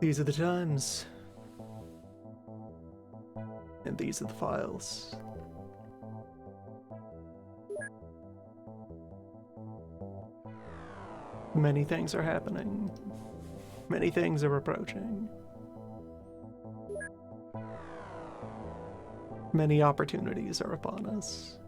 These are the times. And these are the files. Many things are happening. Many things are approaching. Many opportunities are upon us.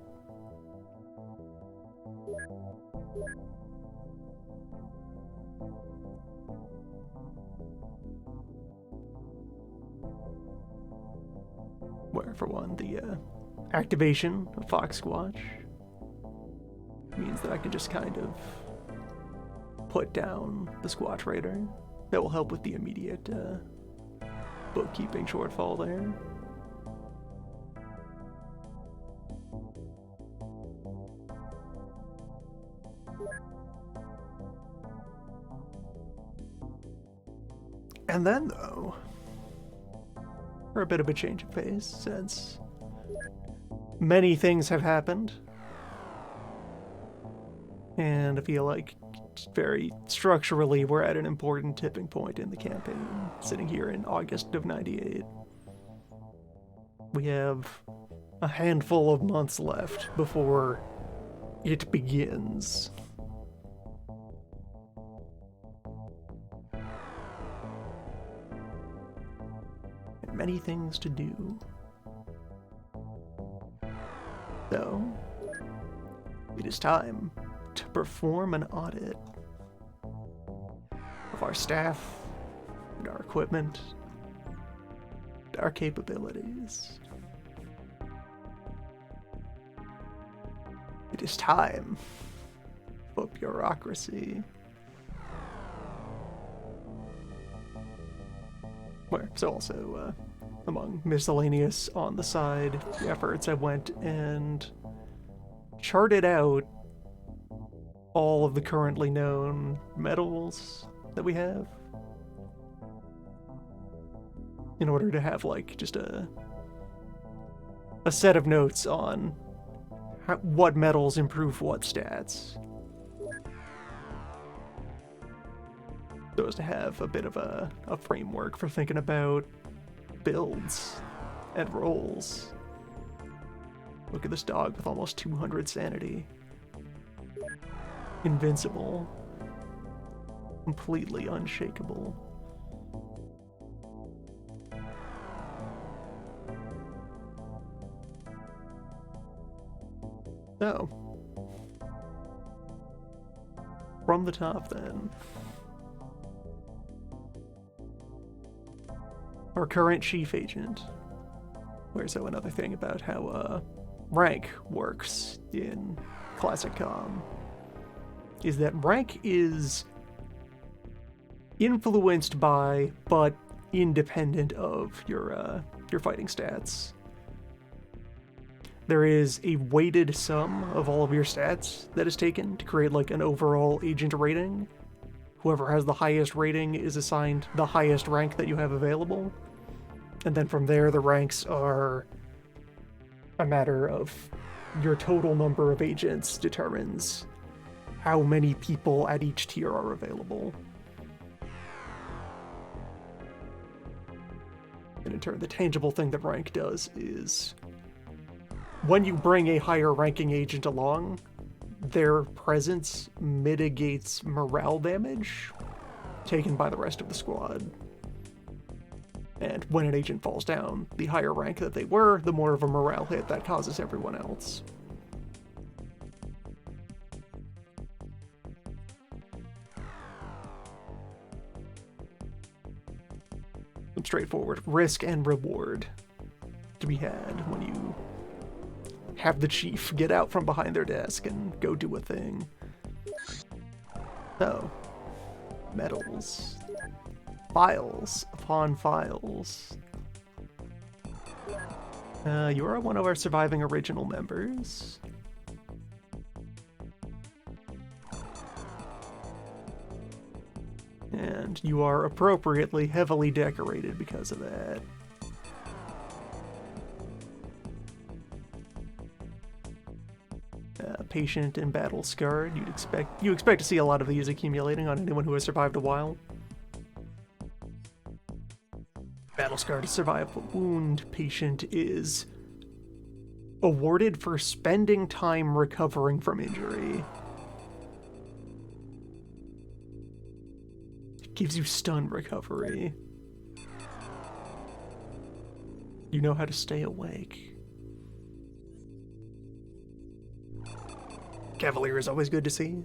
Where, for one, the activation of Fox Squatch means that I can just kind of put down the Squatch Raider. That will help with the immediate bookkeeping shortfall there. And then, though, for a bit of a change of pace, since many things have happened, and I feel like very structurally we're at an important tipping point in the campaign, sitting here in August of 98. We have a handful of months left before it begins. And many things to do. So, it is time to perform an audit of our staff and our equipment and our capabilities. It is time for bureaucracy. So also, among miscellaneous on the side efforts, I went and charted out all of the currently known medals that we have in order to have like just a set of notes on what medals improve what stats, so as to have a bit of a framework for thinking about builds and rolls. Look at this dog with almost 200 sanity. Invincible. Completely unshakable. So, from the top then. Our current chief agent. Where's another thing about how rank works in Classic Com is that rank is influenced by, but independent of your fighting stats. There is a weighted sum of all of your stats that is taken to create like an overall agent rating. Whoever has the highest rating is assigned the highest rank that you have available. And then from there, the ranks are a matter of your total number of agents determines how many people at each tier are available. And in turn, the tangible thing that rank does is when you bring a higher ranking agent along, their presence mitigates morale damage taken by the rest of the squad. And when an agent falls down, the higher rank that they were, the more of a morale hit that causes everyone else. Some straightforward risk and reward to be had when you have the chief get out from behind their desk and go do a thing. So, medals. Files upon files. You are one of our surviving original members. And you are appropriately heavily decorated because of that. Patient and battle scarred. You expect to see a lot of these accumulating on anyone who has survived a while. Battle scar to survive a wound. Patient is awarded for spending time recovering from injury. It gives you stun recovery. You know how to stay awake. Cavalier is always good to see.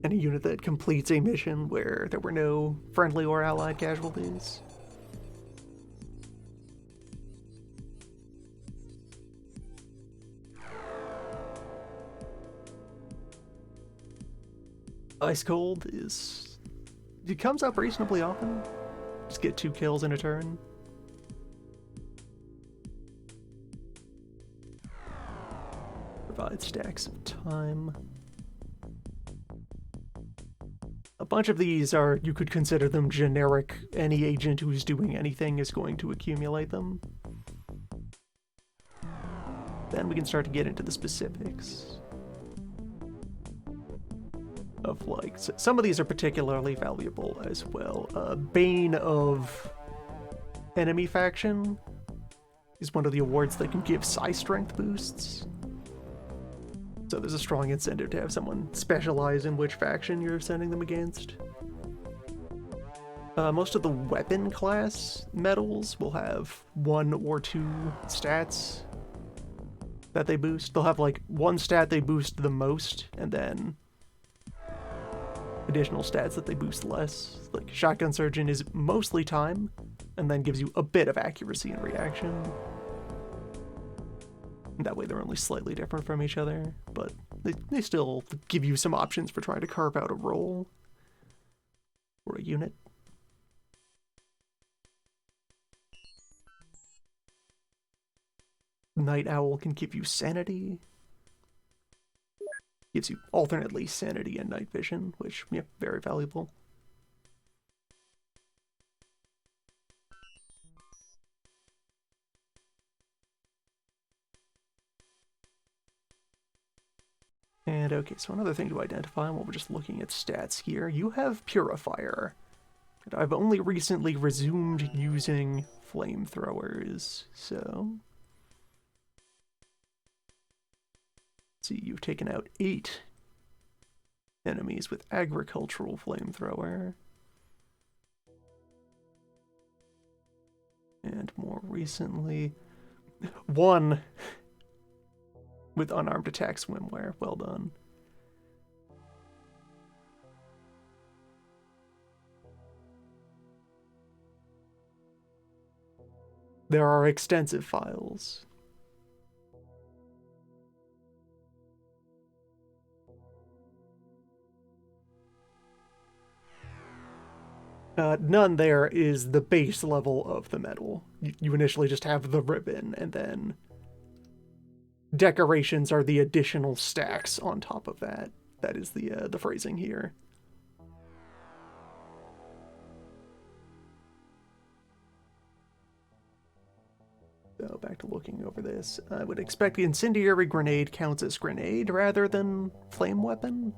Any unit that completes a mission where there were no friendly or allied casualties. Ice Cold it comes up reasonably often. Just get 2 kills in a turn. Provide stacks of time. A bunch of these are, you could consider them generic. Any agent who's doing anything is going to accumulate them. Then we can start to get into the specifics. Of like, so some of these are particularly valuable as well. Bane of Enemy Faction is one of the awards that can give psi strength boosts. So there's a strong incentive to have someone specialize in which faction you're sending them against. Most of the weapon class medals will have 1 or 2 stats that they boost. They'll have like 1 stat they boost the most, and then additional stats that they boost less. Like Shotgun Surgeon is mostly time, and then gives you a bit of accuracy and reaction. And that way they're only slightly different from each other, but they still give you some options for trying to carve out a role or a unit. Night Owl can give you sanity. Gives you alternately sanity and night vision, which, yeah, very valuable. And okay, so another thing to identify while we're just looking at stats here, you have Purifier. And I've only recently resumed using flamethrowers, so... See, you've taken out 8 enemies with Agricultural Flamethrower. And more recently, 1 with Unarmed Attack Swimwear. Well done. There are extensive files. None there is the base level of the medal. You initially just have the ribbon, and then decorations are the additional stacks on top of that. That is the phrasing here. So back to looking over this. I would expect the Incendiary Grenade counts as grenade rather than flame weapon.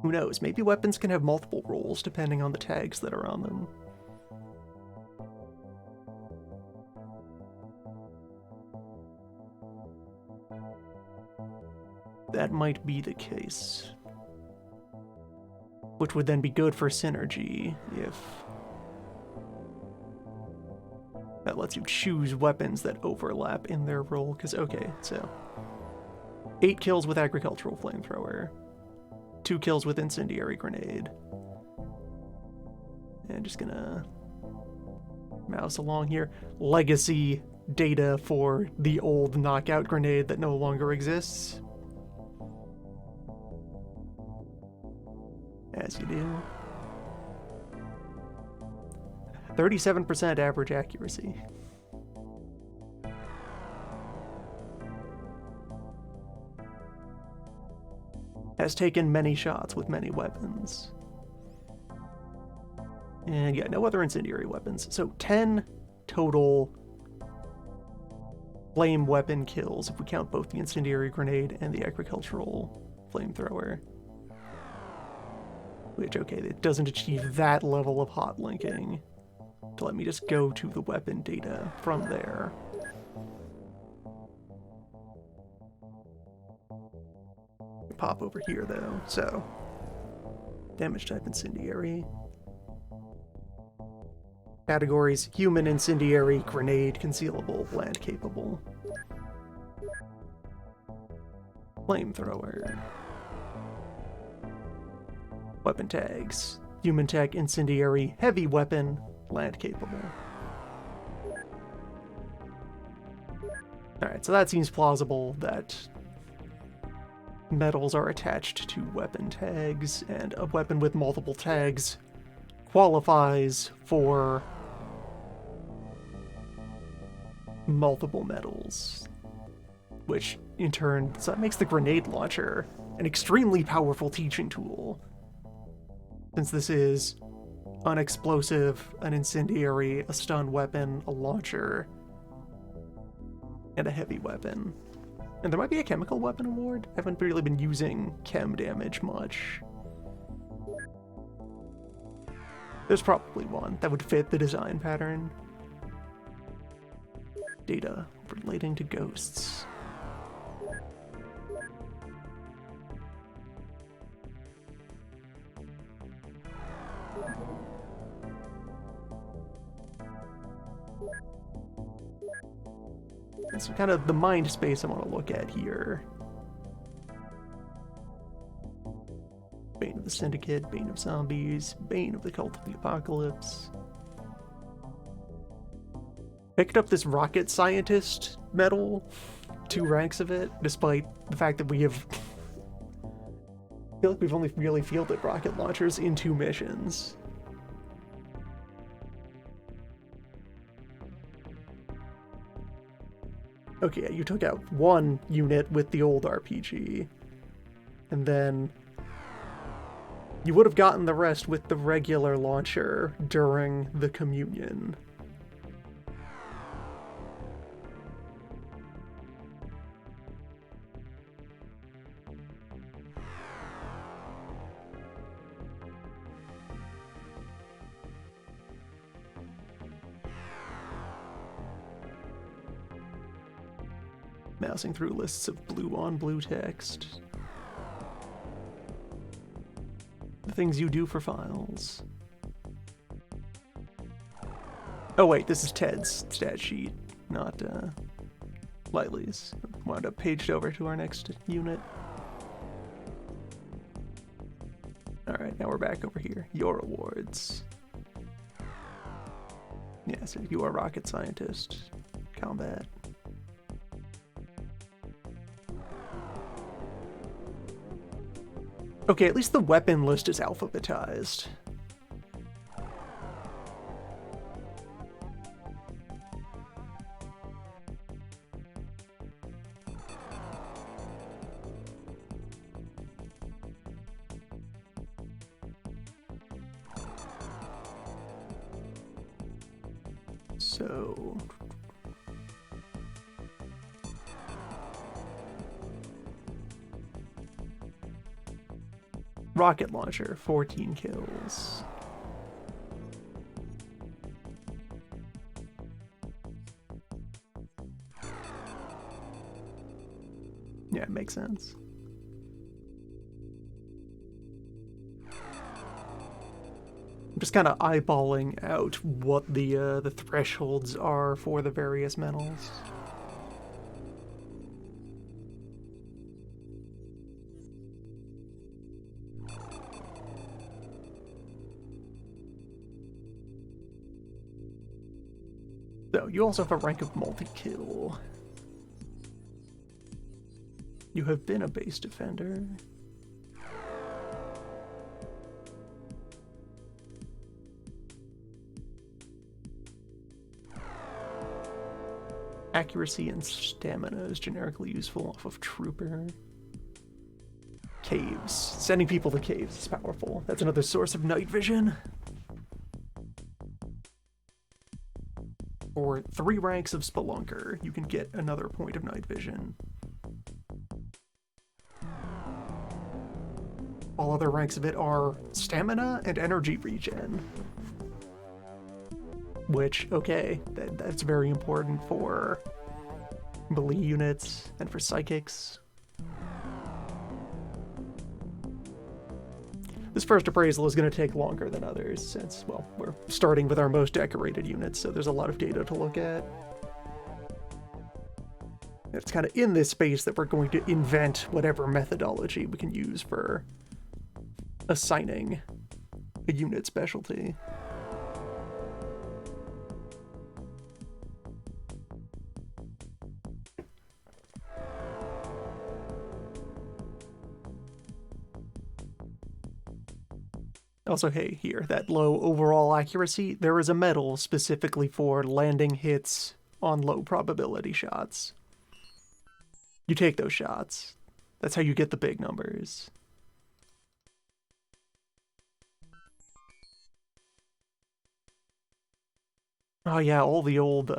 Who knows, maybe weapons can have multiple roles depending on the tags that are on them. That might be the case. Which would then be good for synergy if that lets you choose weapons that overlap in their role. Because, okay, so 8 kills with Agricultural Flamethrower. 2 kills with Incendiary Grenade. And just gonna mouse along here. Legacy data for the old knockout grenade that no longer exists. As you do. 37% average accuracy. Has taken many shots with many weapons. And yeah, no other incendiary weapons. So 10 total flame weapon kills if we count both the incendiary grenade and the agricultural flamethrower. Which, okay, it doesn't achieve that level of hot linking to let me just go to the weapon data from there. Pop over here though, so damage type incendiary. Categories: human, incendiary, grenade, concealable, land capable. Flamethrower. Weapon tags: human tech, incendiary, heavy weapon, land capable. Alright, so that seems plausible that medals are attached to weapon tags, and a weapon with multiple tags qualifies for multiple medals, which in turn, so that makes the grenade launcher an extremely powerful teaching tool, since this is an explosive, an incendiary, a stun weapon, a launcher, and a heavy weapon. And there might be a chemical weapon award. I haven't really been using chem damage much. There's probably one that would fit the design pattern. Data relating to ghosts. That's kind of the mind space I want to look at here. Bane of the Syndicate, Bane of Zombies, Bane of the Cult of the Apocalypse. Picked up this rocket scientist medal, 2 ranks of it, despite the fact that we have... I feel like we've only really fielded rocket launchers in 2 missions. Okay, you took out 1 unit with the old RPG, and then you would have gotten the rest with the regular launcher during the communion. Mousing through lists of blue on blue text. The things you do for files. Oh wait, this is Ted's stat sheet, not Lightly's. Wound up paged over to our next unit. Alright, now we're back over here. Your awards. Yeah, so you are rocket scientist. Combat. Okay, at least the weapon list is alphabetized. So... rocket launcher, 14 kills. Yeah, it makes sense. I'm just kind of eyeballing out what the thresholds are for the various medals. So, you also have a rank of multi-kill. You have been a base defender. Accuracy and stamina is generically useful off of Trooper. Caves. Sending people to caves is powerful. That's another source of night vision. For 3 ranks of Spelunker, you can get another point of night vision. All other ranks of it are stamina and energy regen. which, okay, that's very important for melee units and for psychics. This first appraisal is going to take longer than others since, well, we're starting with our most decorated units, so there's a lot of data to look at. It's kind of in this space that we're going to invent whatever methodology we can use for assigning a unit specialty. Also, hey, here, that low overall accuracy, there is a medal specifically for landing hits on low probability shots. You take those shots. That's how you get the big numbers. Oh yeah, all the old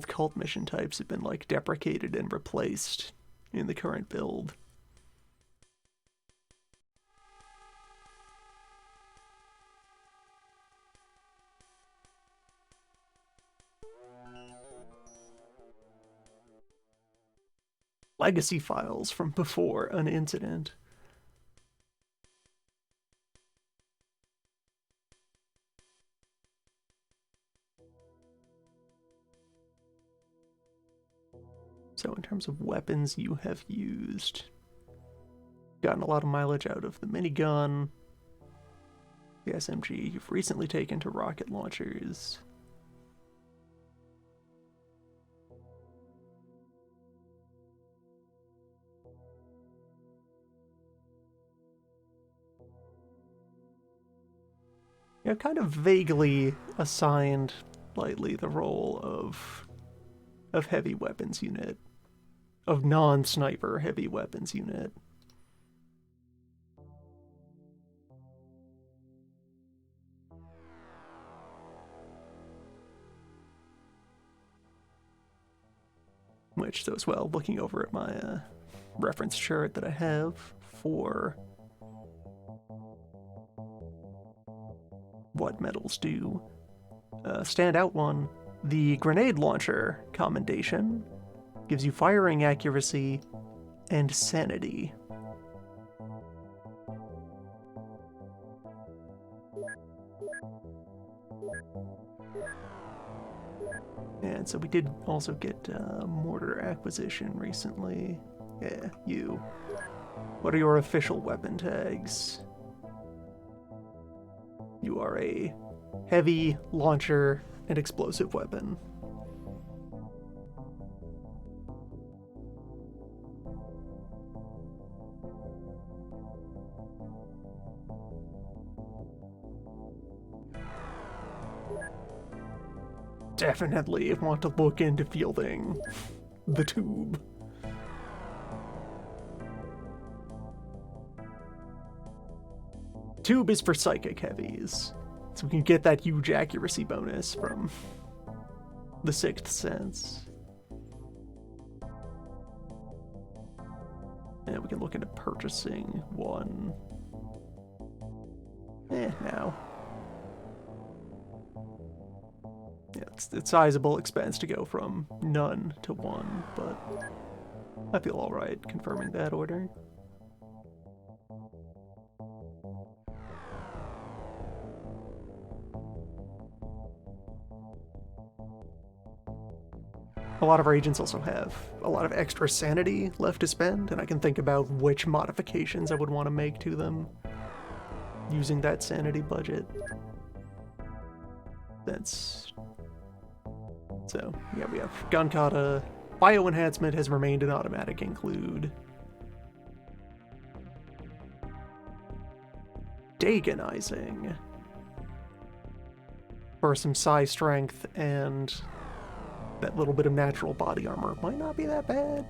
cult mission types have been, like, deprecated and replaced in the current build. Legacy files from before an incident. So in terms of weapons you have used, gotten a lot of mileage out of the minigun, the SMG. You've recently taken to rocket launchers. You know, kind of vaguely assigned lightly the role of heavy weapons unit, of non-sniper heavy weapons unit. Which, so as well, looking over at my reference chart that I have for what medals do. Standout one, the grenade launcher commendation gives you firing accuracy and sanity. And so we did also get mortar acquisition recently. Yeah, you. What are your official weapon tags? You are a heavy launcher and explosive weapon. Definitely want to look into fielding the tube. Tube is for psychic heavies, so we can get that huge accuracy bonus from the Sixth Sense. And we can look into purchasing one. Now. Yeah, it's sizable expense to go from none to one, but I feel alright confirming that order. A lot of our agents also have a lot of extra sanity left to spend, and I can think about which modifications I would want to make to them using that sanity budget. So, yeah, we have Gun Kata. Bio enhancement has remained an automatic include. Dagonizing for some psi strength and that little bit of natural body armor might not be that bad.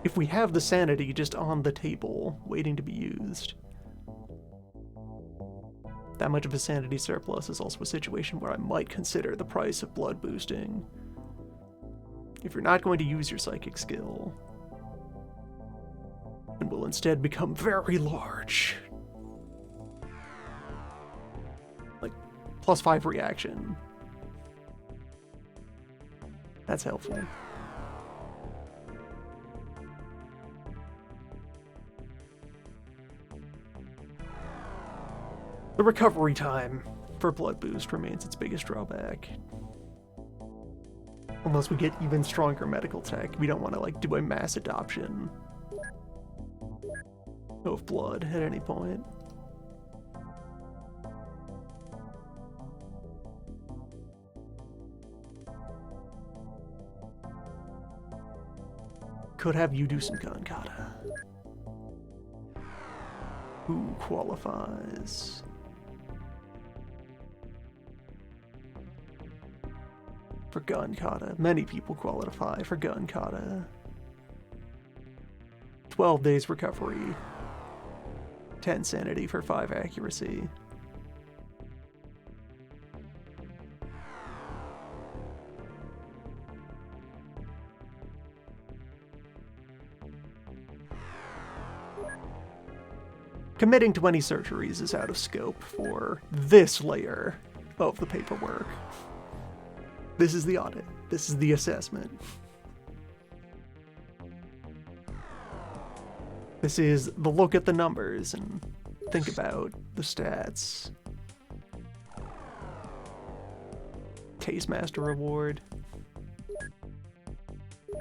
If we have the sanity just on the table, waiting to be used, that much of a sanity surplus is also a situation where I might consider the price of blood boosting. If you're not going to use your psychic skill, and will instead become very large, +5 reaction. That's helpful. The recovery time for Blood Boost remains its biggest drawback. Unless we get even stronger medical tech, we don't want to like do a mass adoption of blood at any point. Could have you do some gun kata. Who qualifies? For gun kata. Many people qualify for gun kata. 12 days recovery. 10 sanity for 5 accuracy. Committing to any surgeries is out of scope for this layer of the paperwork. This is the audit. This is the assessment. This is the look at the numbers and think about the stats. Taste Master Award.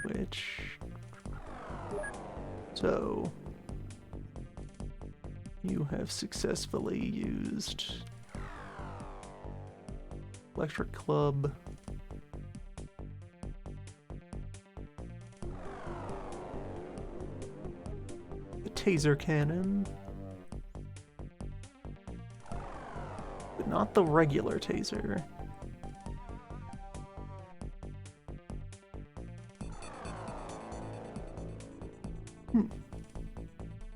Which... So... You have successfully used Electric Club, the Taser Cannon, but not the regular Taser.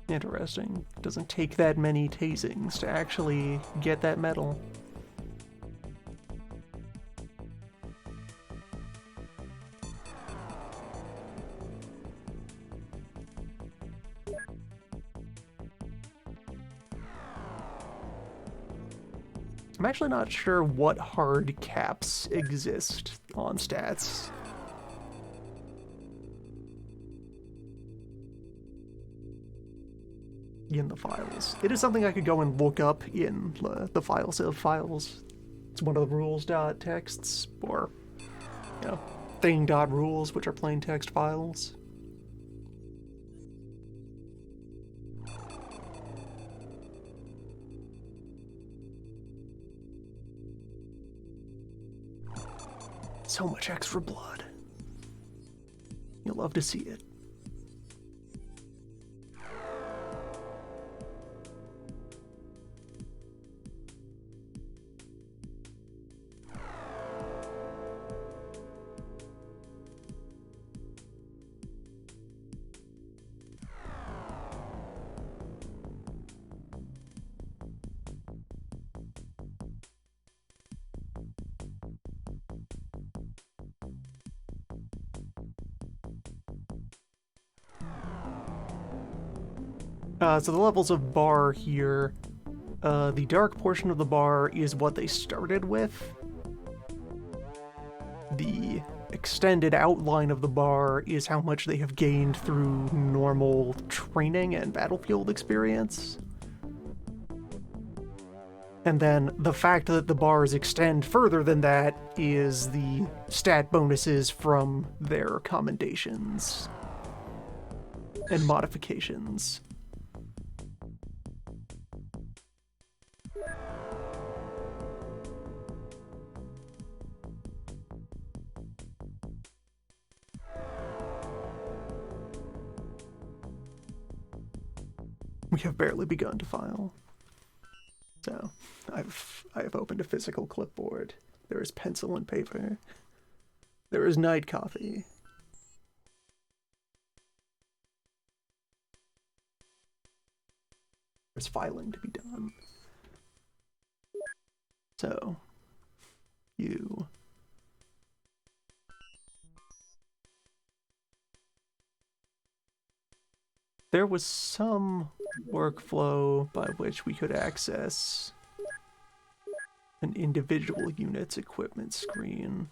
Interesting. It doesn't take that many tasings to actually get that medal. I'm actually not sure what hard caps exist on stats. In the files. It is something I could go and look up in the files of files. It's one of the rules.texts, or, you know, thing.rules, which are plain text files. So much extra blood. You'll love to see it. So the levels of bar here, the dark portion of the bar is what they started with. The extended outline of the bar is how much they have gained through normal training and battlefield experience. And then the fact that the bars extend further than that is the stat bonuses from their commendations and modifications. We have barely begun to file. So, I have opened a physical clipboard. There is pencil and paper. There is night coffee. There's filing to be done. So, you... There was some workflow by which we could access An individual unit's equipment screen.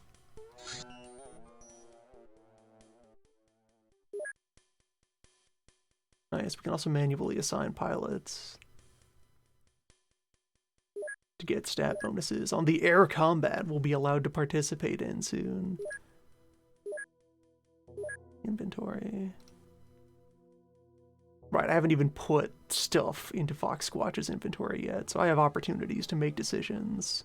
Nice, we can also manually assign pilots to get stat bonuses on the air combat we'll be allowed to participate in soon. Inventory. Right, I haven't even put stuff into Fox Squatch's inventory yet, so I have opportunities to make decisions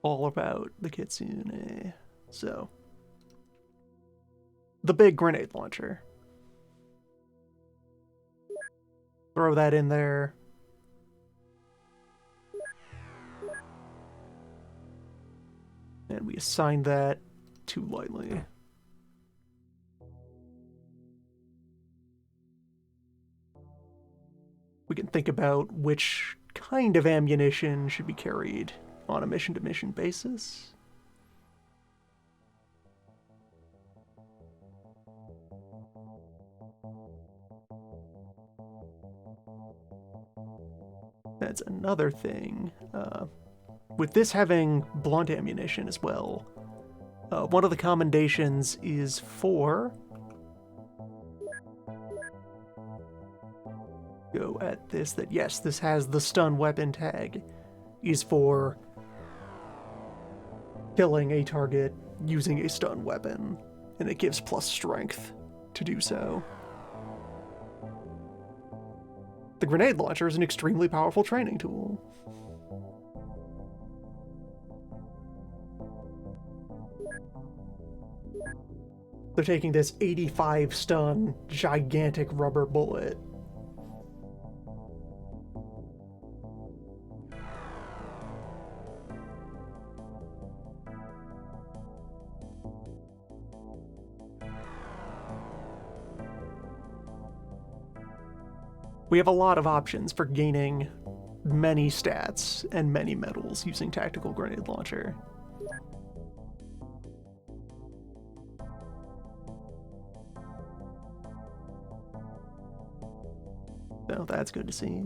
all about the Kitsune. So, the big grenade launcher. Throw that in there. And we assign that to lightly. We can think about which kind of ammunition should be carried on a mission-to-mission basis. That's another thing. With this having blunt ammunition as well, one of the commendations is for... Go at this, that yes, this has the stun weapon tag, is for killing a target using a stun weapon, and it gives plus strength to do so. The grenade launcher is an extremely powerful training tool. They're taking this 85 stun gigantic rubber bullet. We have a lot of options for gaining many stats and many medals using Tactical Grenade Launcher. So that's good to see.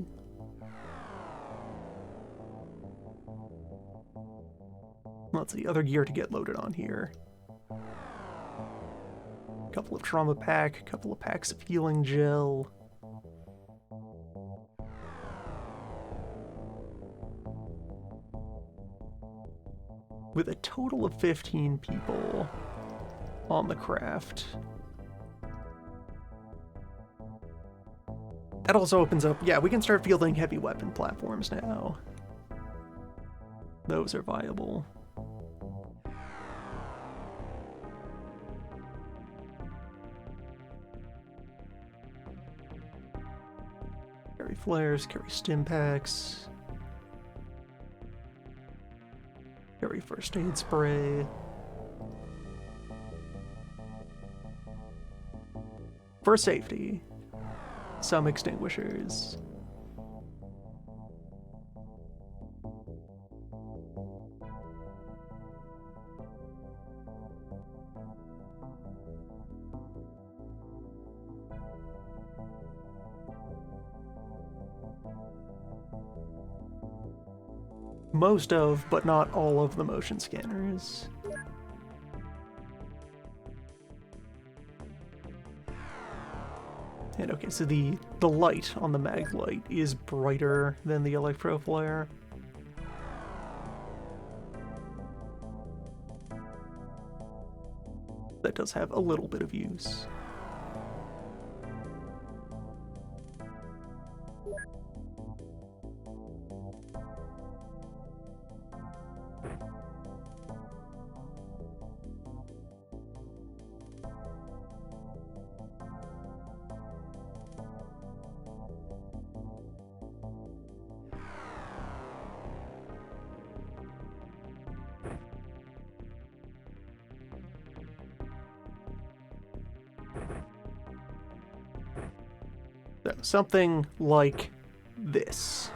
Let's see, other gear to get loaded on here. A couple of trauma pack, a couple of packs of healing gel. With a total of 15 people on the craft. That also opens up, yeah, we can start fielding heavy weapon platforms now. Those are viable. Carry flares, carry stim packs. Carry first aid spray. For safety, some extinguishers. Most of, but not all of the motion scanners. And okay, so the light on the mag light is brighter than the electro flare. That does have a little bit of use. So, something like this.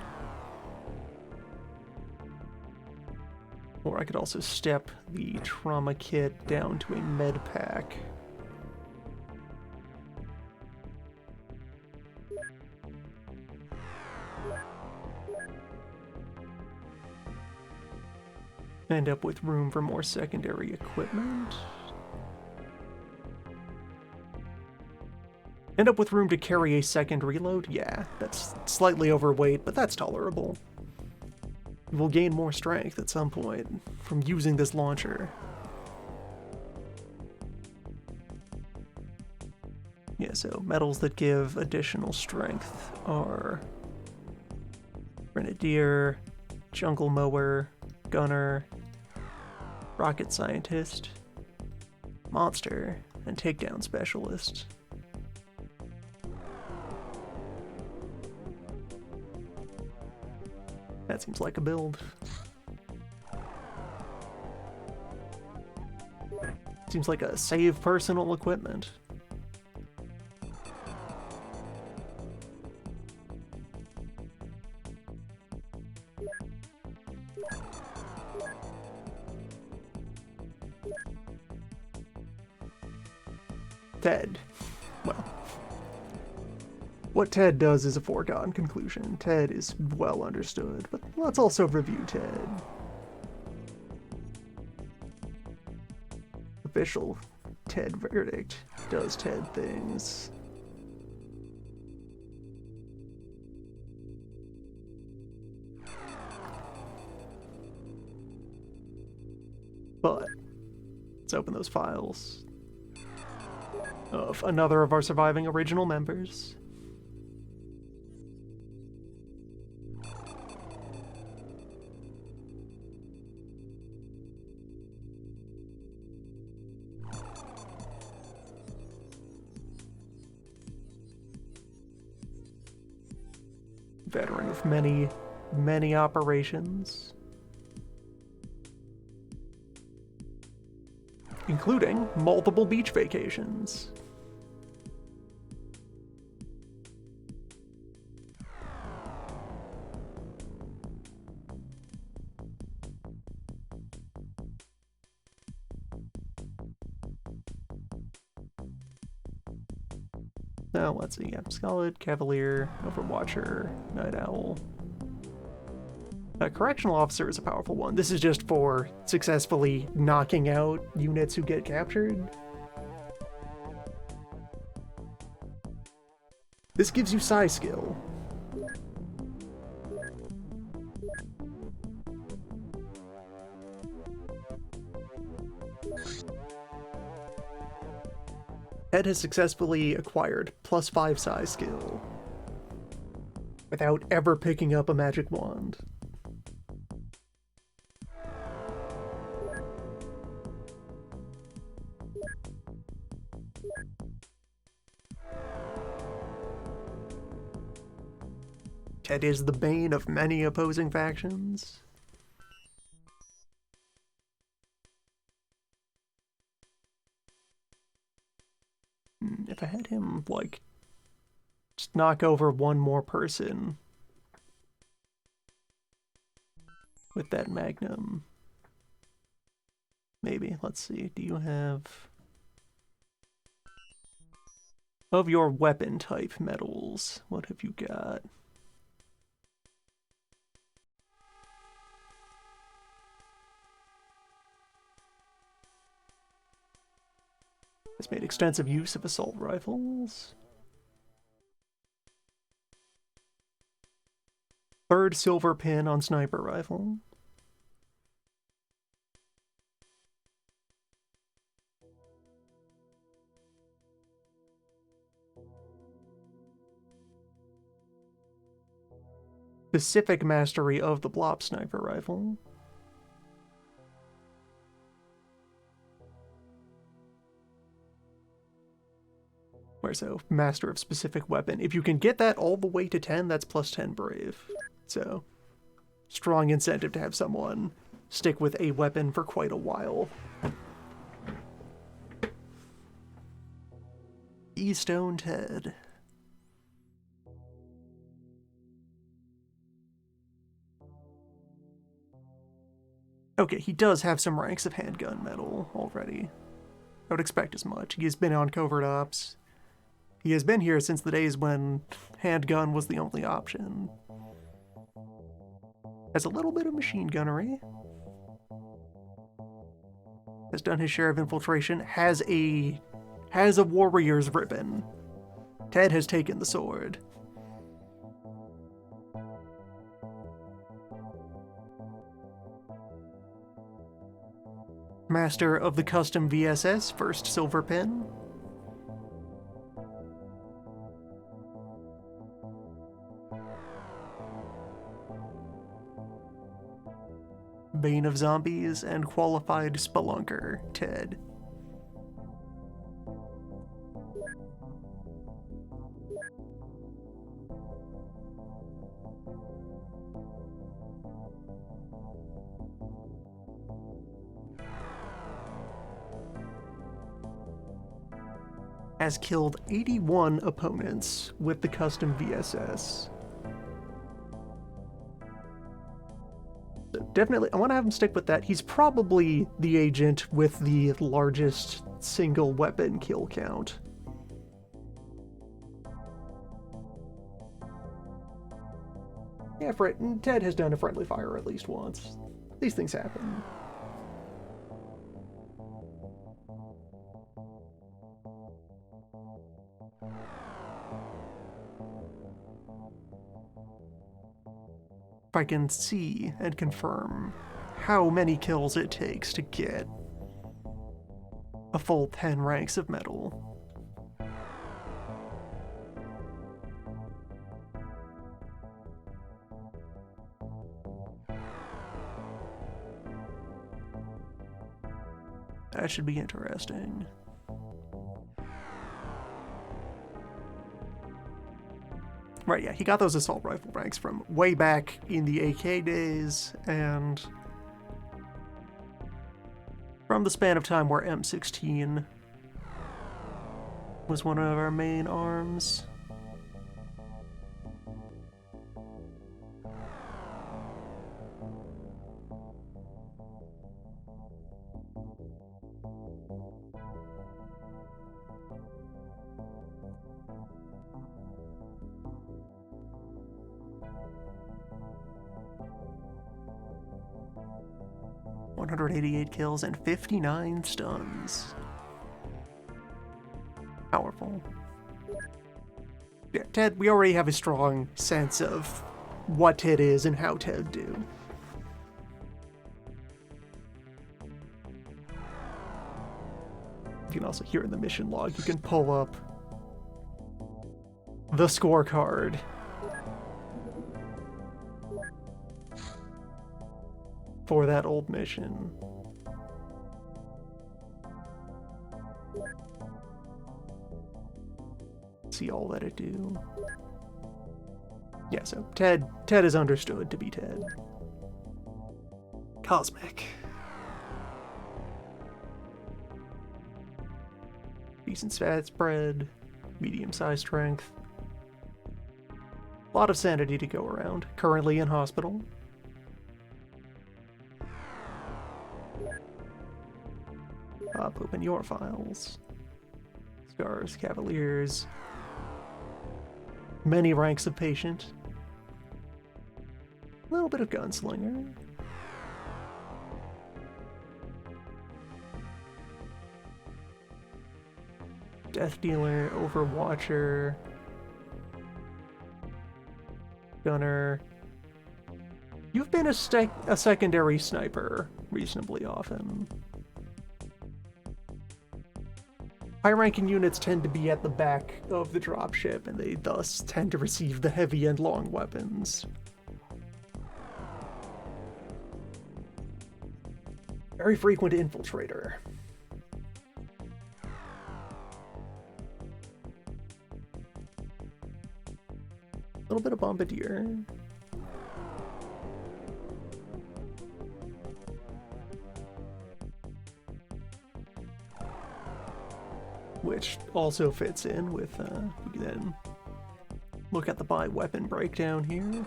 Or I could also step the trauma kit down to a med pack. End up with room for more secondary equipment. End up with room to carry a second reload? Yeah, that's slightly overweight, but that's tolerable. You will gain more strength at some point from using this launcher. Yeah, so metals that give additional strength are Grenadier, Jungle Mower, Gunner, Rocket Scientist, Monster, and Takedown Specialist. That seems like a build. Seems like a save personal equipment. Ted. Well, what Ted does is a foregone conclusion. Ted is well understood, but let's also review Ted. Official Ted verdict. Does Ted things. But let's open those files of another of our surviving original members. Veteran of many, many operations, including multiple beach vacations. Now, let's see, yeah, Scarlet, Cavalier, Overwatcher, Night Owl. Correctional Officer is a powerful one. This is just for successfully knocking out units who get captured. This gives you Psi skill. Ed has successfully acquired +5 Psi skill without ever picking up a magic wand. Ted is the bane of many opposing factions. If I had him, like, just knock over one more person with that Magnum. Maybe. Let's see. Do you have... Of your weapon type medals, what have you got? Has made extensive use of assault rifles. Third silver pin on sniper rifle. Specific mastery of the Blop sniper rifle. Where so, master of specific weapon. If you can get that all the way to 10, that's +10 brave. So, strong incentive to have someone stick with a weapon for quite a while. Keystone Ted. Okay, he does have some ranks of handgun metal already. I would expect as much. He has been on covert ops. He has been here since the days when handgun was the only option. Has a little bit of machine gunnery. has done his share of infiltration, has a warrior's ribbon. Ted has taken the sword. Master of the custom VSS, first silver pin. Bane of Zombies and qualified spelunker, Ted. Has killed 81 opponents with the custom VSS. So definitely, I want to have him stick with that. He's probably the agent with the largest single weapon kill count. Yeah, Ted has done a friendly fire at least once. These things happen. If I can see and confirm how many kills it takes to get a full 10 ranks of metal. That should be interesting. Right, yeah, he got those assault rifle ranks from way back in the AK days, and from the span of time where M16 was one of our main arms. .188 kills and 59 stuns. Powerful. Yeah, Ted, we already have a strong sense of what Ted is and how Ted do. You can also hear in the mission log, you can pull up the scorecard. For that old mission. See all that it do. Yeah, so Ted is understood to be Ted. Cosmic. Decent stat spread, medium-sized strength. A lot of sanity to go around. Currently in hospital. Open your files. Scars, Cavaliers. Many ranks of patient. A little bit of gunslinger. Death Dealer, Overwatcher. Gunner. You've been a secondary sniper reasonably often. High-ranking units tend to be at the back of the dropship, and they thus tend to receive the heavy and long weapons. Very frequent infiltrator. A little bit of bombardier. Which also fits in with, we can then look at the by weapon breakdown here.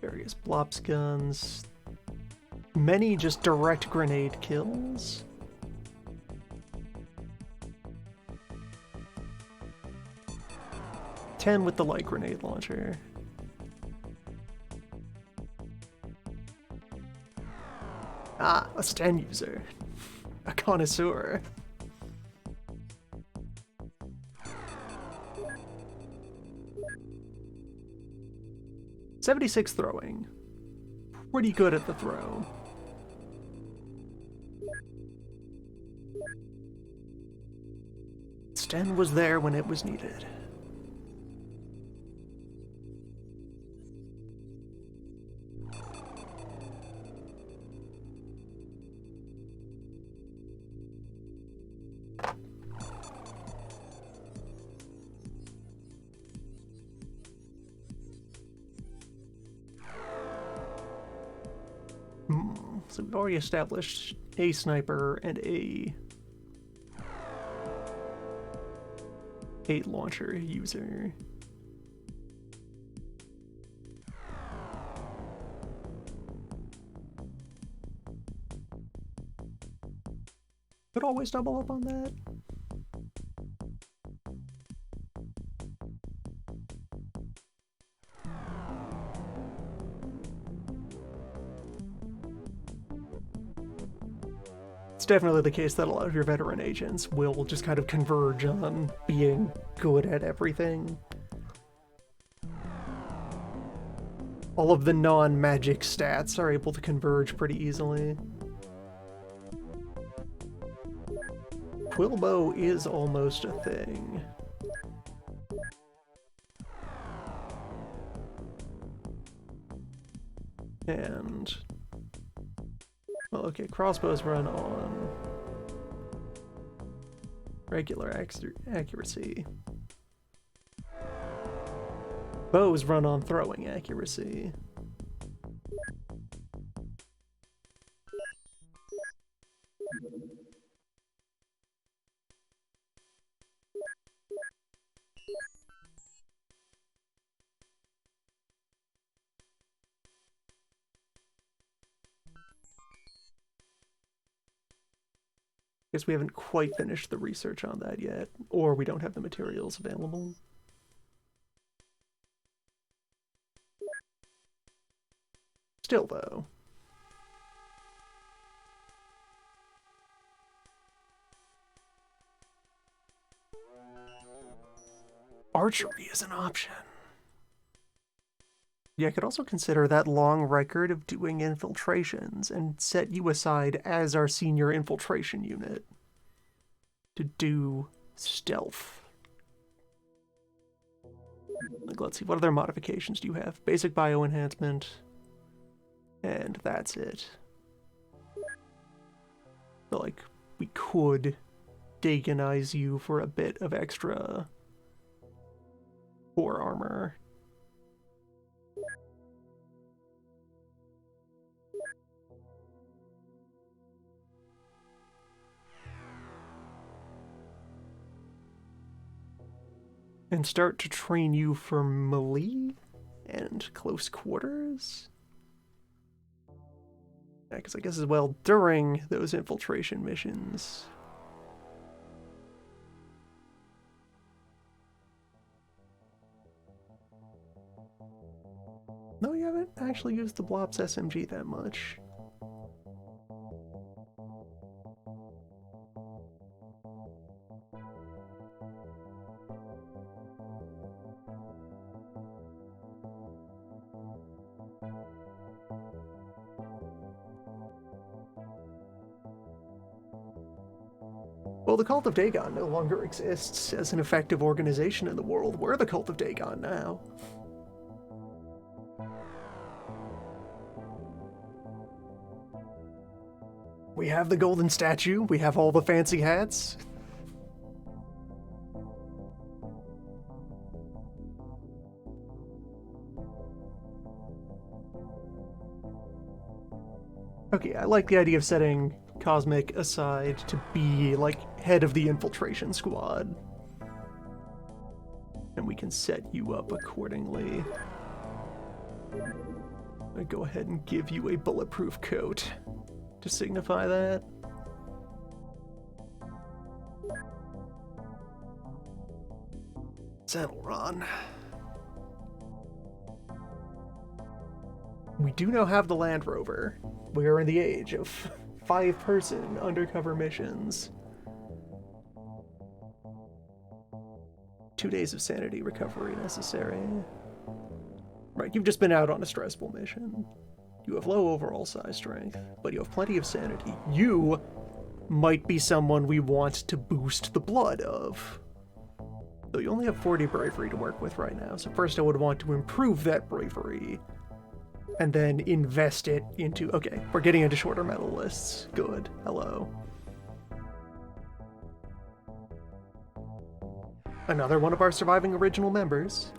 Various Blops guns. Many just direct grenade kills. .10 with the light grenade launcher. Ah, a Sten user. A connoisseur. 76 throwing. Pretty good at the throw. Sten was there when it was needed. So we've already established a sniper and a 8 launcher user. Could always double up on that. It's definitely the case that a lot of your veteran agents will just kind of converge on being good at everything. All of the non-magic stats are able to converge pretty easily. Quillbow is almost a thing. And... well, okay, crossbows run on regular accuracy. Bows run on throwing accuracy. Guess we haven't quite finished the research on that yet, or we don't have the materials available. Still, though. Archery is an option. Yeah, I could also consider that long record of doing infiltrations and set you aside as our senior infiltration unit to do stealth. Like, let's see, what other modifications do you have? Basic bio enhancement, and that's it. But, like, we could Dagonize you for a bit of extra core armor. And start to train you for melee and close quarters. Yeah, because I guess as well, during those infiltration missions, no, you haven't actually used the Blops SMG that much. Well, the Cult of Dagon no longer exists as an effective organization in the world. We're the Cult of Dagon now. We have the golden statue, we have all the fancy hats. Okay, I like the idea of setting Cosmic aside to be, like, head of the infiltration squad. And we can set you up accordingly. I go ahead and give you a bulletproof coat to signify that. Settle, Ron. We do now have the Land Rover. We are in the age of 5-person undercover missions. 2 days of sanity recovery necessary. Right, you've just been out on a stressful mission. You have low overall size strength, but you have plenty of sanity. You might be someone we want to boost the blood of. Though you only have 40 bravery to work with right now, so first I would want to improve that bravery, and then invest it into... Okay, we're getting into shorter medal lists. Good. Hello. Another one of our surviving original members.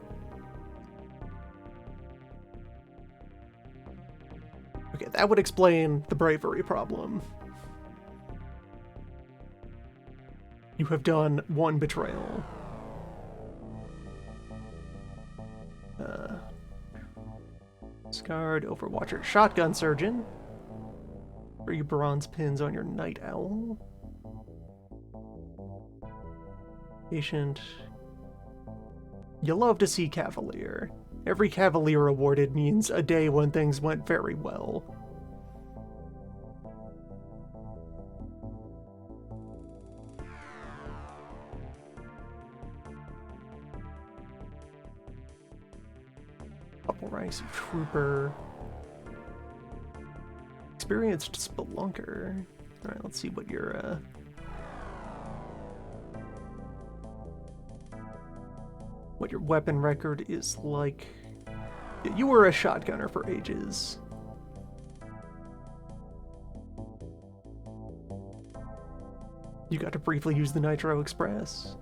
Okay, that would explain the bravery problem. You have done 1 betrayal. Scarred Overwatcher. Shotgun Surgeon. 3 bronze pins on your Night Owl. Patient. You love to see Cavalier. Every Cavalier awarded means a day when things went very well. Couple ranks of Trooper. Experienced Spelunker. Alright, let's see what your, what your weapon record is like. You were a shotgunner for ages. You got to briefly use the Nitro Express.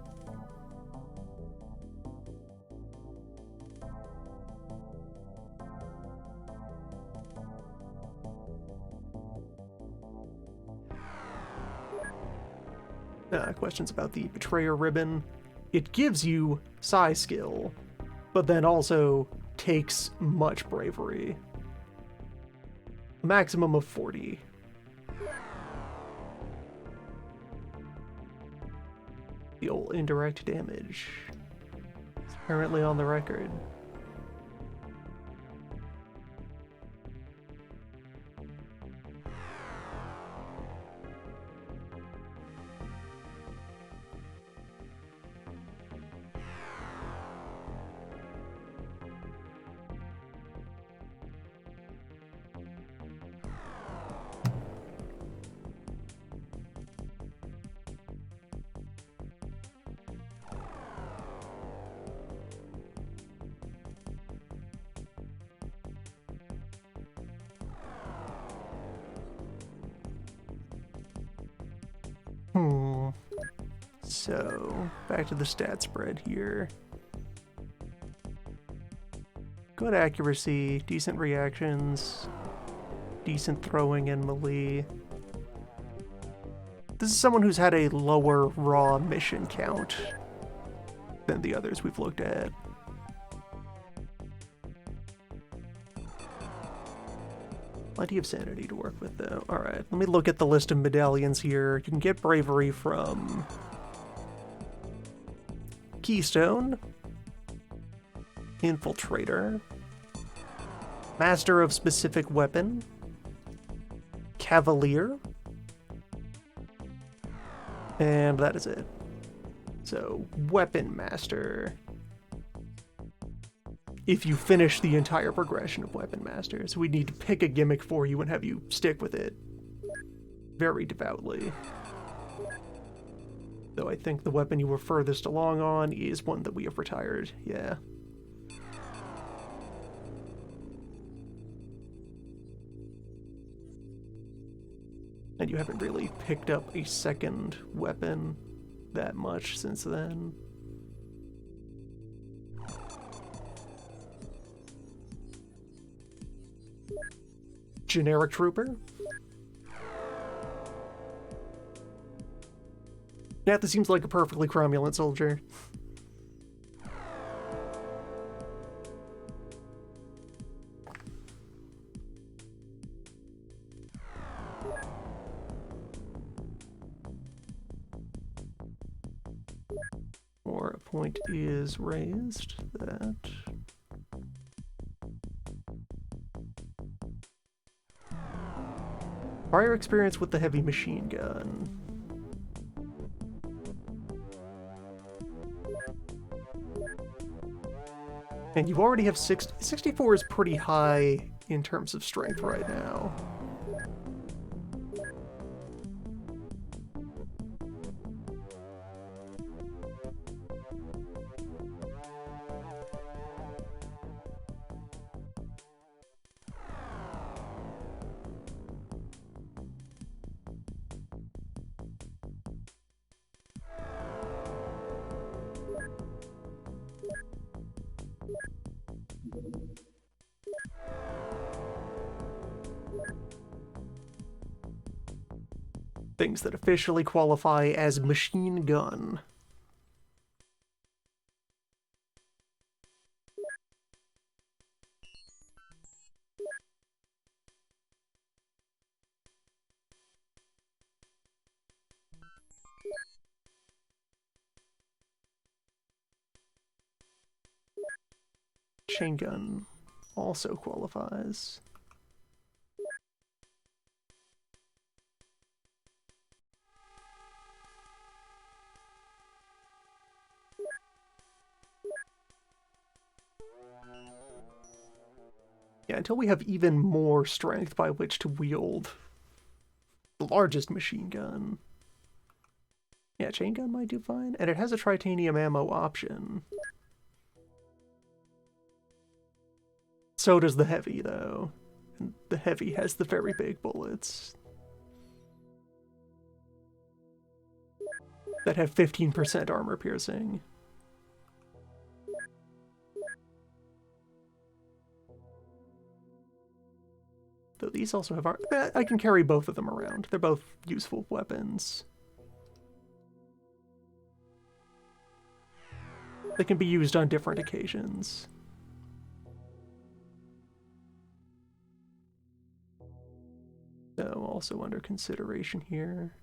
Questions about the Betrayer Ribbon. It gives you psi skill, but then also takes much bravery. A maximum of 40. The old indirect damage. It's apparently on the record. So, back to the stat spread here. Good accuracy, decent reactions, decent throwing and melee. This is someone who's had a lower raw mission count than the others we've looked at. Plenty of sanity to work with, though. Alright, let me look at the list of medallions here. You can get bravery from Keystone, Infiltrator, Master of Specific Weapon, Cavalier, and that is it. So, Weapon Master. If you finish the entire progression of Weapon Master, so we need to pick a gimmick for you and have you stick with it very devoutly. Though I think the weapon you were furthest along on is one that we have retired, yeah. And you haven't really picked up a second weapon that much since then. Generic Trooper. Yeah, this seems like a perfectly cromulent soldier. Or a point is raised. That. Prior experience with the heavy machine gun. And you already have 64 is pretty high in terms of strength right now. Things that officially qualify as machine gun. Chain gun also qualifies. Yeah, until we have even more strength by which to wield the largest machine gun. Yeah, chain gun might do fine, and it has a titanium ammo option. So does the heavy, though. And the heavy has the very big bullets that have 15% armor piercing. Though these also have armor. I can carry both of them around. They're both useful weapons. They can be used on different occasions. So, also under consideration here.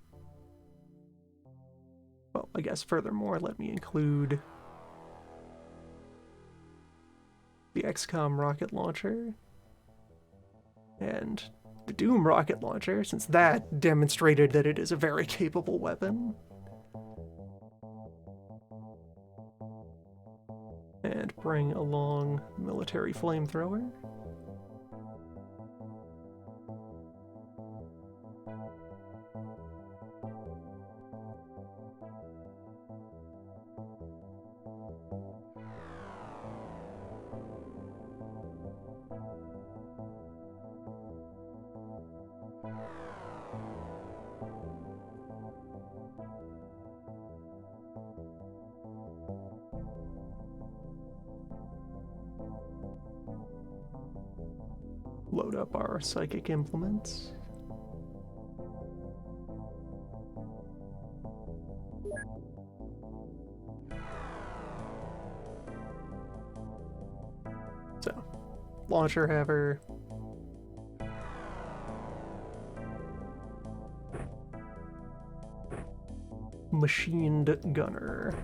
Well, I guess furthermore, let me include the XCOM rocket launcher and the Doom rocket launcher, since that demonstrated that it is a very capable weapon. And bring along military flamethrower. Load up our psychic implements. So, launcher haver. Machined gunner.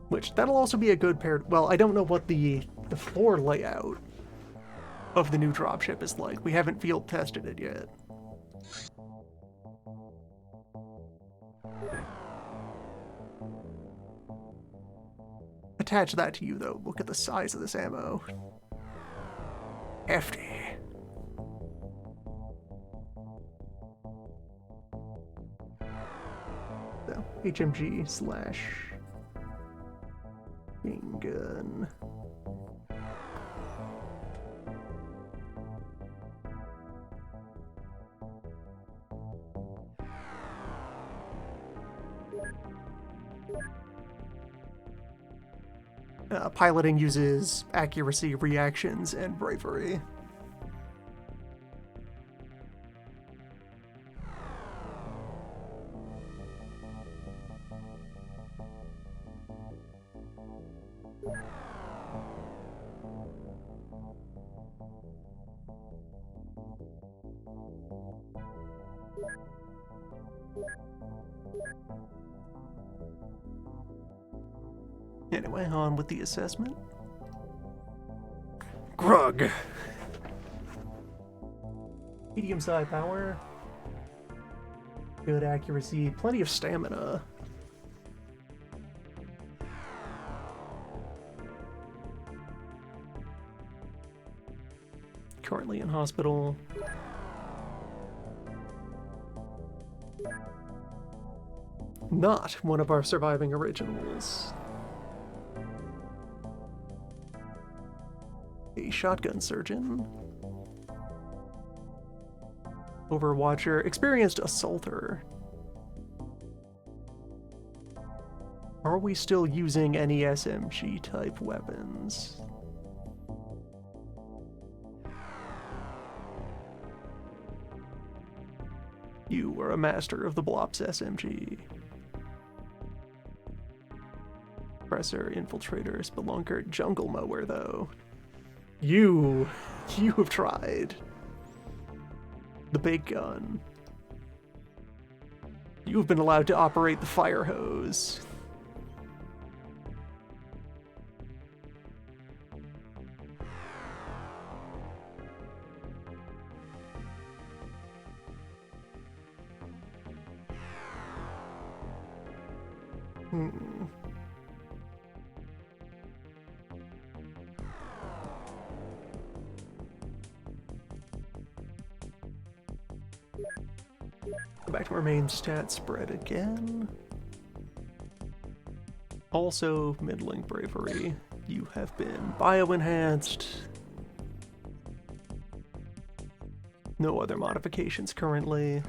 Which, that'll also be a good pair. Well, I don't know what the floor layout of the new dropship is like. We haven't field tested it yet. Attach that to you, though. Look at the size of this ammo. Hefty. So, HMG slash gun. Piloting uses accuracy, reactions, and bravery. Anyway, on with the assessment. Grug. Medium psi power. Good accuracy. Plenty of stamina. Currently in hospital. Not one of our surviving originals. A shotgun surgeon. Overwatcher. Experienced assaulter. Are we still using any SMG type weapons? You were a master of the Blops SMG. Oppressor, Infiltrator, Spelunker, Jungle Mower, though. You have tried. The big gun. You've been allowed to operate the fire hose. Go back to our main stat spread again. Also, middling bravery. You have been bio-enhanced. No other modifications currently.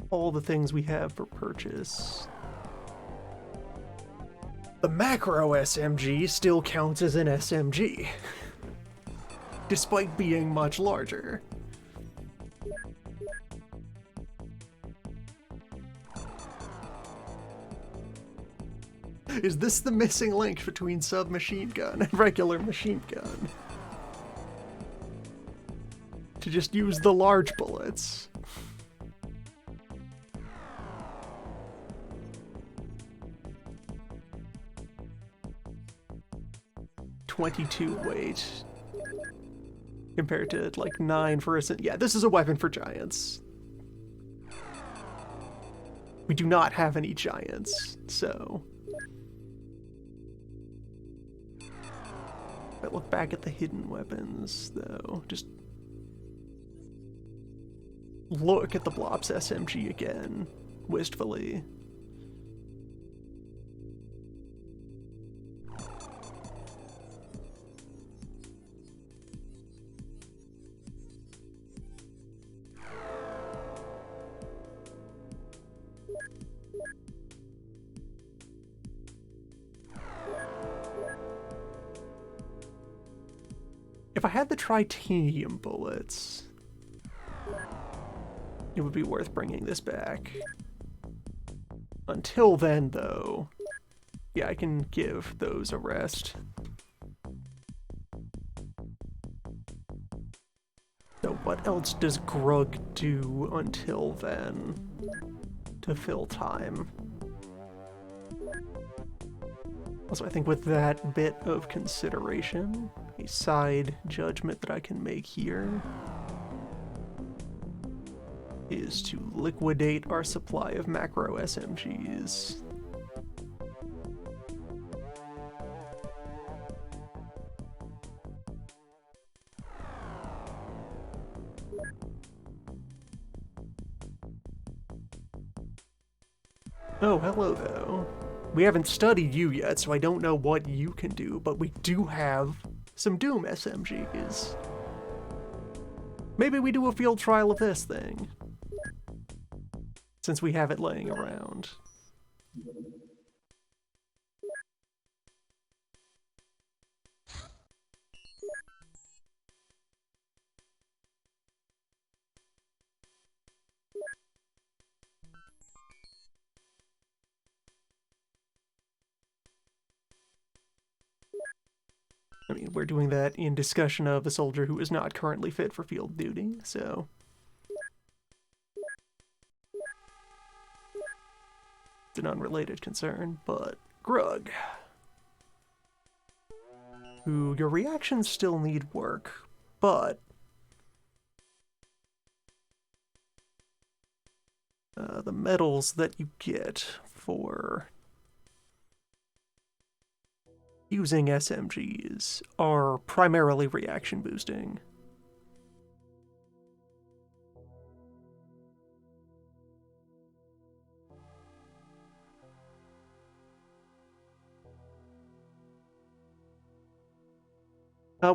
All the things we have for purchase. The macro SMG still counts as an SMG, despite being much larger. Is this the missing link between submachine gun and regular machine gun? To just use the large bullets. .22 weight compared to like 9 for a... Yeah, this is a weapon for giants. We do not have any giants, so... If I look back at the hidden weapons, though, just... Look at the Blops SMG again, wistfully. If I had the titanium bullets, it would be worth bringing this back. Until then, though, yeah, I can give those a rest. So what else does Grug do until then to fill time? Also, I think with that bit of consideration, a side judgment that I can make here is to liquidate our supply of macro SMGs. Oh, hello, though. We haven't studied you yet, so I don't know what you can do, but we do have some Doom SMGs. Maybe we do a field trial of this thing, since we have it laying around. I mean, And we're doing that in discussion of a soldier who is not currently fit for field duty, so... It's an unrelated concern, but Grug, who your reactions still need work, but the medals that you get for using SMGs are primarily reaction boosting.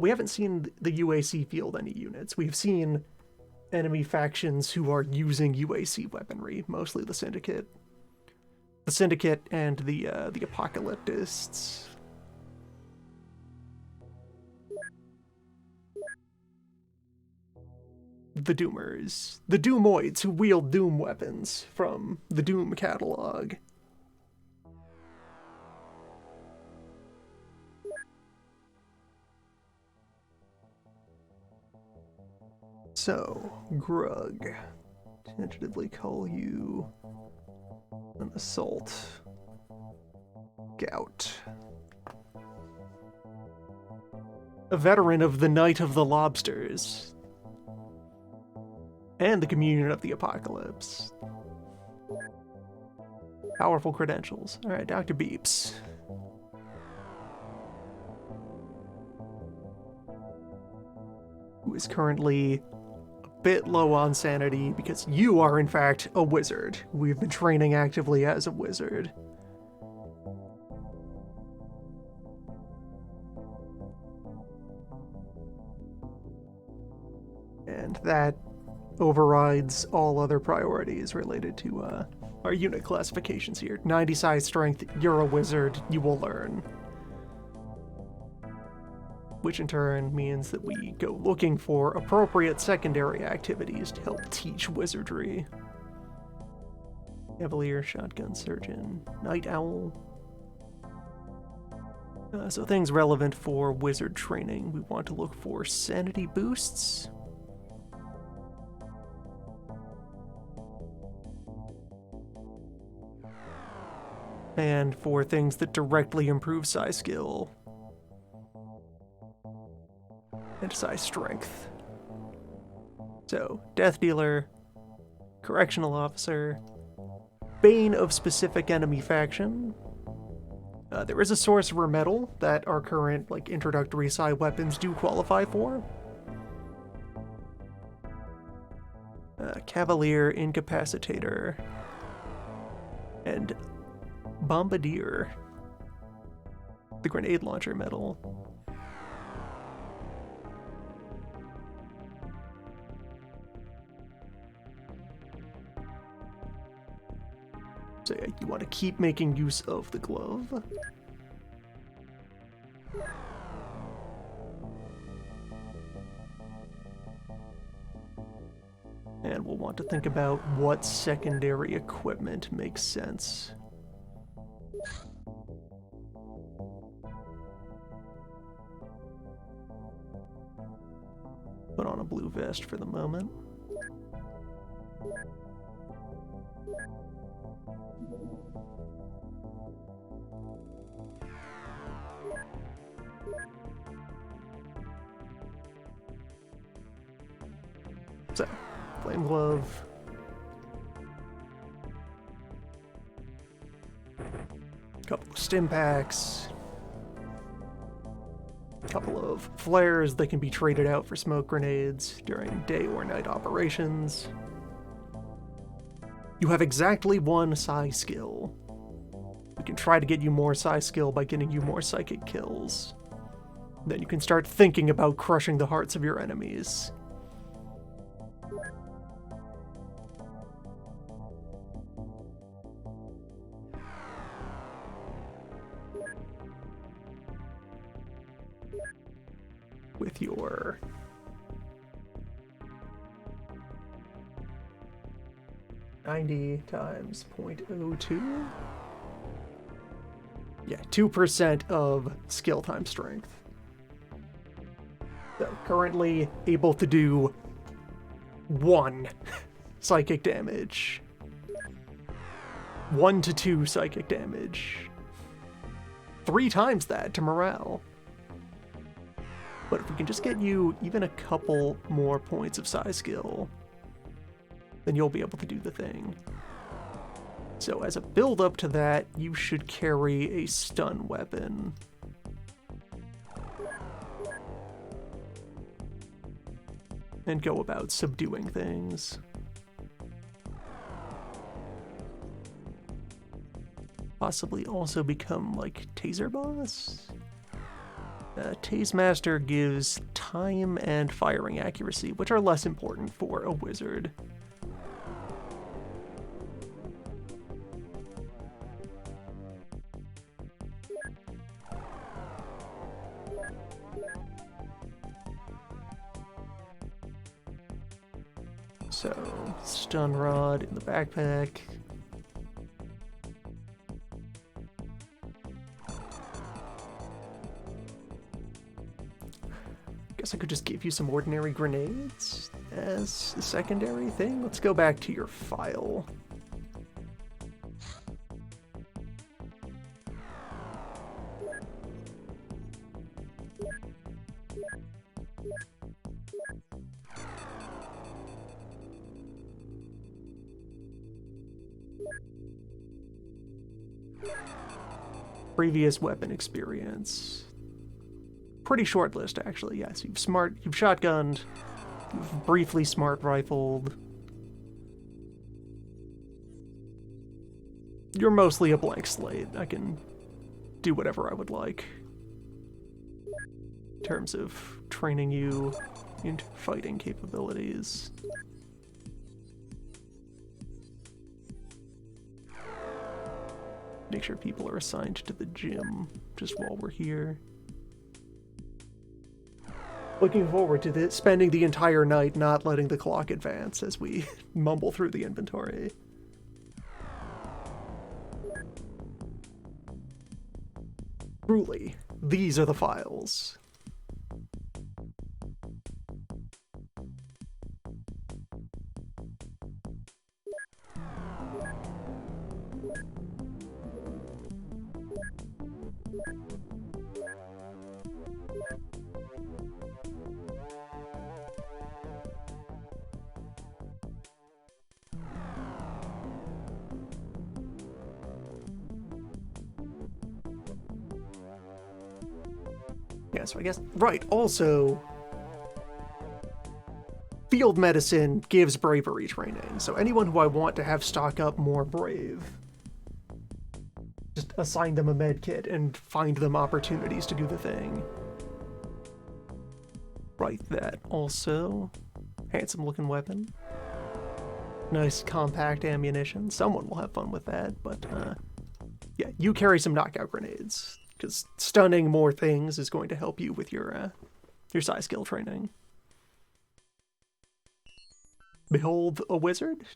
We haven't seen the UAC field any units. We've seen enemy factions who are using UAC weaponry, mostly the Syndicate. The Syndicate and the Apocalyptists. The Doomers. The Doomoids who wield Doom weapons from the Doom catalog. So, Grug. Tentatively call you an Assault Gout. A veteran of the Night of the Lobsters. And the Communion of the Apocalypse. Powerful credentials. Alright, Dr. Beeps. Who is currently a bit low on sanity because you are, in fact, a wizard. We've been training actively as a wizard. And that overrides all other priorities related to our unit classifications here. 90 size strength, you're a wizard, you will learn. Which in turn means that we go looking for appropriate secondary activities to help teach wizardry. Cavalier, Shotgun Surgeon, Night Owl. So things relevant for wizard training, we want to look for sanity boosts. And for things that directly improve psi skill and psi strength. So, Death Dealer, Correctional Officer, Bane of specific enemy faction. There is a Sorcerer medal that our current introductory psi weapons do qualify for. Cavalier, Incapacitator, and Bombardier, the grenade launcher medal. So yeah, you want to keep making use of the glove. And we'll want to think about what secondary equipment makes sense. Put on a blue vest for the moment. So, Flame Glove. Couple of stim packs. Couple of flares that can be traded out for smoke grenades during day or night operations. You have exactly one psi skill. We can try to get you more psi skill by getting you more psychic kills. Then you can start thinking about crushing the hearts of your enemies. With your (90 times 0.02). Yeah, 2% of skill times strength. So currently able to do 1 psychic damage. 1 to 2 psychic damage. 3 times that to morale. But if we can just get you even a couple more points of psi skill, then you'll be able to do the thing. So as a build up to that, you should carry a stun weapon. And go about subduing things. Possibly also become like Taser Boss? Tase Master gives time and firing accuracy, which are less important for a wizard. So, stun rod in the backpack. Guess I could just give you some ordinary grenades as a secondary thing. Let's go back to your file. Previous weapon experience. Pretty short list, actually. Yes, you've shotgunned, you've briefly smart rifled. You're mostly a blank slate. I can do whatever I would like in terms of training you into fighting capabilities. Make sure people are assigned to the gym just while we're here. Looking forward to spending the entire night not letting the clock advance as we mumble through the inventory. Truly, these are the files. Yeah, so I guess, right, also, field medicine gives bravery training, so anyone who I want to have stock up more brave, just assign them a med kit and find them opportunities to do the thing. Right, that also, handsome looking weapon. Nice compact ammunition. Someone will have fun with that, but yeah, you carry some knockout grenades, because stunning more things is going to help you with your psi skill training. Behold a wizard.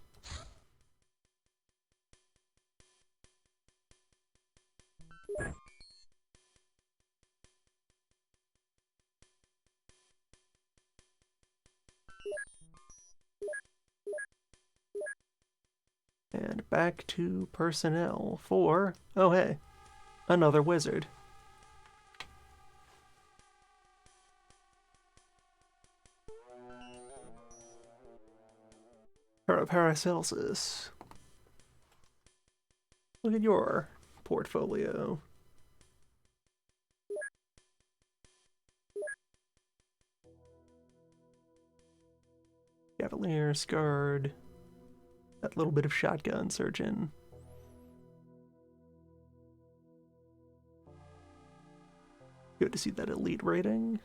And back to personnel for, oh hey, another wizard. Paracelsus. Look at your portfolio. Cavalier, Scarred, that little bit of shotgun surgeon. Good to see that elite rating.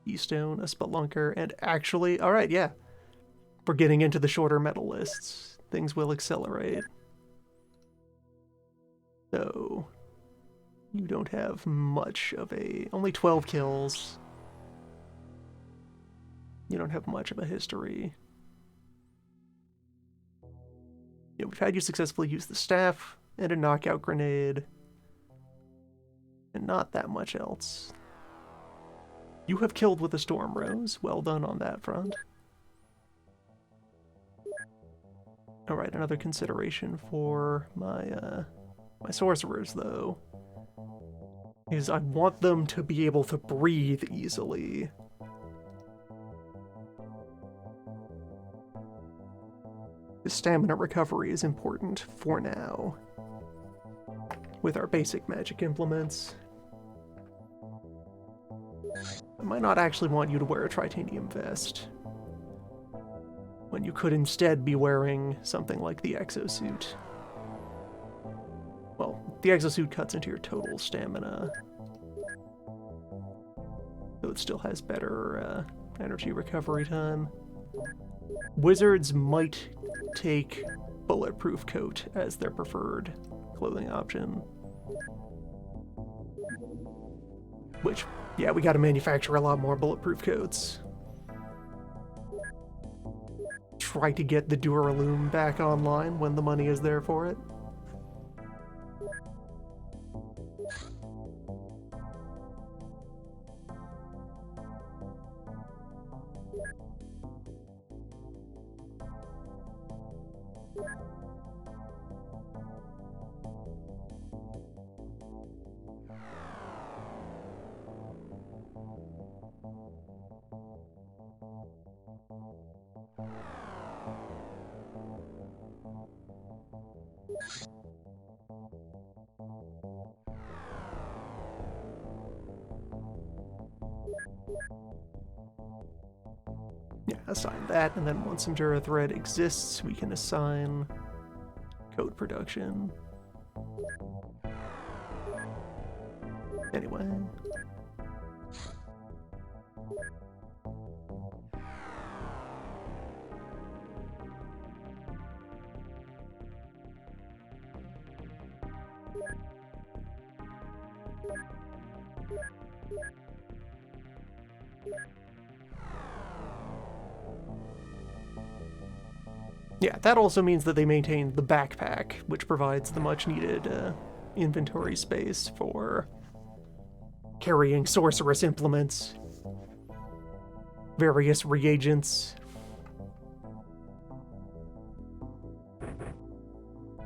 Keystone, a Spelunker, and actually, alright, yeah. We're getting into the shorter medal lists. Things will accelerate. So, you don't have much of a... only 12 kills. You don't have much of a history. Yeah, we've had you successfully use the staff and a knockout grenade. And not that much else. You have killed with a Storm Rose. Well done on that front. Alright, another consideration for my sorcerers, though, is I want them to be able to breathe easily. The stamina recovery is important for now. With our basic magic implements. I might not actually want you to wear a Tritanium vest, when you could instead be wearing something like the exosuit. Well, the exosuit cuts into your total stamina, though it still has better energy recovery time. Wizards might take bulletproof coat as their preferred clothing option. Which, yeah, we gotta manufacture a lot more bulletproof coats. Try to get the Duralume back online when the money is there for it. Yeah, assign that, and then once Endura Thread exists, we can assign code production. Anyway. Yeah, that also means that they maintain the backpack, which provides the much-needed inventory space for carrying sorceress implements, various reagents.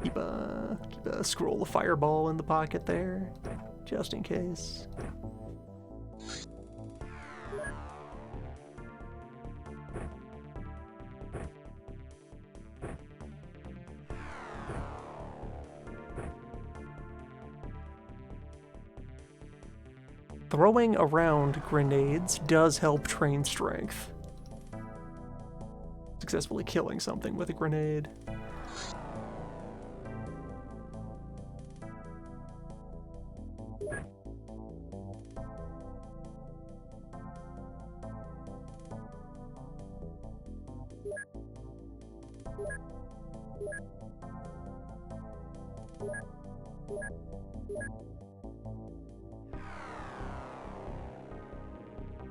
Keep a scroll of fireball in the pocket there, just in case. Throwing around grenades does help train strength. Successfully killing something with a grenade.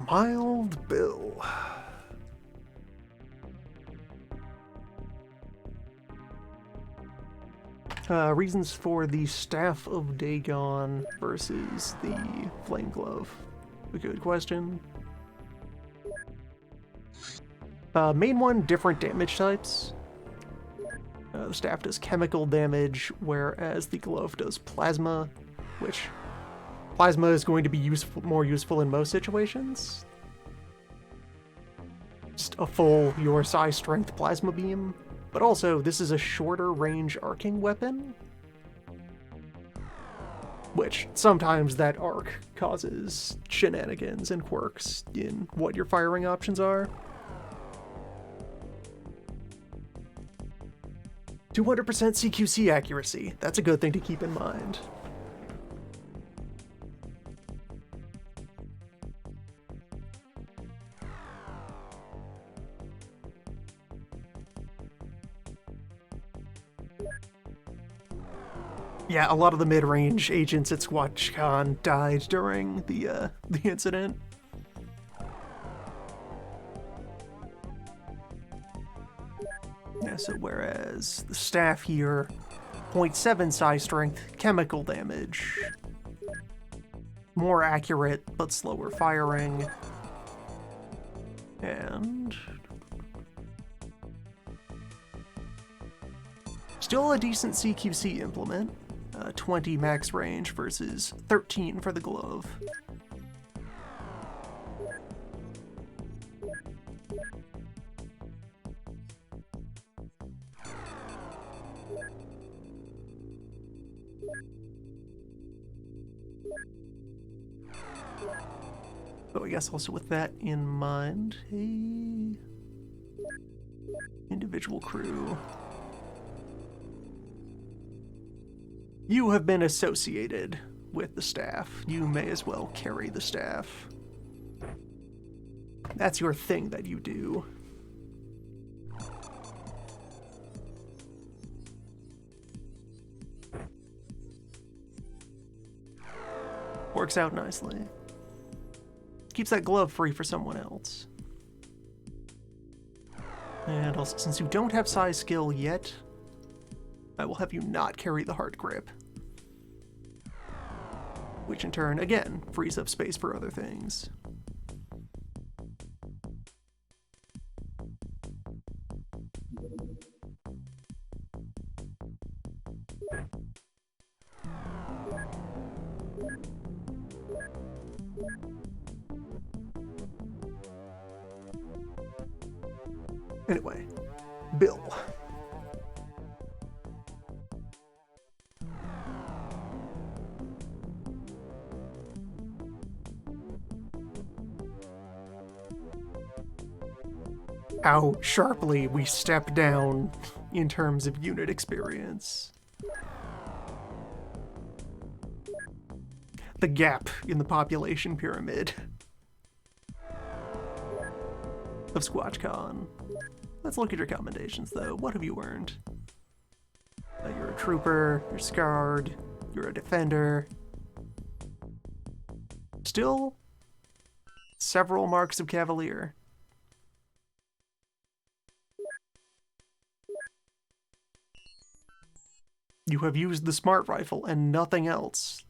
Mild Bill. Reasons for the Staff of Dagon versus the Flame Glove. A good question. Main one, different damage types. The staff does chemical damage, whereas the glove does plasma, which plasma is going to be more useful in most situations. Just a full your size strength plasma beam. But also, this is a shorter range arcing weapon, which sometimes that arc causes shenanigans and quirks in what your firing options are. 200% CQC accuracy. That's a good thing to keep in mind. Yeah, a lot of the mid-range agents at SquatchCon died during the incident. Yeah, so whereas the staff here, 0.7 size strength, chemical damage, more accurate but slower firing, And still a decent CQC implement. 20 max range versus 13 for the glove. So I guess also with that in mind, hey, individual crew. You have been associated with the staff. You may as well carry the staff. That's your thing that you do. Works out nicely. Keeps that glove free for someone else. And also, since you don't have size skill yet, I will have you not carry the hard grip. Which in turn, again, frees up space for other things. Anyway, Bill. How sharply we step down in terms of unit experience. The gap in the population pyramid of SquatchCon. Let's look at your commendations, though. What have you earned? You're a trooper, you're scarred, you're a defender. Still, several marks of cavalier. You have used the smart rifle and nothing else.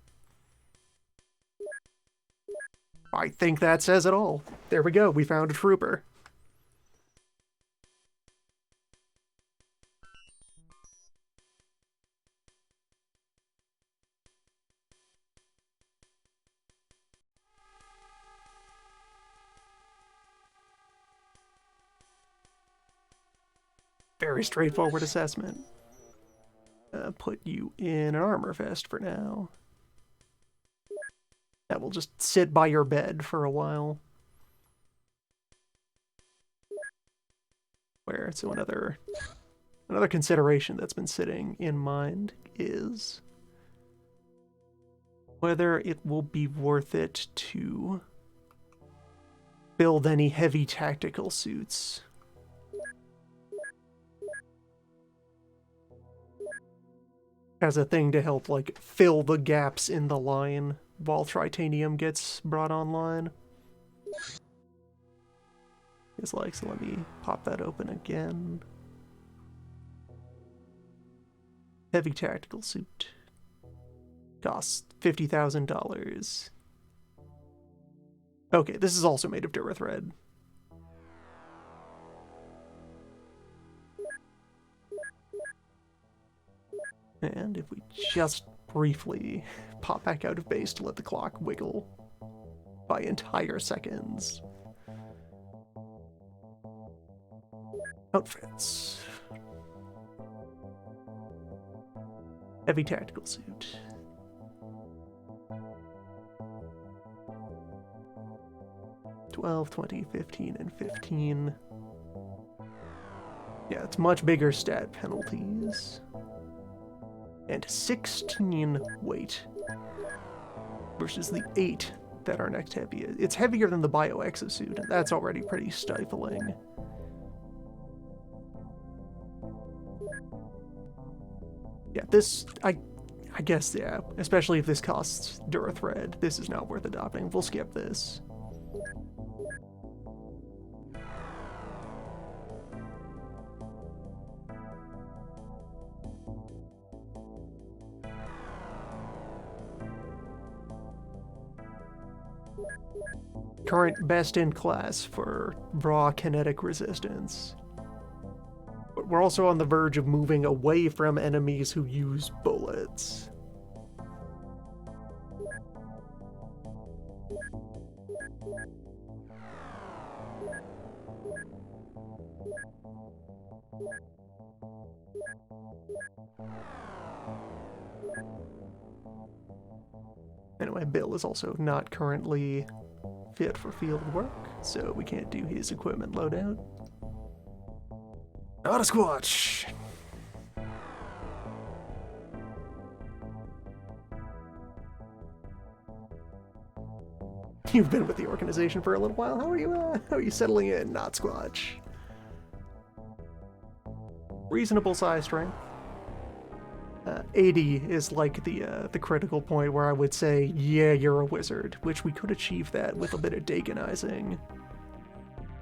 I think that says it all. There we go, we found a trooper. Very straightforward assessment. Put you in an armor vest for now. That will just sit by your bed for a while. So another consideration that's been sitting in mind is whether it will be worth it to build any heavy tactical suits. As a thing to help, like, fill the gaps in the line while Tritanium gets brought online. It's like, so let me pop that open again. Heavy tactical suit. Costs $50,000. Okay, this is also made of Durithread. And if we just briefly pop back out of base to let the clock wiggle by entire seconds. Outfits. Heavy tactical suit. $12, $20, $15, and $15. Yeah, it's much bigger stat penalties. And 16 weight versus the 8 that our next heavy is. It's heavier than the bio exosuit, and that's already pretty stifling. Yeah, this, I guess, yeah, especially if this costs Durithread, this is not worth adopting. We'll skip this. Current best in class for raw kinetic resistance. But we're also on the verge of moving away from enemies who use bullets. Anyway, Bill is also not currently fit for field work, so we can't do his equipment loadout. Not a squatch! You've been with the organization for a little while. How are you settling in, Not Squatch? Reasonable size strength. 80 is like the critical point where I would say, yeah, you're a wizard, which we could achieve that with a bit of Dagonizing.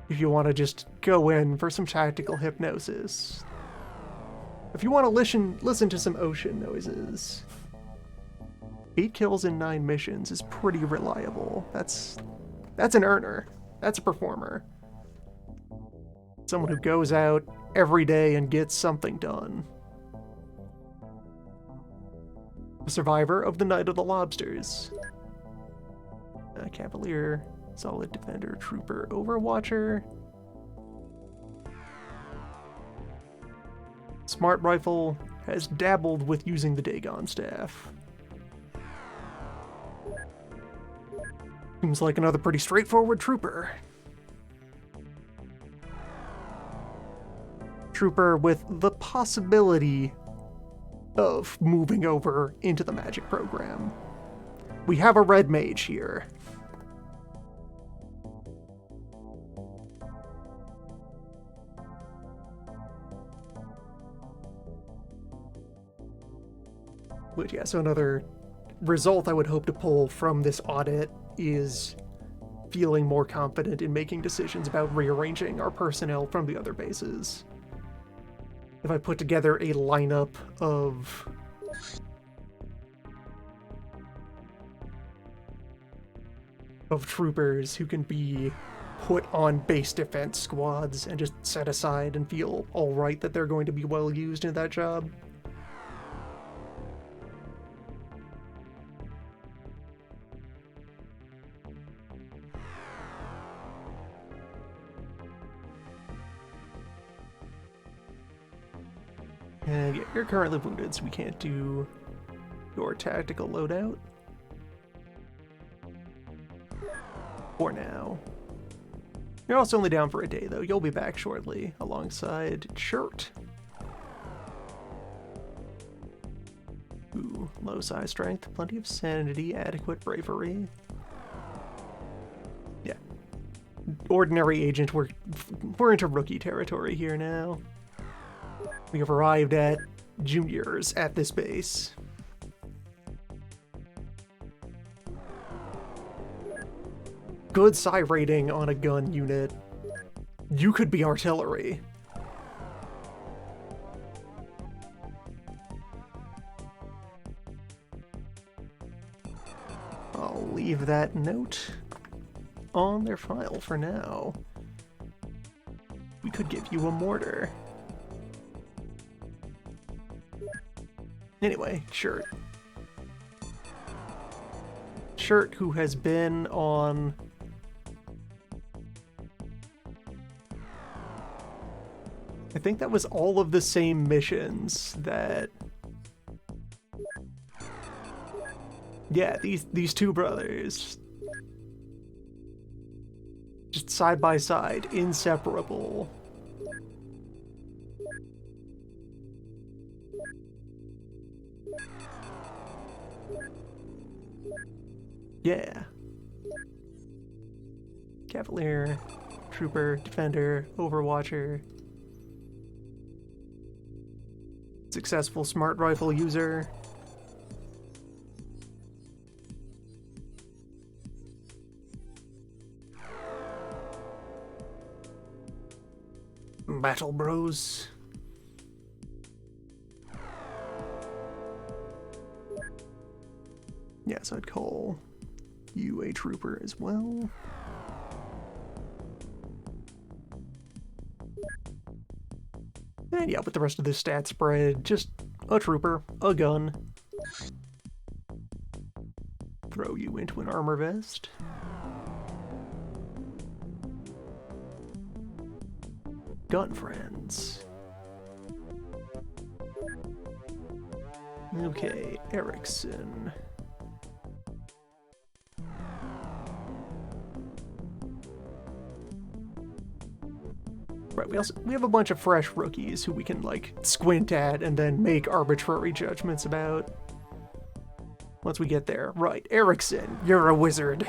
If you want to just go in for some tactical hypnosis. If you want to listen to some ocean noises. 8 kills in 9 missions is pretty reliable. That's an earner. That's a performer. Someone who goes out every day and gets something done. A survivor of the Night of the Lobsters. Cavalier, solid defender, trooper, overwatcher. Smart rifle has dabbled with using the Dagon staff. Seems like another pretty straightforward trooper. Trooper with the possibility of moving over into the magic program. We have a red mage here. Which, yeah, so another result I would hope to pull from this audit is feeling more confident in making decisions about rearranging our personnel from the other bases. If I put together a lineup of troopers who can be put on base defense squads and just set aside and feel alright that they're going to be well used in that job. And yeah, you're currently wounded, so we can't do your tactical loadout. For now. You're also only down for a day, though. You'll be back shortly, alongside Shirt. Ooh, low size strength, plenty of sanity, adequate bravery. Yeah. Ordinary agent, we're into rookie territory here now. We have arrived at juniors at this base. Good psi rating on a gun unit. You could be artillery. I'll leave that note on their file for now. We could give you a mortar. Anyway, Shirt. Shirt, who has been on... I think that was all of the same missions that... Yeah, these two brothers. Just side by side, inseparable. Yeah. Cavalier, Trooper, Defender, Overwatcher. Successful smart rifle user. Battle Bros. Yeah, so I'd call you a trooper as well. And yeah, with the rest of this stat spread, just a trooper, a gun. Throw you into an armor vest. Gun friends. Okay, Erickson. Right, we have a bunch of fresh rookies who we can like squint at and then make arbitrary judgments about. Once we get there. Right, Erickson, you're a wizard.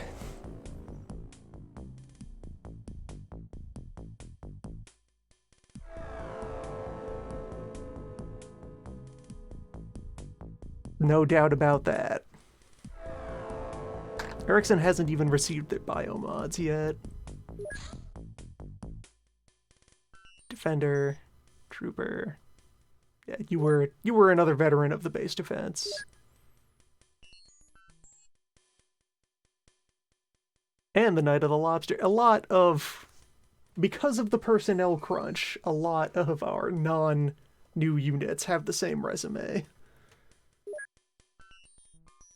No doubt about that. Erickson hasn't even received their biomods yet. Defender, trooper. Yeah, you were another veteran of the base defense. And the Knight of the Lobster. Because of the personnel crunch, a lot of our non-new units have the same resume.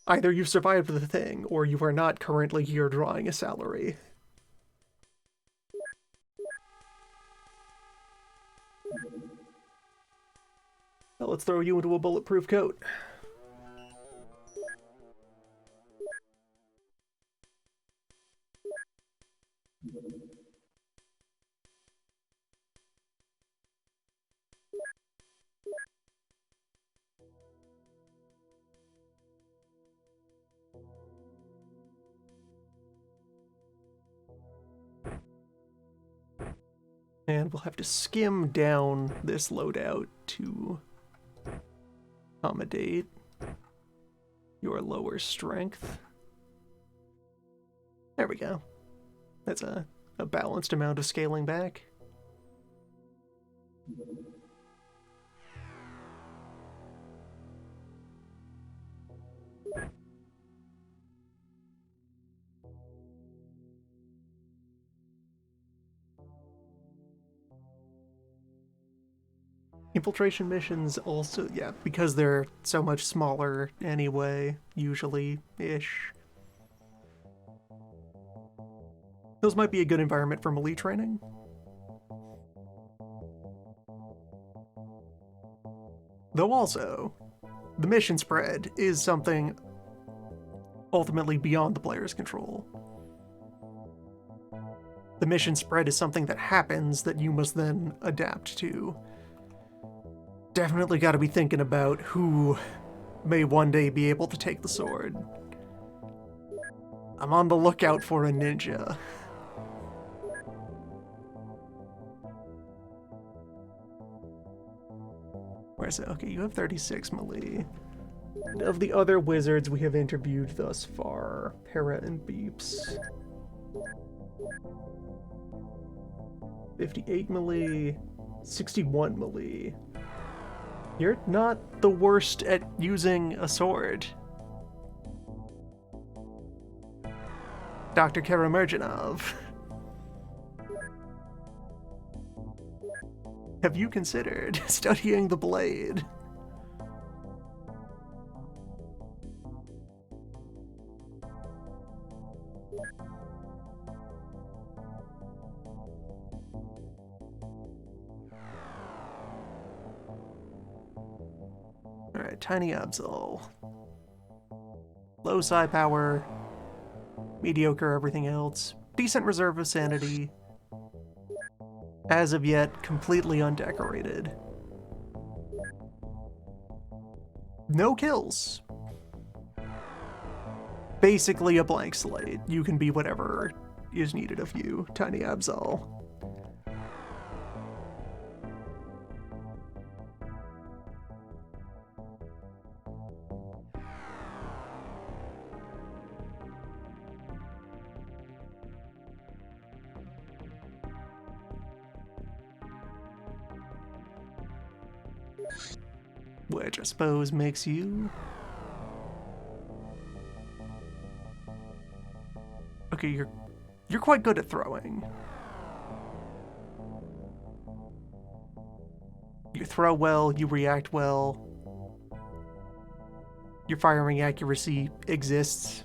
Either you've survived the thing, or you are not currently here drawing a salary. Well, let's throw you into a bulletproof coat. And we'll have to skim down this loadout to accommodate your lower strength. There we go. That's a balanced amount of scaling back. Infiltration missions also, yeah, because they're so much smaller anyway, usually-ish. Those might be a good environment for melee training. Though also, the mission spread is something ultimately beyond the player's control. The mission spread is something that happens that you must then adapt to. Definitely got to be thinking about who may one day be able to take the sword. I'm on the lookout for a ninja. Where's it? Okay, you have 36 melee. Of the other wizards we have interviewed thus far, Para and Beeps. 58 melee, 61 melee. You're not the worst at using a sword. Dr. Karamerjanov. Have you considered studying the blade? Alright, Tiny Absol. Low psi power. Mediocre everything else. Decent reserve of sanity. As of yet, completely undecorated. No kills. Basically a blank slate. You can be whatever is needed of you, Tiny Absol. Which I suppose makes you... Okay, you're quite good at throwing. You throw well, you react well. Your firing accuracy exists.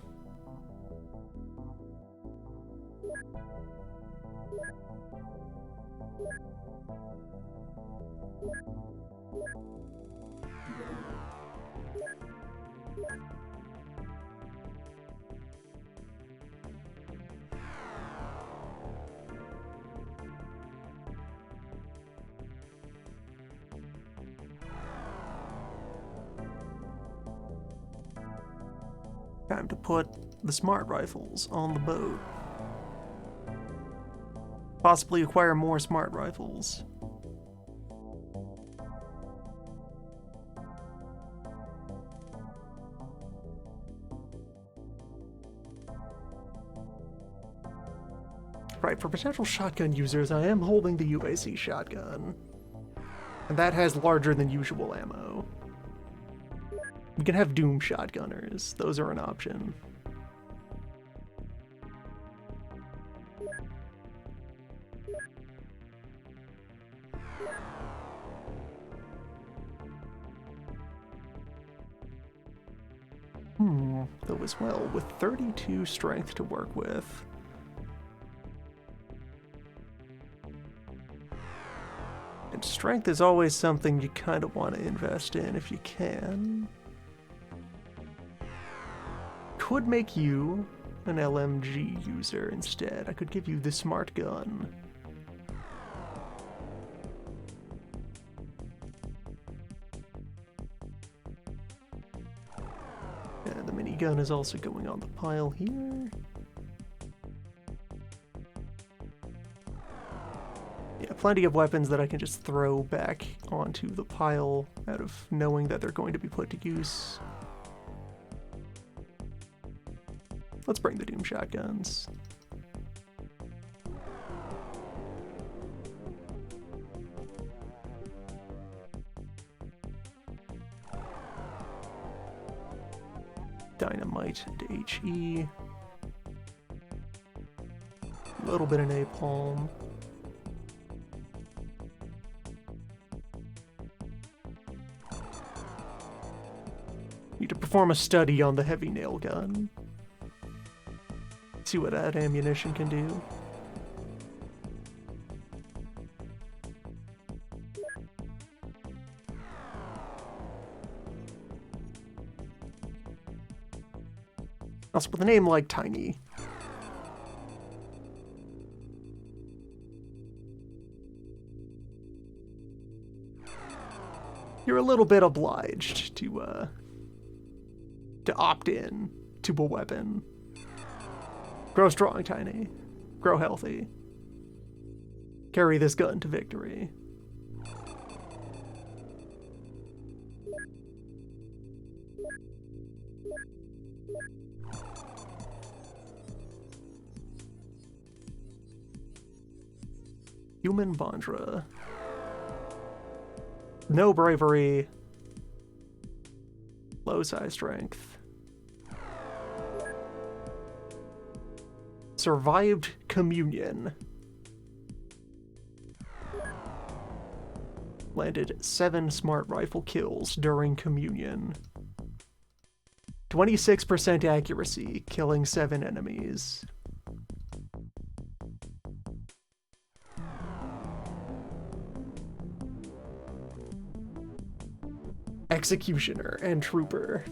Time to put the smart rifles on the boat. Possibly acquire more smart rifles. Right, for potential shotgun users, I am holding the UAC shotgun. And that has larger than usual ammo. You can have Doom shotgunners, those are an option. Though as well, with 32 strength to work with. And strength is always something you kind of want to invest in if you can. Could make you an LMG user instead. I could give you the smart gun. And the minigun is also going on the pile here. Yeah, plenty of weapons that I can just throw back onto the pile out of knowing that they're going to be put to use. Let's bring the Doom shotguns. Dynamite and HE. A little bit of napalm. Need to perform a study on the heavy nail gun. See what that ammunition can do. Also, with a name like Tiny. You're a little bit obliged to opt in to a weapon. Grow strong, Tiny. Grow healthy. Carry this gun to victory. Human Bondra. No bravery. Low size strength. Survived communion. Landed 7 smart rifle kills during communion. 26% accuracy, killing 7 enemies. Executioner and Trooper.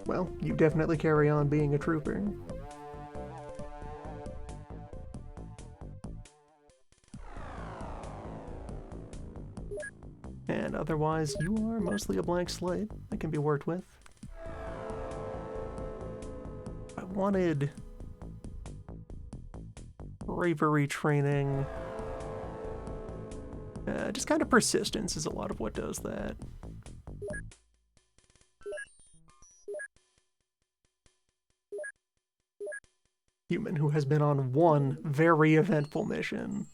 Well, you definitely carry on being a trooper. And otherwise, you are mostly a blank slate that can be worked with. I wanted bravery training. Just kind of persistence is a lot of what does that. Human who has been on one very eventful mission.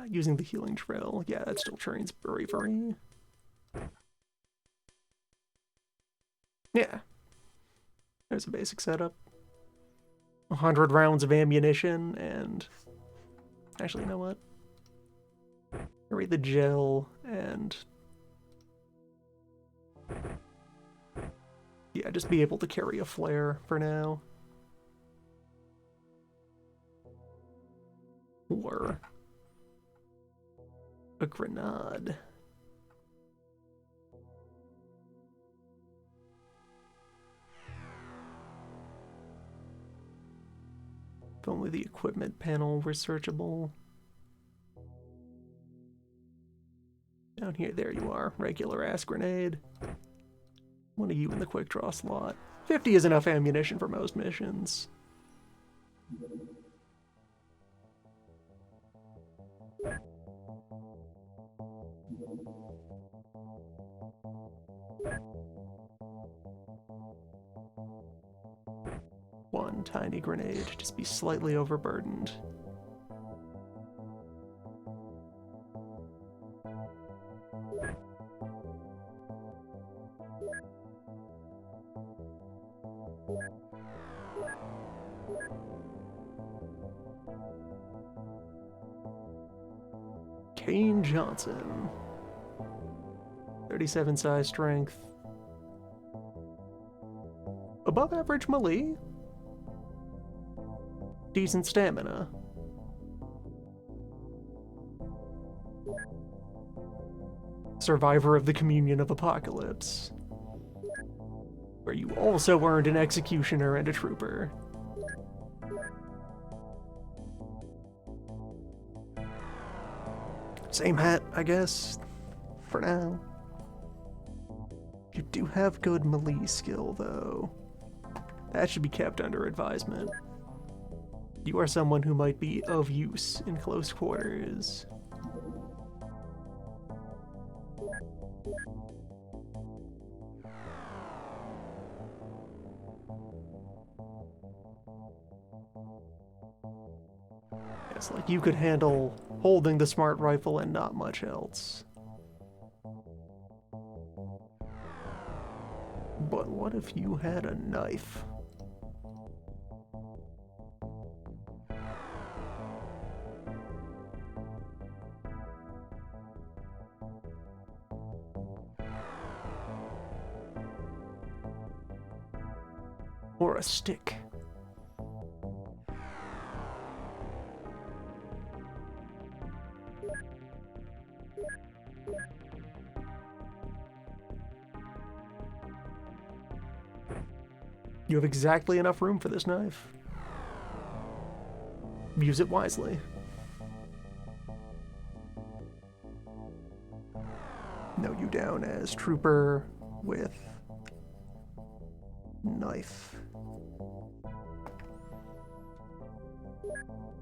Using the healing trail, yeah, that still trains bravery. Yeah. There's a basic setup. 100 rounds of ammunition, and... Actually, you know what? Carry the gel, and... Yeah, just be able to carry a flare for now. Or... a grenade. If only the equipment panel were searchable. Down here, there you are. Regular ass grenade. One of you in the quick draw slot. 50 is enough ammunition for most missions. One tiny grenade, just be slightly overburdened. Kane Johnson. 37 size strength. Above average melee. Decent stamina. Survivor of the Communion of Apocalypse. Where you also earned an executioner and a trooper. Same hat, I guess, for now. You do have good melee skill, though. That should be kept under advisement. You are someone who might be of use in close quarters. Yes, like you could handle holding the smart rifle and not much else. But what if you had a knife? Or a stick. You have exactly enough room for this knife. Use it wisely. Note you down as trooper with knife.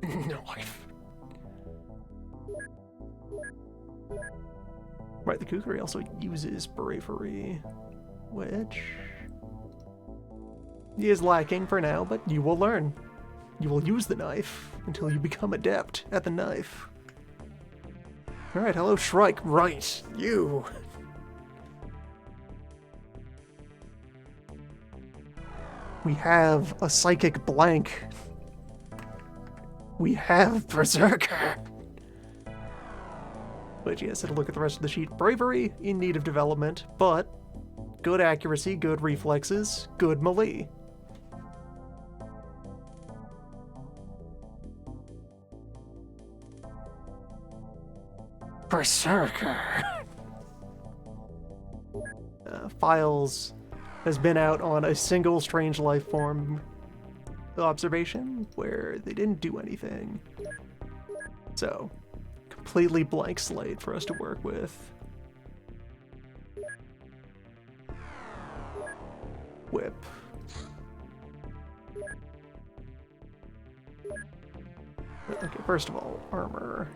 Knife. Right, the Kukri also uses bravery, which is lacking for now, but you will learn. You will use the knife until you become adept at the knife. Alright, hello Shrike. Right, you. We have a psychic blank. We have Berserker. But yes, to look at the rest of the sheet. Bravery, in need of development, but good accuracy, good reflexes, good melee. Berserker. Files has been out on a single strange life form observation where they didn't do anything. So, completely blank slate for us to work with. Whip. Okay, first of all, armor.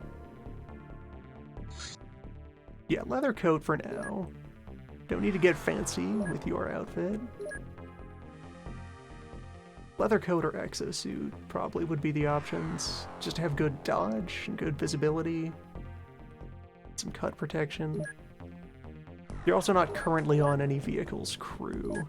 Yeah, leather coat for now. Don't need to get fancy with your outfit. Leather coat or exosuit probably would be the options. Just to have good dodge and good visibility. Some cut protection. You're also not currently on any vehicle's crew.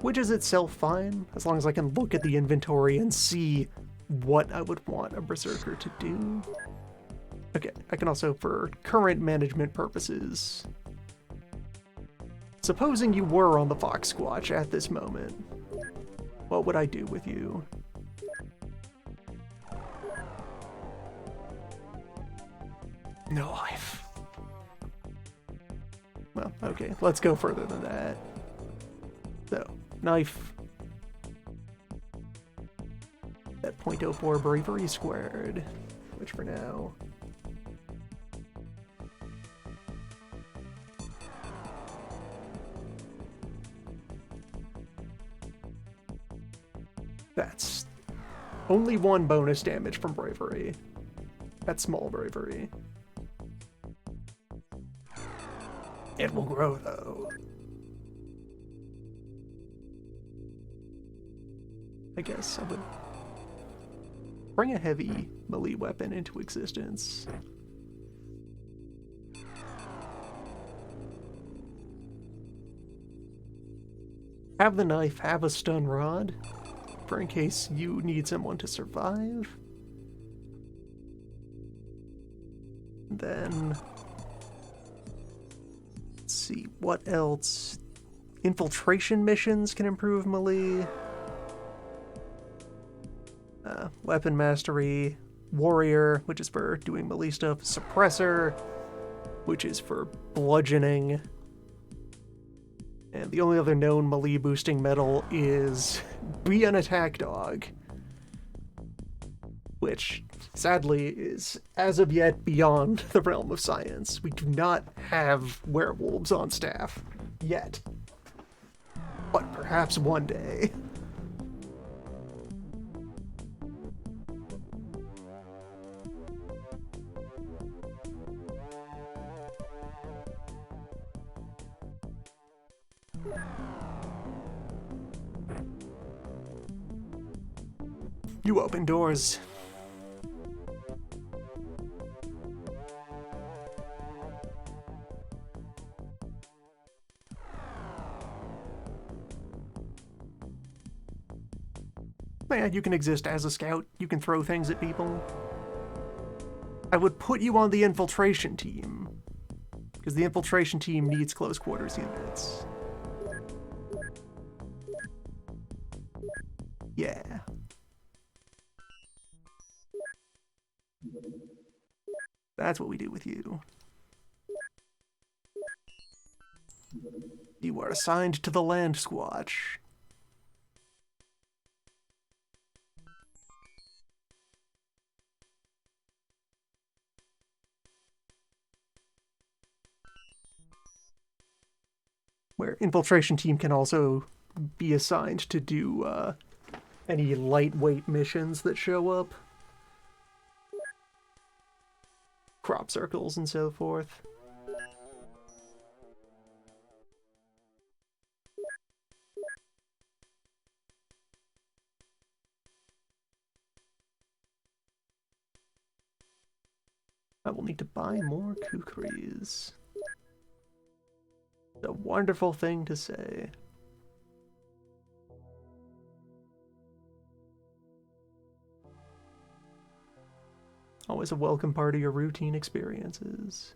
Which is itself fine, as long as I can look at the inventory and see what I would want a Berserker to do. Okay, I can also, for current management purposes, supposing you were on the Fox Squatch at this moment, what would I do with you? No life. Well, okay, let's go further than that. So, knife. That .04 bravery squared, which for now. That's only one bonus damage from bravery. That's small bravery. It will grow though. I guess I would bring a heavy melee weapon into existence. Have the knife, have a stun rod, for in case you need someone to survive. Then, let's see, what else? Infiltration missions can improve melee. Weapon mastery, warrior, which is for doing melee stuff, suppressor, which is for bludgeoning, and the only other known melee boosting medal is be an attack dog, which sadly is as of yet beyond the realm of science. We do not have werewolves on staff yet, but perhaps one day. You open doors. Man, you can exist as a scout. You can throw things at people. I would put you on the infiltration team, because the infiltration team needs close quarters units. Yeah. That's what we do with you. You are assigned to the Land Squatch. Where infiltration team can also be assigned to do any lightweight missions that show up. Crop circles and so forth. I will need to buy more kukris. A wonderful thing to say. Always a welcome part of your routine experiences.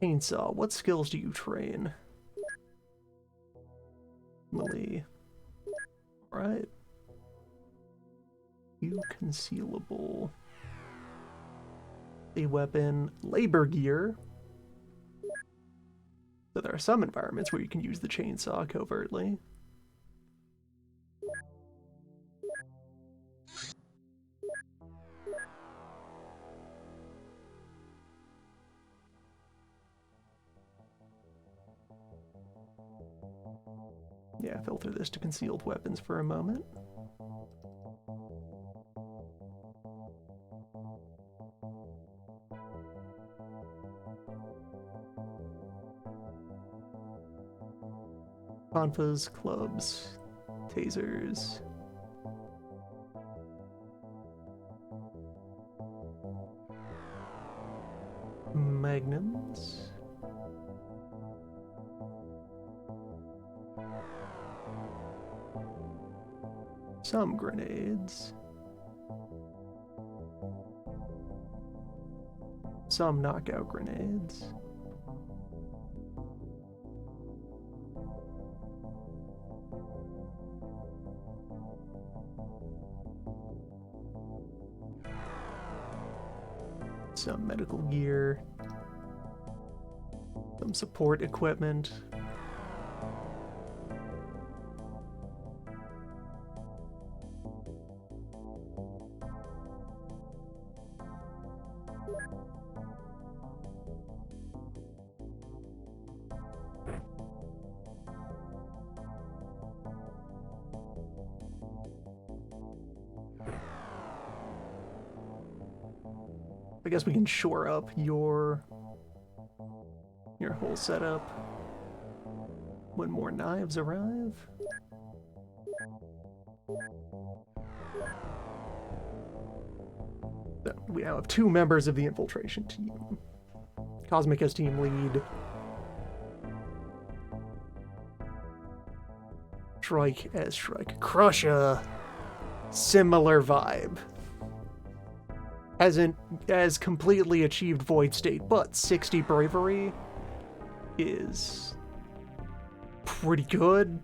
Chainsaw, what skills do you train? Melee. Alright. You concealable. A weapon. Labor gear. So there are some environments where you can use the chainsaw covertly. Yeah, filter this to concealed weapons for a moment. Tonfas, clubs, tasers. Magnums. Some grenades. Some knockout grenades. Some medical gear. Some support equipment. I guess we can shore up your whole setup when more knives arrive. So we now have 2 members of the infiltration team. Cosmic as team lead. Shrike as Shrike. Crusher, similar vibe. Hasn't as completely achieved Void State, but 60 bravery is pretty good.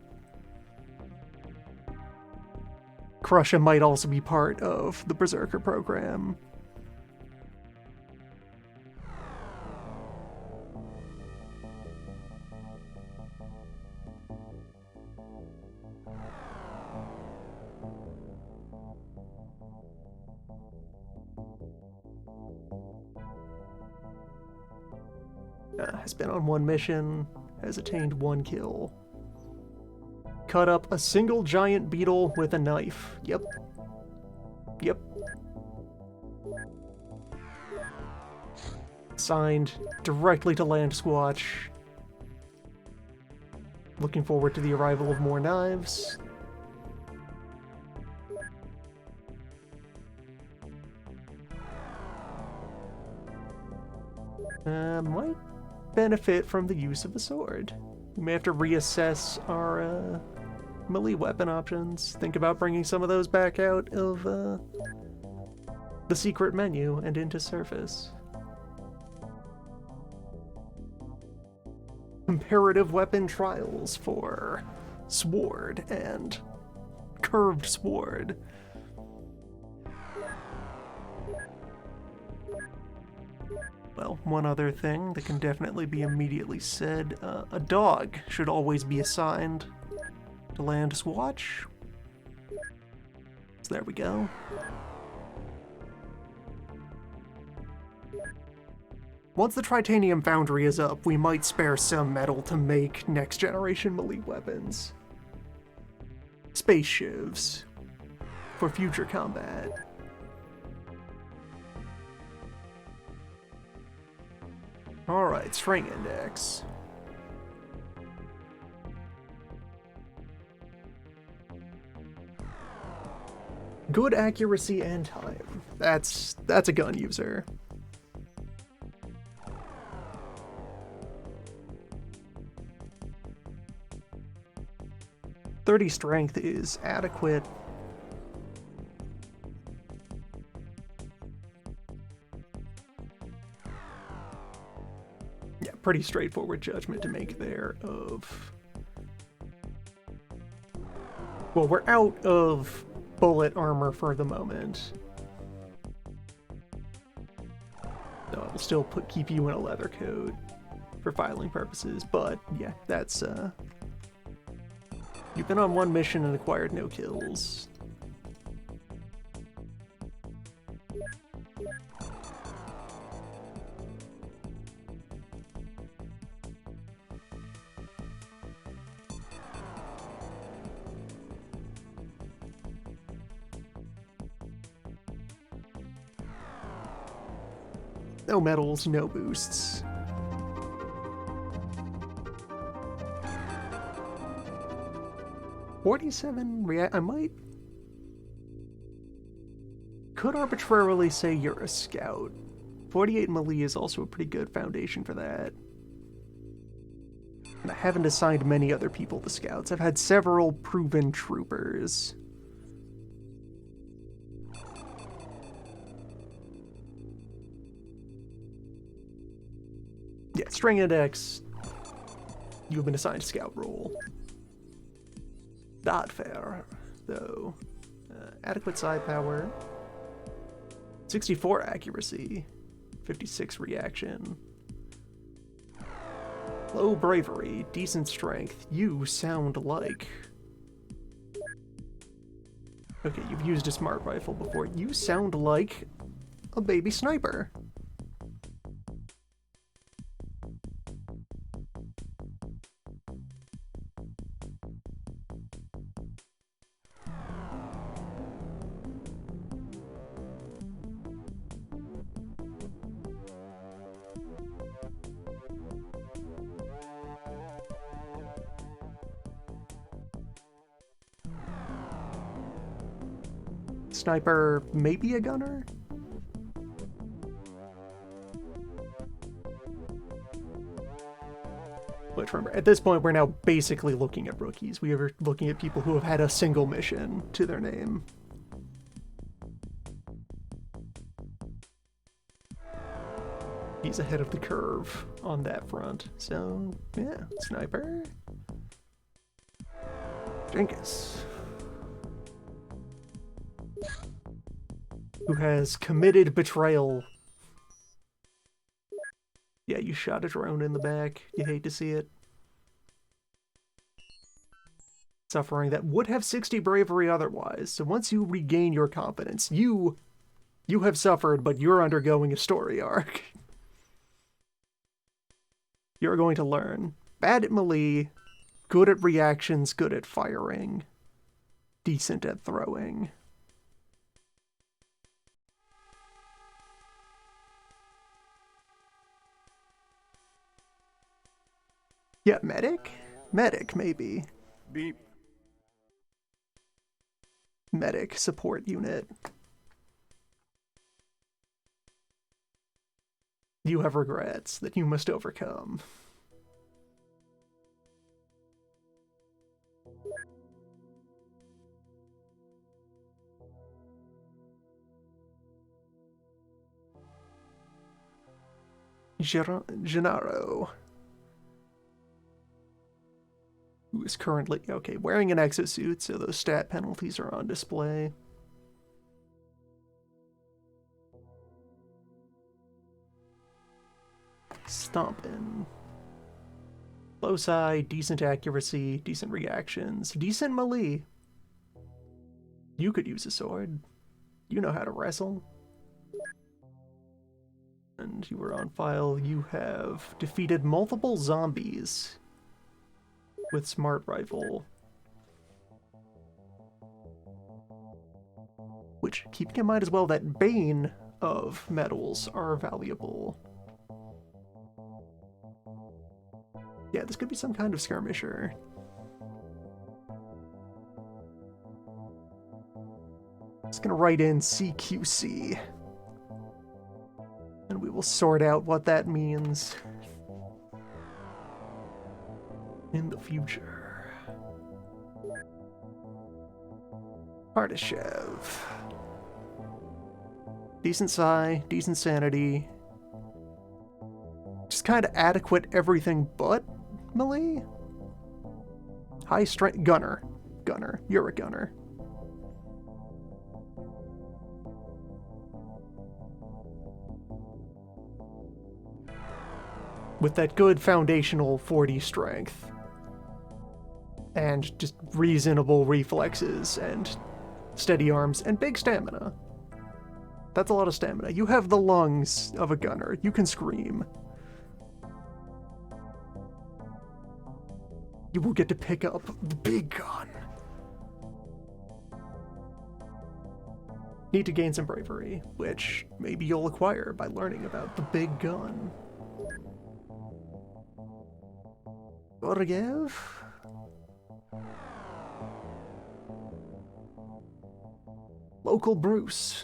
Crusher might also be part of the Berserker program. Has been on 1 mission, has attained 1 kill. Cut up a single giant beetle with a knife. Yep. Signed directly to Land Squatch. Looking forward to the arrival of more knives. Might benefit from the use of a sword. We may have to reassess our melee weapon options. Think about bringing some of those back out of the secret menu and into Surface. Comparative weapon trials for sword and curved sword. Well, one other thing that can definitely be immediately said, a dog should always be assigned to Land Squatch. So there we go. Once the Tritanium Foundry is up, we might spare some metal to make next generation melee weapons. Space shivs for future combat. Alright, Strength Index. Good accuracy and time. That's a gun user. .30 strength is adequate. Yeah, pretty straightforward judgment to make there of... Well, we're out of bullet armor for the moment. So it will still keep you in a leather coat for filing purposes, but yeah, that's you've been on 1 mission and acquired no kills. No medals, no boosts. 47 react. I might. Could arbitrarily say you're a scout. 48 melee is also a pretty good foundation for that. And I haven't assigned many other people to scouts. I've had several proven troopers. Yeah, string index. You've been assigned scout role. Not fair, though. Adequate side power. 64 accuracy. 56 reaction. Low bravery, decent strength. You sound like... Okay, you've used a smart rifle before. You sound like a baby sniper. Sniper, maybe a gunner? Which, remember, at this point, we're now basically looking at rookies. We are looking at people who have had a single mission to their name. He's ahead of the curve on that front. So, yeah, sniper. Jenkins. Who has committed betrayal. Yeah, you shot a drone in the back. You hate to see it. Suffering that would have 60 bravery otherwise. So once you regain your confidence, you have suffered, but you're undergoing a story arc. You're going to learn. Bad at melee, good at reactions, good at firing, decent at throwing. Yeah, medic? Medic, maybe. Beep. Medic, support unit. You have regrets that you must overcome. Gennaro. Who is currently, okay, wearing an exosuit, so those stat penalties are on display. Stompin'. Low side, decent accuracy, decent reactions, decent melee. You could use a sword. You know how to wrestle. And you were on file. You have defeated multiple zombies with smart rifle. Which, keeping in mind as well that Bane of medals are valuable. Yeah, this could be some kind of skirmisher. Just gonna write in CQC. And we will sort out what that means in the future. Kardashev. Decent psi, decent sanity. Just kind of adequate everything but melee. High strength gunner. Gunner. You're a gunner. With that good foundational 40 strength. And just reasonable reflexes and steady arms and big stamina. That's a lot of stamina. You have the lungs of a gunner. You can scream. You will get to pick up the big gun. Need to gain some bravery, which maybe you'll acquire by learning about the big gun. Gorgiev? Local Bruce.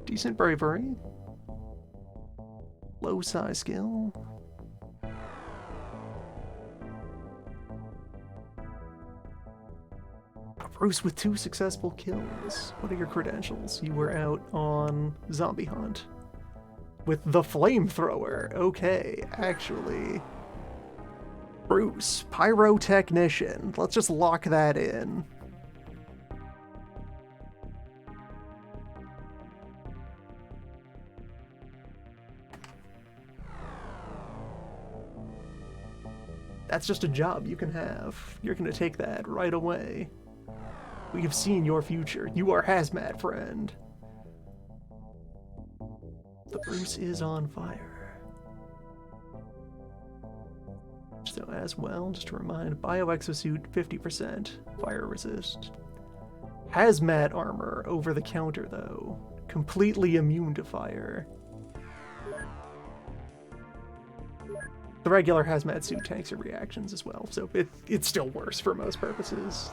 Decent bravery. Low size skill. Bruce with 2 successful kills. What are your credentials? You were out on zombie hunt. With the flamethrower. Okay, actually. Bruce, pyrotechnician. Let's just lock that in. That's just a job you can have. You're gonna take that right away. We have seen your future. You are hazmat, friend. The Bruce is on fire. So as well, just to remind, bioexosuit 50%, fire resist. Hazmat armor over the counter though. Completely immune to fire. The regular hazmat suit tanks your reactions as well, so it's still worse for most purposes.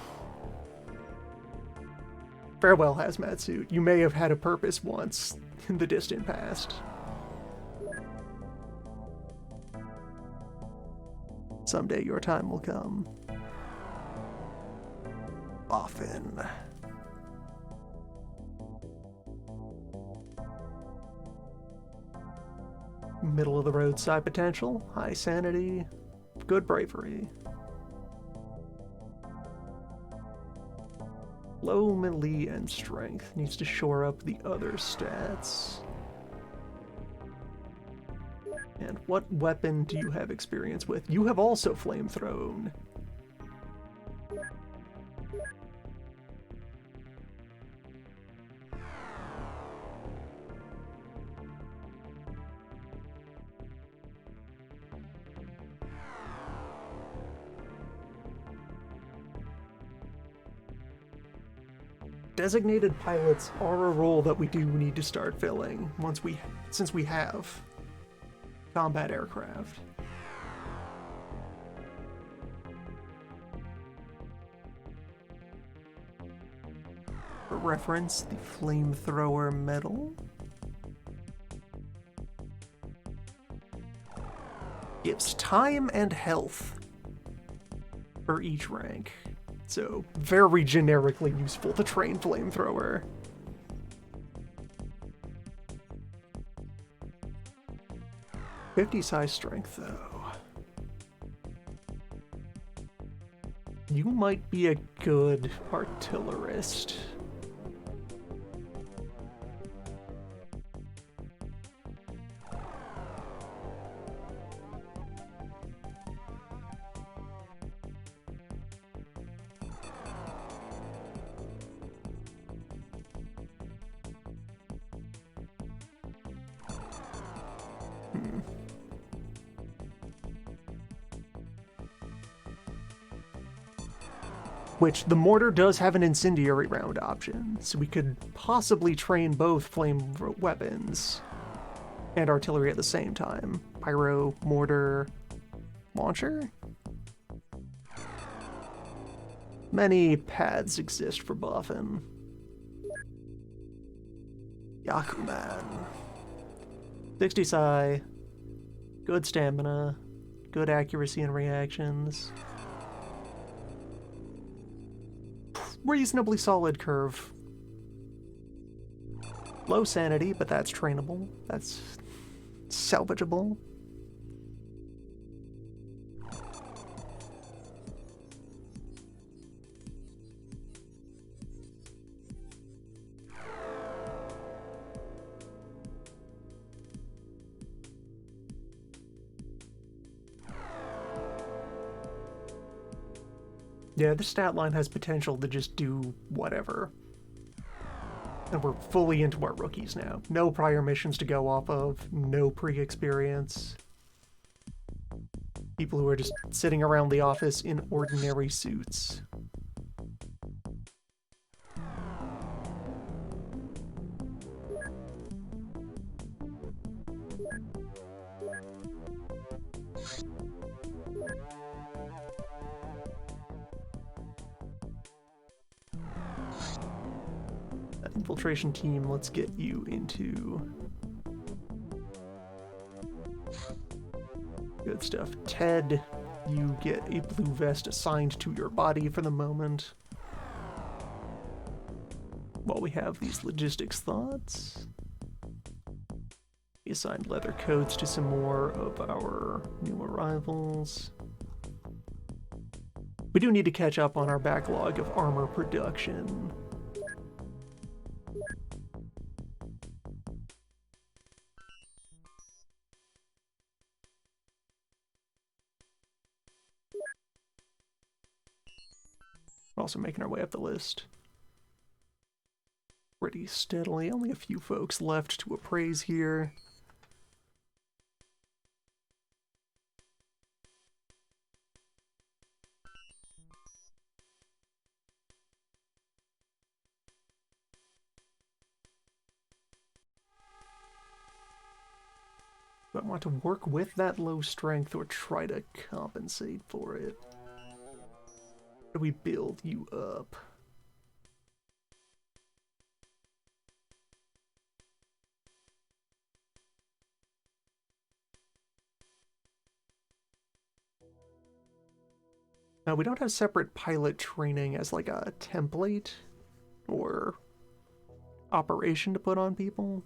Farewell, hazmat suit. You may have had a purpose once in the distant past. Someday your time will come. Often. Middle of the road side potential, high sanity, good bravery. Low melee and strength, needs to shore up the other stats. And what weapon do you have experience with? You have also flamethrown. Designated pilots are a role that we do need to start filling since we have combat aircraft. For reference, the flamethrower medal gives time and health for each rank. So, very generically useful to train flamethrower. .50 size strength, though. You might be a good artillerist. Which, the mortar does have an incendiary round option, so we could possibly train both flame weapons and artillery at the same time. Pyro, mortar, launcher? Many paths exist for buffing. Yakuman. 60 psi, good stamina, good accuracy and reactions. Reasonably solid curve. Low sanity, but that's trainable. That's salvageable. Yeah, this stat line has potential to just do whatever. And we're fully into our rookies now. No prior missions to go off of, no pre-experience. People who are just sitting around the office in ordinary suits. infiltration team, let's get you into... Good stuff. Ted, you get a blue vest assigned to your body for the moment. While we have these logistics thoughts, we assigned leather coats to some more of our new arrivals. We do need to catch up on our backlog of armor production. We're also making our way up the list pretty steadily. Only a few folks left to appraise here. Do I want to work with that low strength or try to compensate for it? How do we build you up? Now, we don't have separate pilot training as like a template or operation to put on people.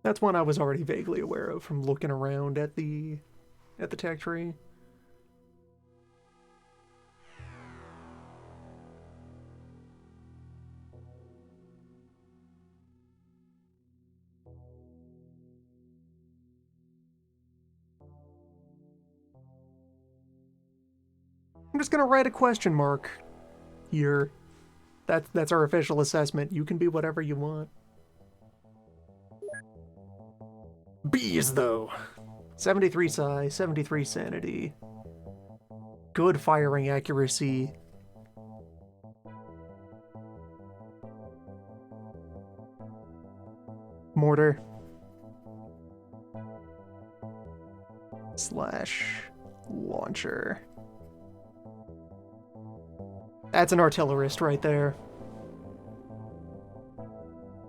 That's one I was already vaguely aware of from looking around at the tech tree. I'm just gonna write a question mark here. That's our official assessment. You can be whatever you want. Bees, though. 73 psi, 73 sanity. Good firing accuracy. Mortar. Slash launcher. That's an artillerist right there.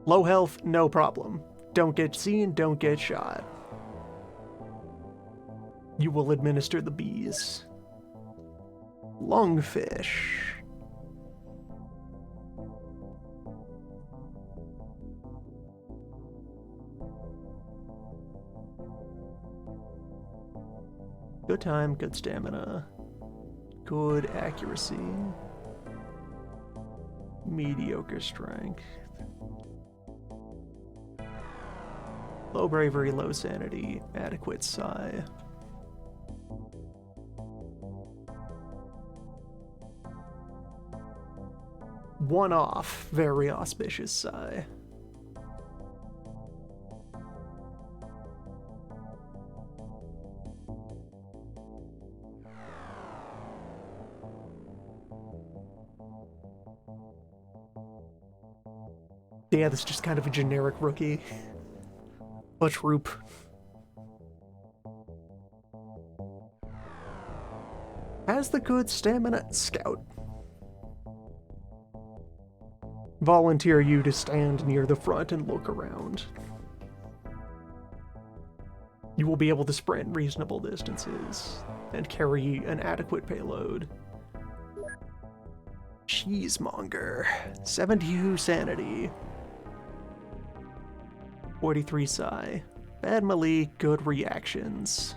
Low health, no problem. Don't get seen, don't get shot. You will administer the bees. Lungfish. Good time, good stamina. Good accuracy. Mediocre strength. Low bravery, low sanity, adequate psi. One off, very auspicious psi. Yeah, this is just kind of a generic rookie. A troop. Has the good stamina. Scout. Volunteer you to stand near the front and look around. You will be able to sprint reasonable distances and carry an adequate payload. Cheesemonger. 72 sanity. 43 psi. Bad melee, good reactions.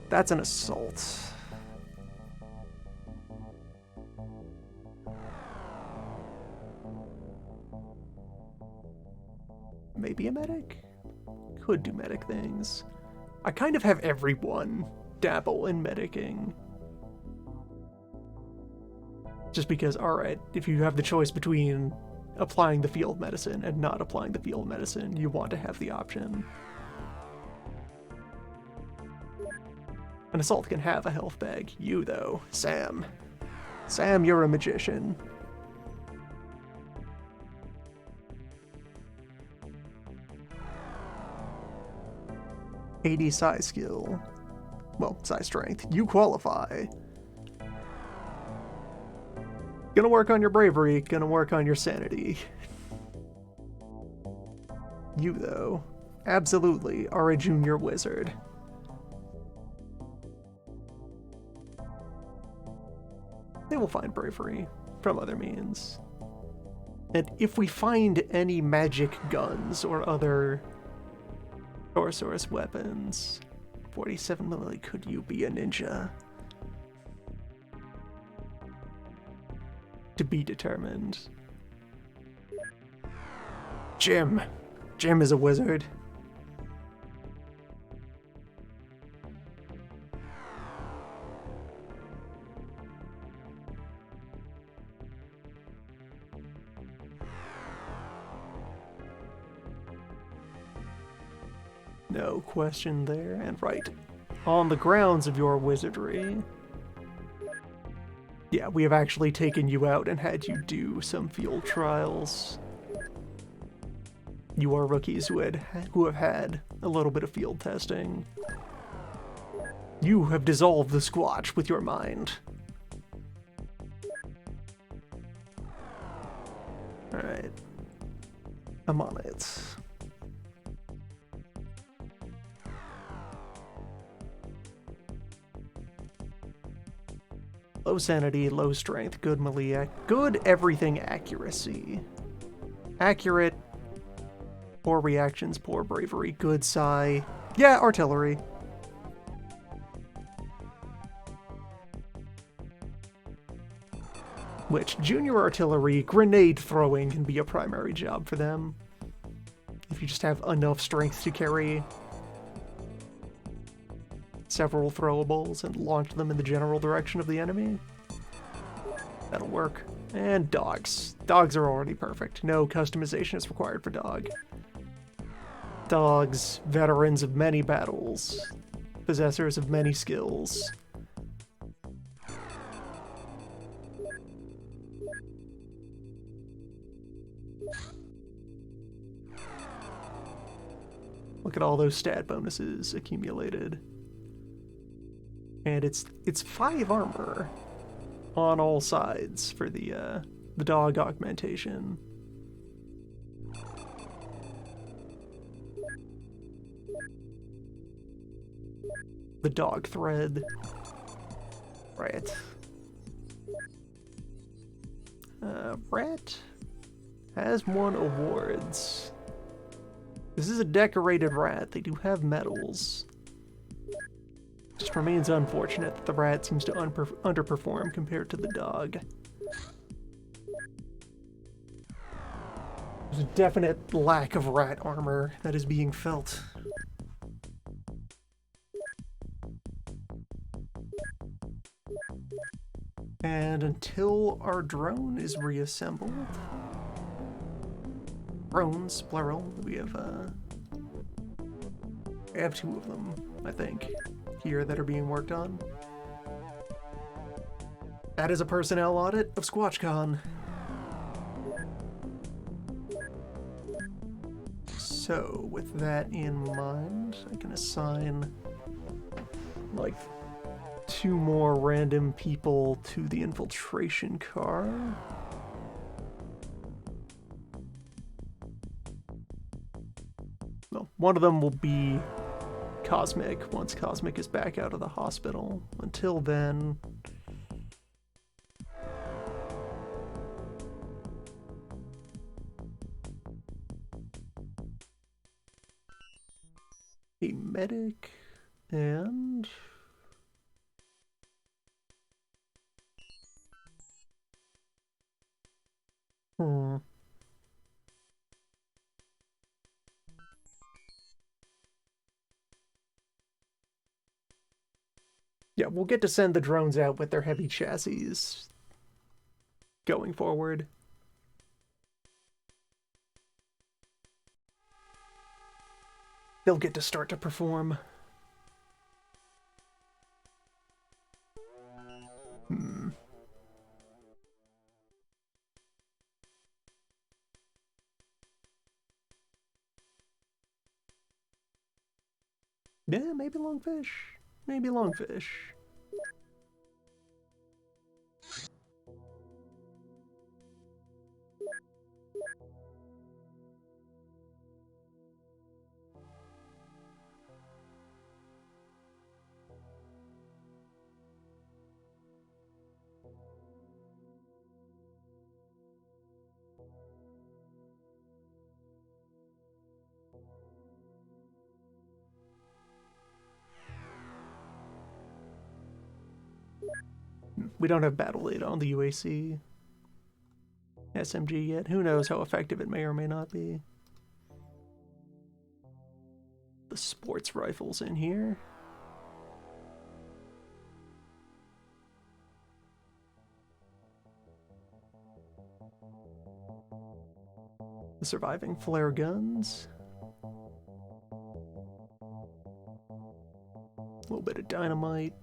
That's an assault. Maybe a medic? Could do medic things. I kind of have everyone dabble in medicing. Just because, alright, if you have the choice between applying the field medicine and not applying the field medicine, you want to have the option. An assault can have a health bag. You, though, Sam. Sam, you're a magician. '80 psi skill. Well, psi strength. You qualify. Gonna work on your bravery, gonna work on your sanity. You, though, absolutely are a junior wizard. They will find bravery from other means. And if we find any magic guns or other sorcerous weapons, 47 Lily, could you be a ninja? To be determined. Jim. Jim is a wizard. No question there, and right. On the grounds of your wizardry, yeah, we have actually taken you out and had you do some field trials. You are rookies who have had a little bit of field testing. You have dissolved the Squatch with your mind. Alright. I'm on it. Low sanity, low strength, good melee, good everything accuracy. Accurate, poor reactions, poor bravery, good psi. Yeah, artillery. Which, junior artillery, grenade throwing can be a primary job for them. If you just have enough strength to carry several throwables and launch them in the general direction of the enemy, that'll work. And dogs. Dogs are already perfect. No customization is required for dog. Dogs, veterans of many battles, possessors of many skills. Look at all those stat bonuses accumulated. And it's 5 armor on all sides for the dog augmentation. The dog thread. Right. Rat has won awards. This is a decorated rat. They do have medals. Just remains unfortunate that the rat seems to underperform compared to the dog. There's a definite lack of rat armor that is being felt. And until our drone is reassembled... Drones, plural, we have 2 of them, I think, here that are being worked on. That is a personnel audit of SquatchCon. So, with that in mind, I can assign, like, 2 more random people to the infiltration car. Well, one of them will be Cosmic once Cosmic is back out of the hospital. Until then... a medic and... Yeah, we'll get to send the drones out with their heavy chassis going forward. They'll get to start to perform. Yeah, maybe lungfish. Maybe lungfish. We don't have battle data on the UAC SMG yet. Who knows how effective it may or may not be. The sports rifles in here. The surviving flare guns. A little bit of dynamite.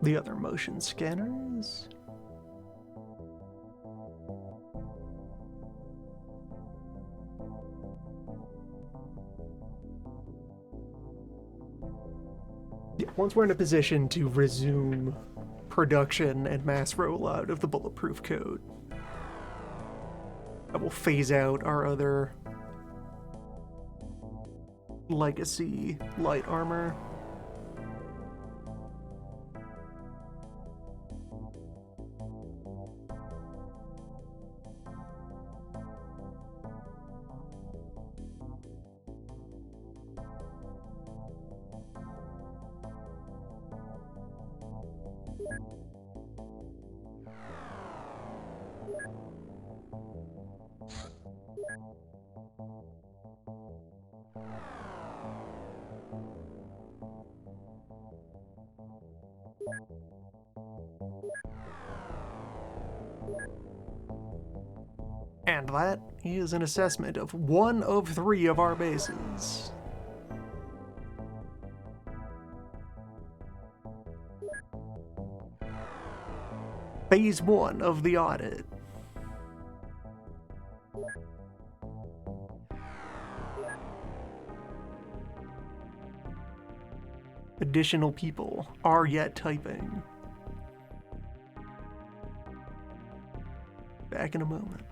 The other motion scanners. Yeah, once we're in a position to resume production and mass rollout of the bulletproof coat, I will phase out our other legacy light armor. And that is an assessment of 1 of 3 of our bases. Phase 1 of the audit. Additional people are yet typing. Back in a moment.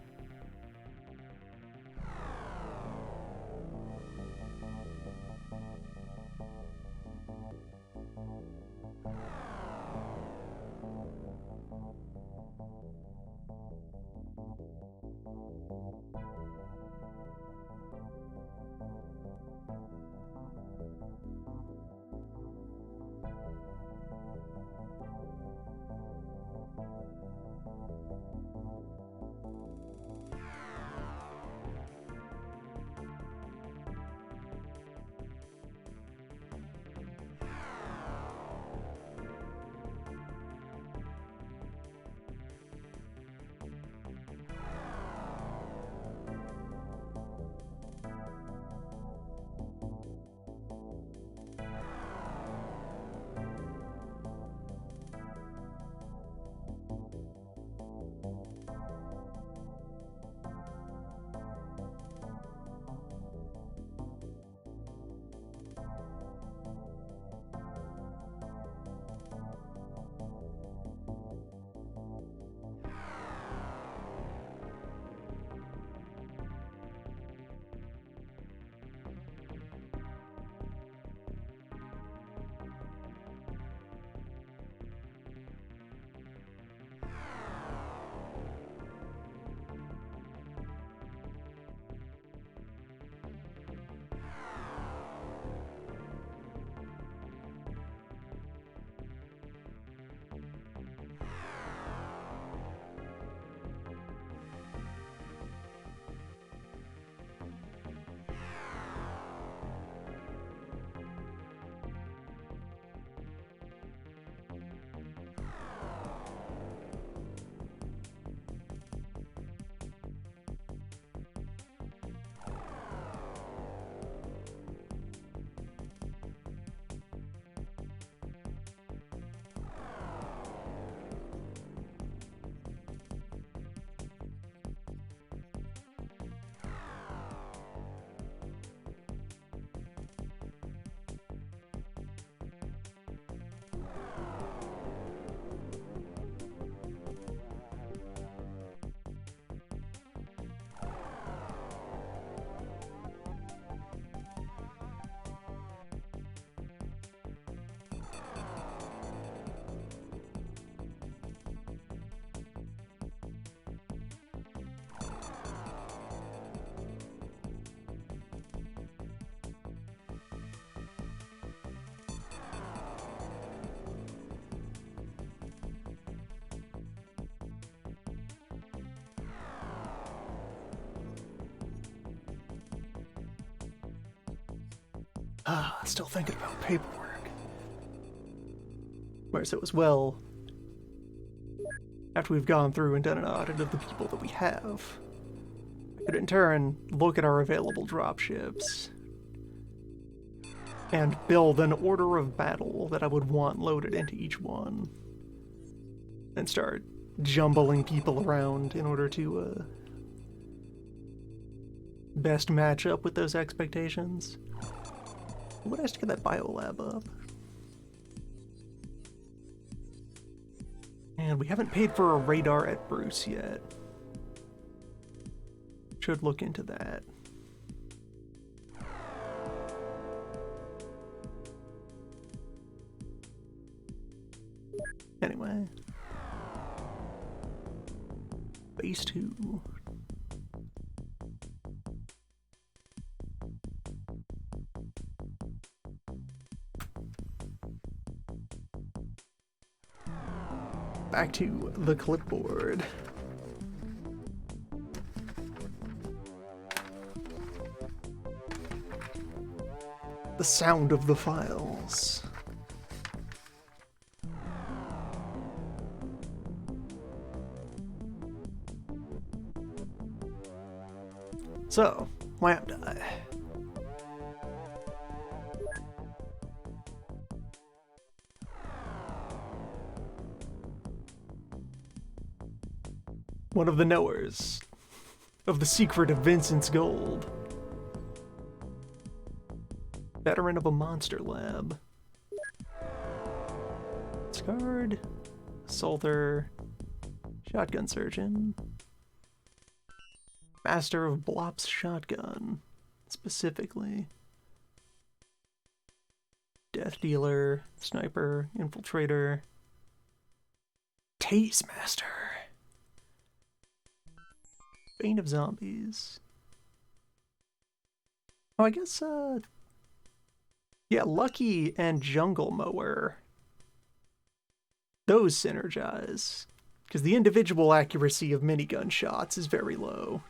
Still thinking about paperwork. Where so as well, after we've gone through and done an audit of the people that we have, I could in turn look at our available dropships and build an order of battle that I would want loaded into each one, and start jumbling people around in order to best match up with those expectations. What has to get that biolab up? And we haven't paid for a radar at Bruce yet. Should look into that. Anyway. Base 2. Back to the clipboard. The sound of the files. So, Lambda. One of the knowers of the secret of Vincent's gold. Veteran of a monster lab. Scarred, Assaulter, Shotgun Surgeon, Master of Blop's Shotgun, specifically. Death Dealer, Sniper, Infiltrator, Tase Master. Bane of Zombies. Oh, I guess, yeah, Lucky and Jungle Mower. Those synergize, because the individual accuracy of minigun shots is very low.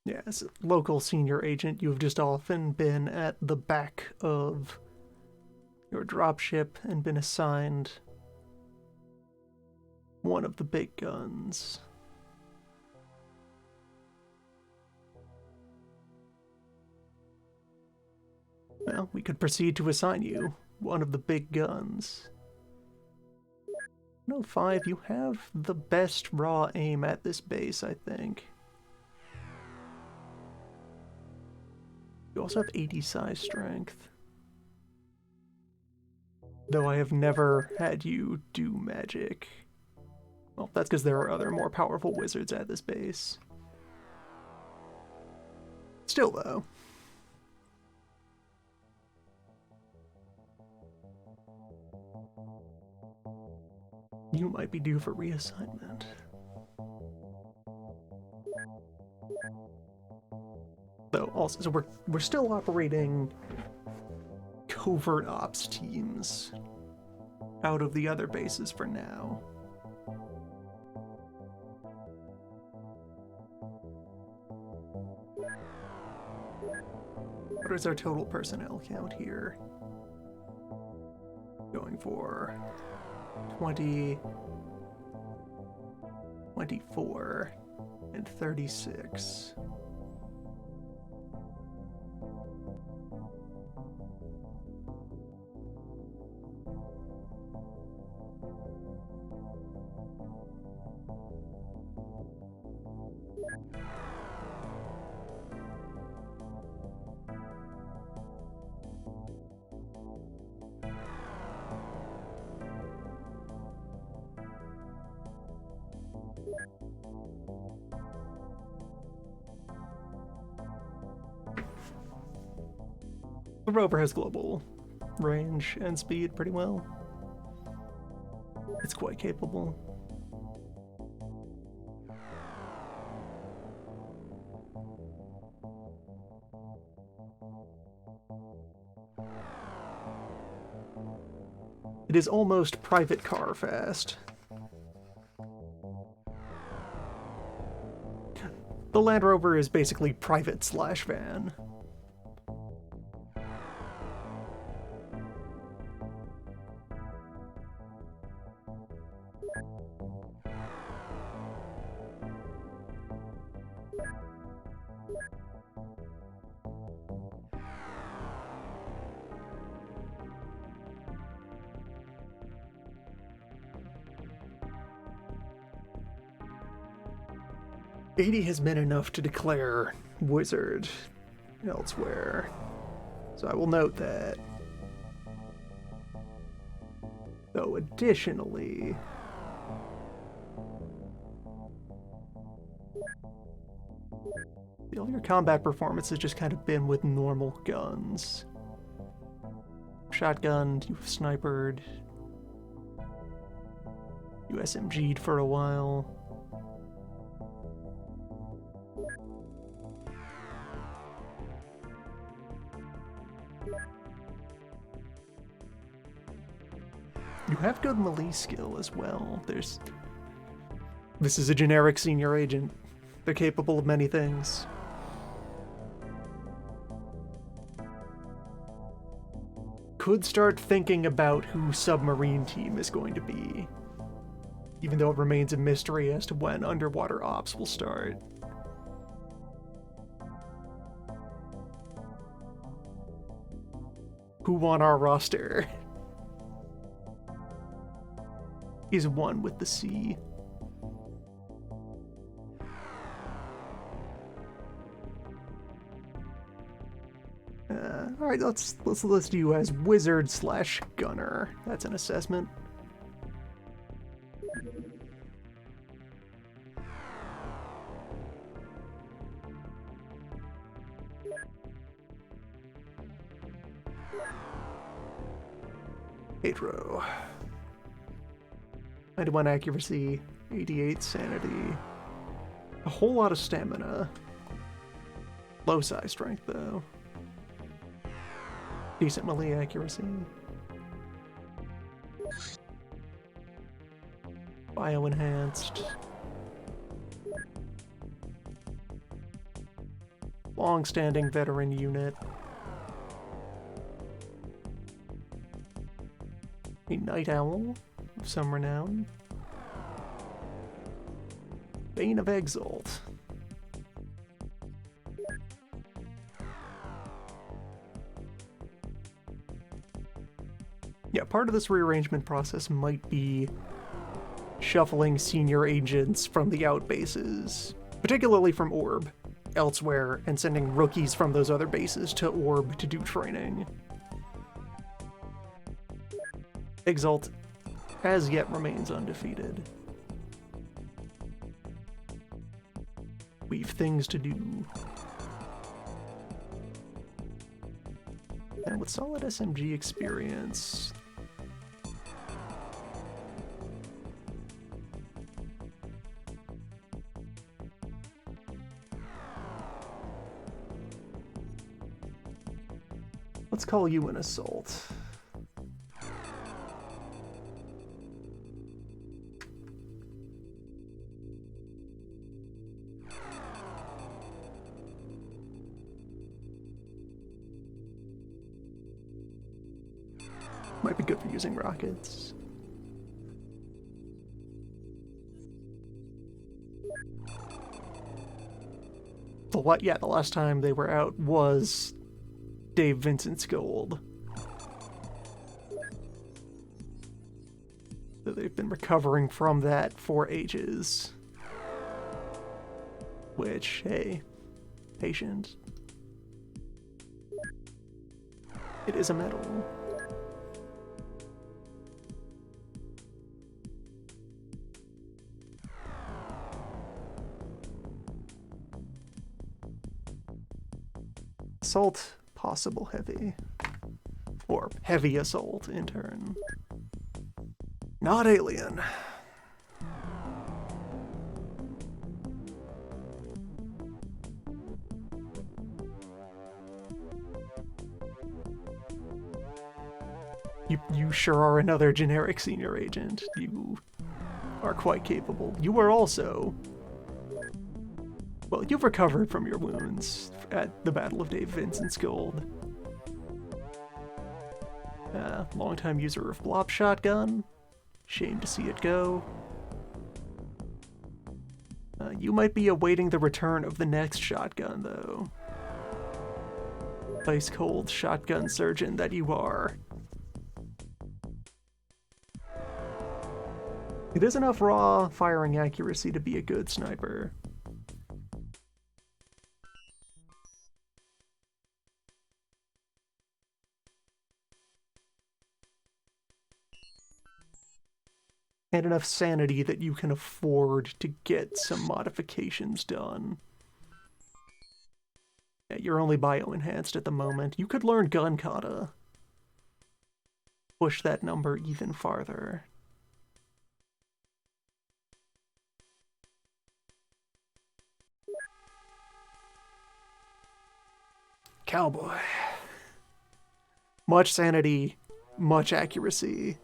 Yeah, as a local senior agent, you've just often been at the back of your dropship and been assigned one of the big guns. Well, we could proceed to assign you one of the big guns. No, 5, you have the best raw aim at this base, I think. You also have 80 size strength. Though I have never had you do magic. Well, that's because there are other more powerful wizards at this base. Still, though. You might be due for reassignment. Though also, so we're still operating covert ops teams out of the other bases for now. What is our total personnel count here? Going for 20, 24, and 36. The rover has global range and speed pretty well. It's quite capable. It is almost private car fast. The Land Rover is basically private/van. '80 has been enough to declare Wizard elsewhere, so I will note that. Though additionally, all your combat performance has just kind of been with normal guns. Shotgunned, you've snipered, you SMG'd for a while. You have good melee skill as well. This is a generic senior agent. They're capable of many things. Could start thinking about who submarine team is going to be, even though it remains a mystery as to when underwater ops will start. Who on our roster is one with the sea? All right, let's list you as Wizard/Gunner. That's an assessment. Pedro. 91 accuracy, 88 sanity. A whole lot of stamina. Low psi strength, though. Decent melee accuracy. Bio-enhanced. Long-standing veteran unit. A night owl of some renown. Bane of Exalt. Yeah, part of this rearrangement process might be shuffling senior agents from the outbases, particularly from Orb, elsewhere, and sending rookies from those other bases to Orb to do training. Exalt, as yet, remains undefeated. We've things to do. And with solid SMG experience, let's call you an assault. Might be good for using rockets. The last time they were out was Dave Vincent's Gold. So they've been recovering from that for ages. Which, hey, patient. It is a medal. Assault, possible heavy. Or heavy assault, in turn. Not alien. You sure are another generic senior agent. You are quite capable. You are also... Well, you've recovered from your wounds at the Battle of Dave Vincent's Gold. Longtime user of Blop Shotgun. Shame to see it go. You might be awaiting the return of the next shotgun, though. Ice cold shotgun surgeon that you are. It is enough raw firing accuracy to be a good sniper. And enough sanity that you can afford to get some modifications done. Yeah, you're only bio-enhanced at the moment. You could learn gun kata. Push that number even farther. Cowboy. Much sanity, much accuracy.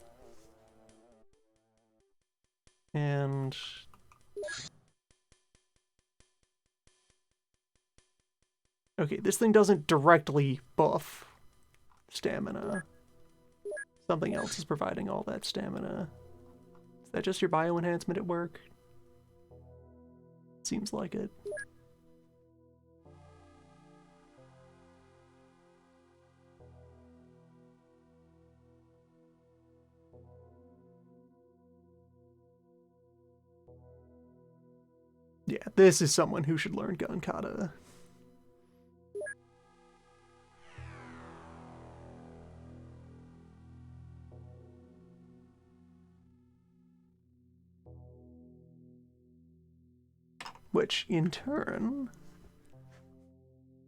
And... okay, this thing doesn't directly buff stamina. Something else is providing all that stamina. Is that just your bio-enhancement at work? Seems like it. Yeah, this is someone who should learn gun kata. Which, in turn,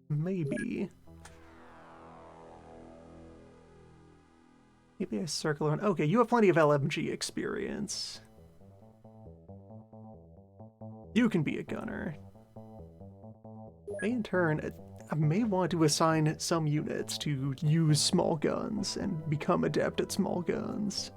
maybe I circle around. Okay, you have plenty of LMG experience. You can be a gunner. In turn, I may want to assign some units to use small guns and become adept at small guns.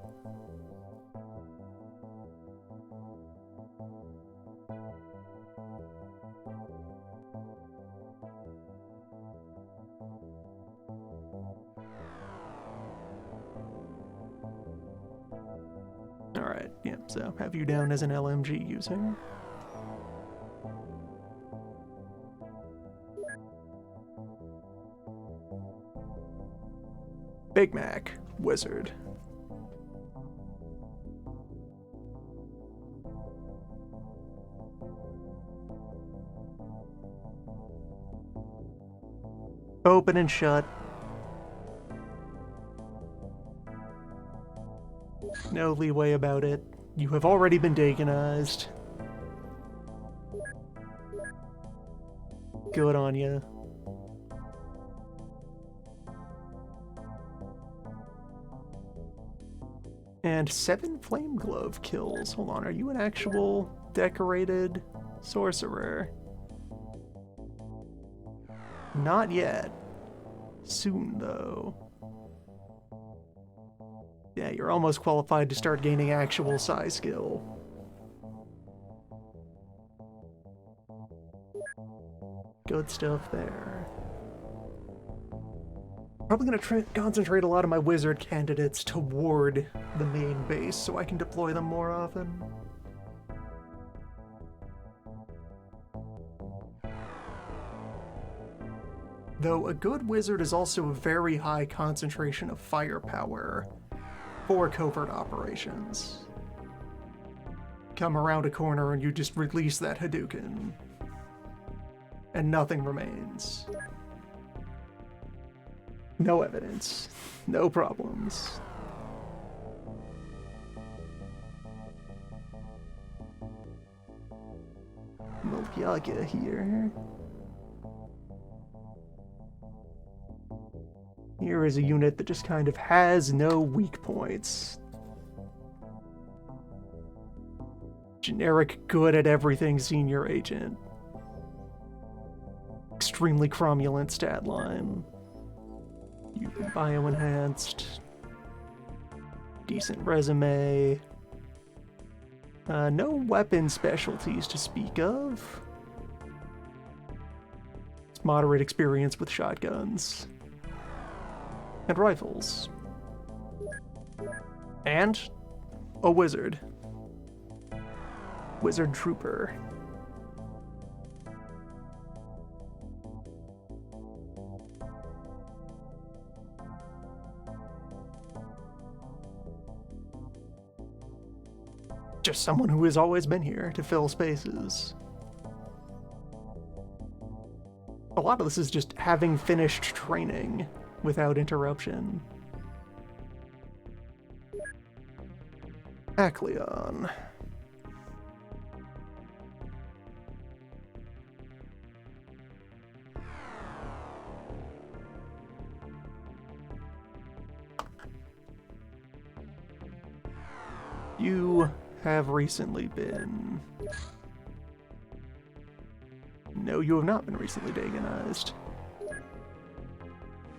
Alright, yeah, so have you down as an LMG user. Big Mac, wizard. Open and shut. No leeway about it. You have already been Dagonized. Good on ya. And 7 Flame Glove kills. Hold on, are you an actual decorated sorcerer? Not yet. Soon, though. Yeah, you're almost qualified to start gaining actual psi skill. Good stuff there. Probably gonna concentrate a lot of my wizard candidates toward the main base so I can deploy them more often. Though a good wizard is also a very high concentration of firepower for covert operations. Come around a corner and you just release that Hadouken, and nothing remains. No evidence, no problems. Milkyaga here. Here is a unit that just kind of has no weak points. Generic good at everything senior agent. Extremely cromulent stat line. Bio-enhanced. decent resume. No weapon specialties to speak of. It's moderate experience with shotguns. And rifles. And a wizard. Wizard Trooper. Just someone who has always been here to fill spaces. A lot of this is just having finished training without interruption. Acleon. You have recently been... No, you have not been recently Dagonized.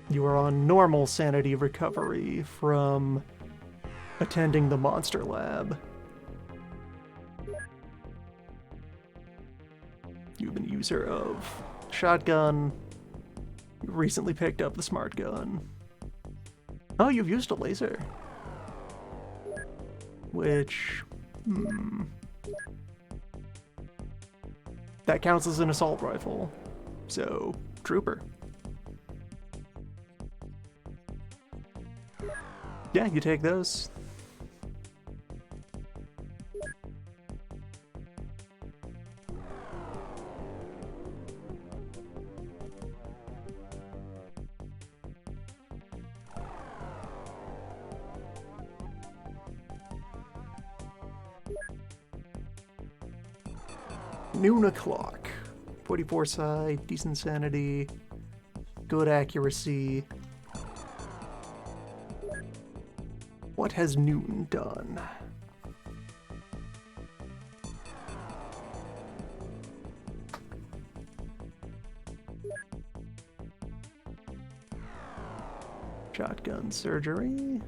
You are on normal sanity recovery from attending the monster lab. You've been a user of shotgun. You recently picked up the smart gun. Oh, you've used a laser. Which... That counts as an assault rifle. So, trooper. Yeah, you take those. Noon o'clock. 44 side, decent sanity, good accuracy. What has Noon done? Shotgun surgery.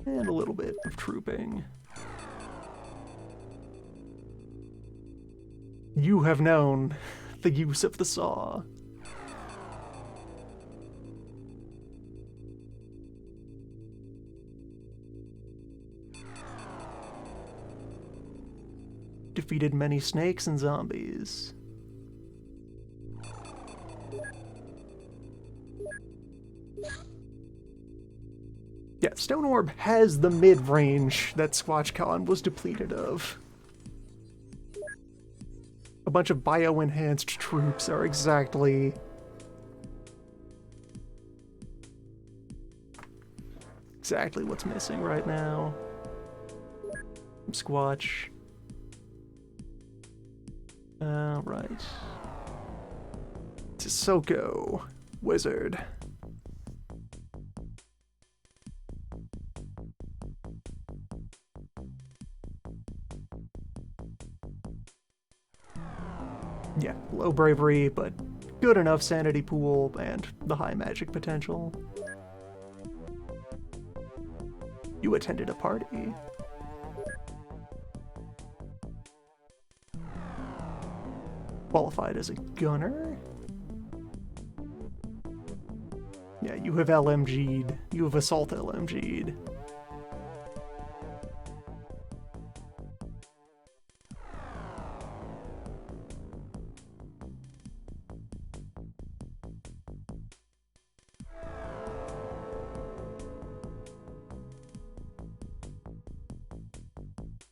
And a little bit of trooping. You have known the use of the saw. Defeated many snakes and zombies. Yeah, Stone Orb has the mid-range that SquatchCon was depleted of. A bunch of bio-enhanced troops are exactly what's missing right now. Squatch. Right. Sissoko. Wizard. Yeah, low bravery, but good enough sanity pool and the high magic potential. You attended a party. Qualified as a gunner? Yeah, you have LMG'd. You have assault LMG'd.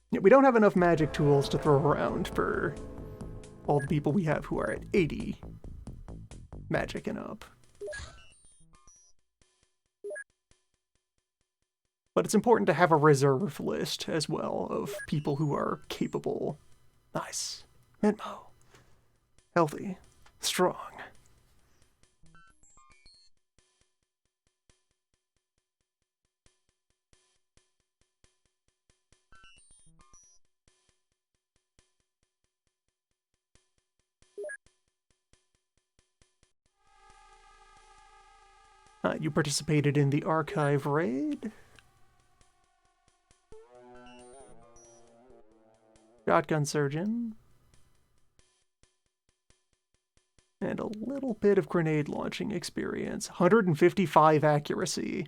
Yeah, we don't have enough magic tools to throw around for all the people we have who are at 80 magic and up. But it's important to have a reserve list as well of people who are capable. Nice. Minmo. Healthy. Strong. You participated in the archive raid. Shotgun surgeon. And a little bit of grenade launching experience. 155 accuracy.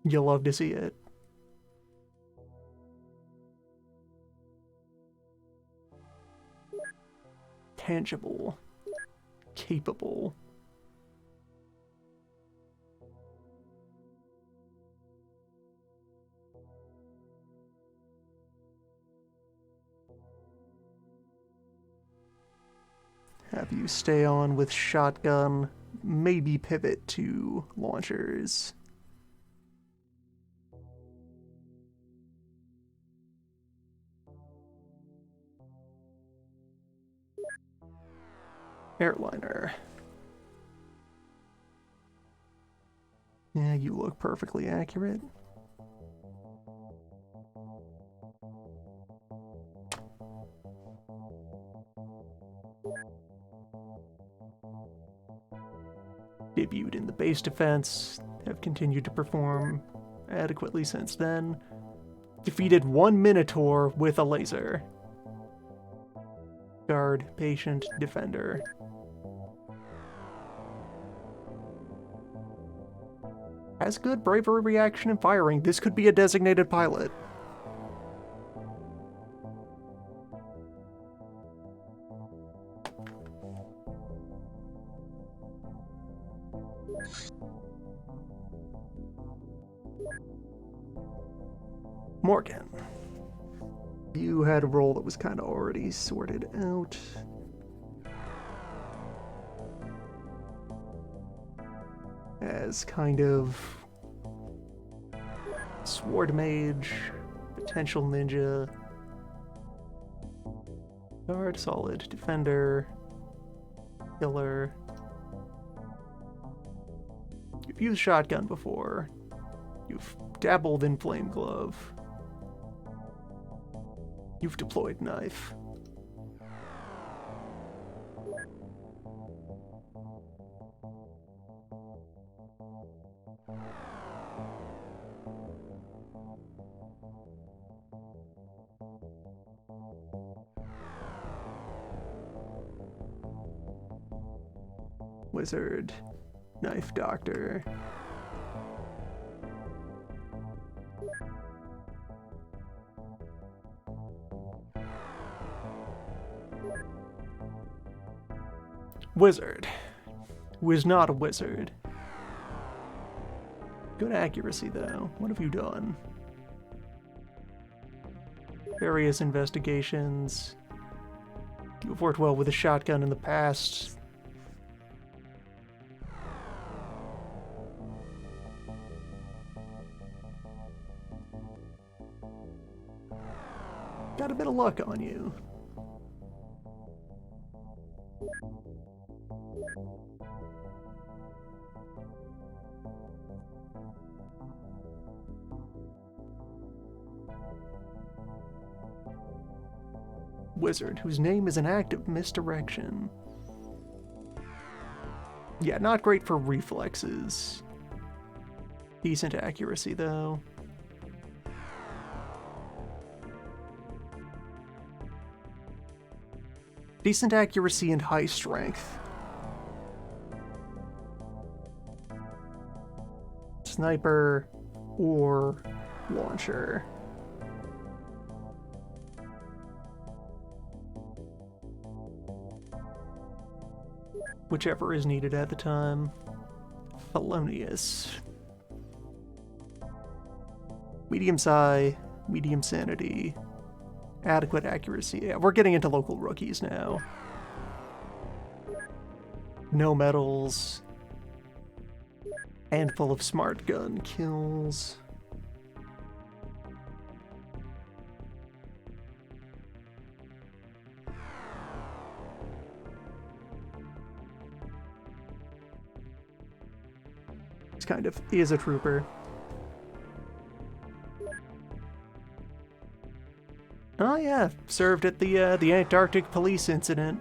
You'll love to see it. Tangible. Capable. Have you stay on with shotgun, maybe pivot to launchers. Airliner. Yeah, you look perfectly accurate. Debuted in the base defense, have continued to perform adequately since then. Defeated one Minotaur with a laser. Guard, patient, defender. Has good bravery, reaction, and firing. This could be a designated pilot. Morgan. You had a role that was kind of already sorted out. As kind of sword mage, potential ninja, guard, solid, defender, killer. You've used shotgun before. You've dabbled in flame glove. You've deployed knife. Wizard, knife doctor. Wizard, who is not a wizard. Good accuracy, though. What have you done? Various investigations. You've worked well with a shotgun in the past. Got a bit of luck on you. Wizard, whose name is an act of misdirection. Yeah, not great for reflexes. Decent accuracy, though. Decent accuracy and high strength. Sniper or launcher. Whichever is needed at the time. Felonious. Medium psi, medium sanity. Adequate accuracy. Yeah, we're getting into local rookies now. No medals. Handful of smart gun kills. This kind of is a trooper. Oh yeah, served at the Antarctic police incident.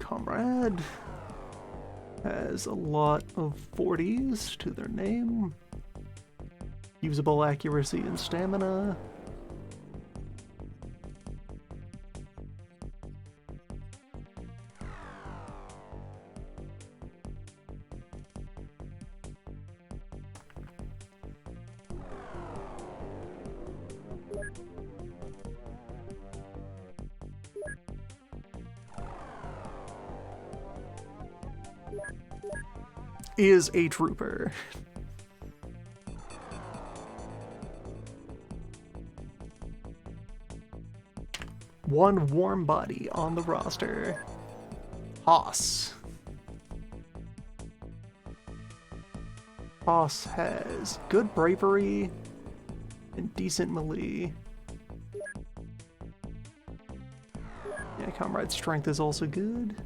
Comrade has a lot of 40s to their name. Usable accuracy and stamina. Is a trooper. One warm body on the roster. Haas. Haas has good bravery and decent melee. Yeah, Comrade's strength is also good.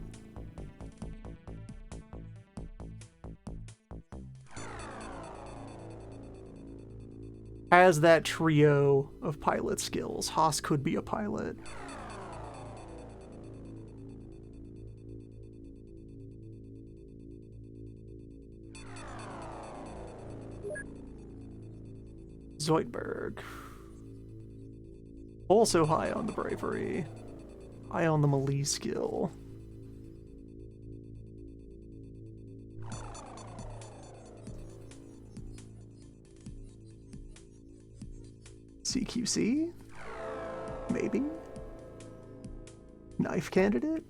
Has that trio of pilot skills. Haas could be a pilot. Zoidberg. Also high on the bravery. High on the melee skill. CQC? Maybe? Knife candidate?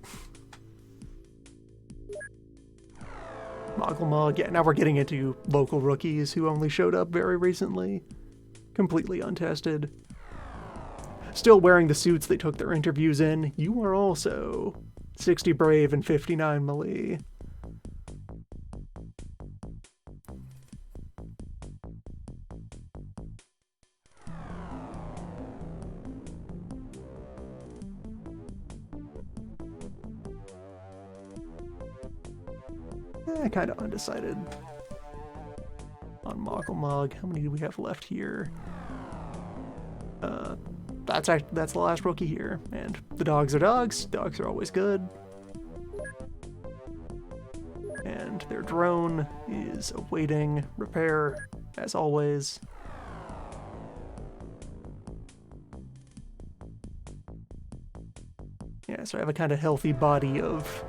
Moggle. Yeah, now we're getting into local rookies who only showed up very recently. Completely untested. Still wearing the suits they took their interviews in. You are also 60 brave and 59 melee. Kind of undecided on Moggle. How many do we have left here? That's the last rookie here, and the dogs are dogs. Dogs are always good. And their drone is awaiting repair, as always. Yeah, so I have a kind of healthy body of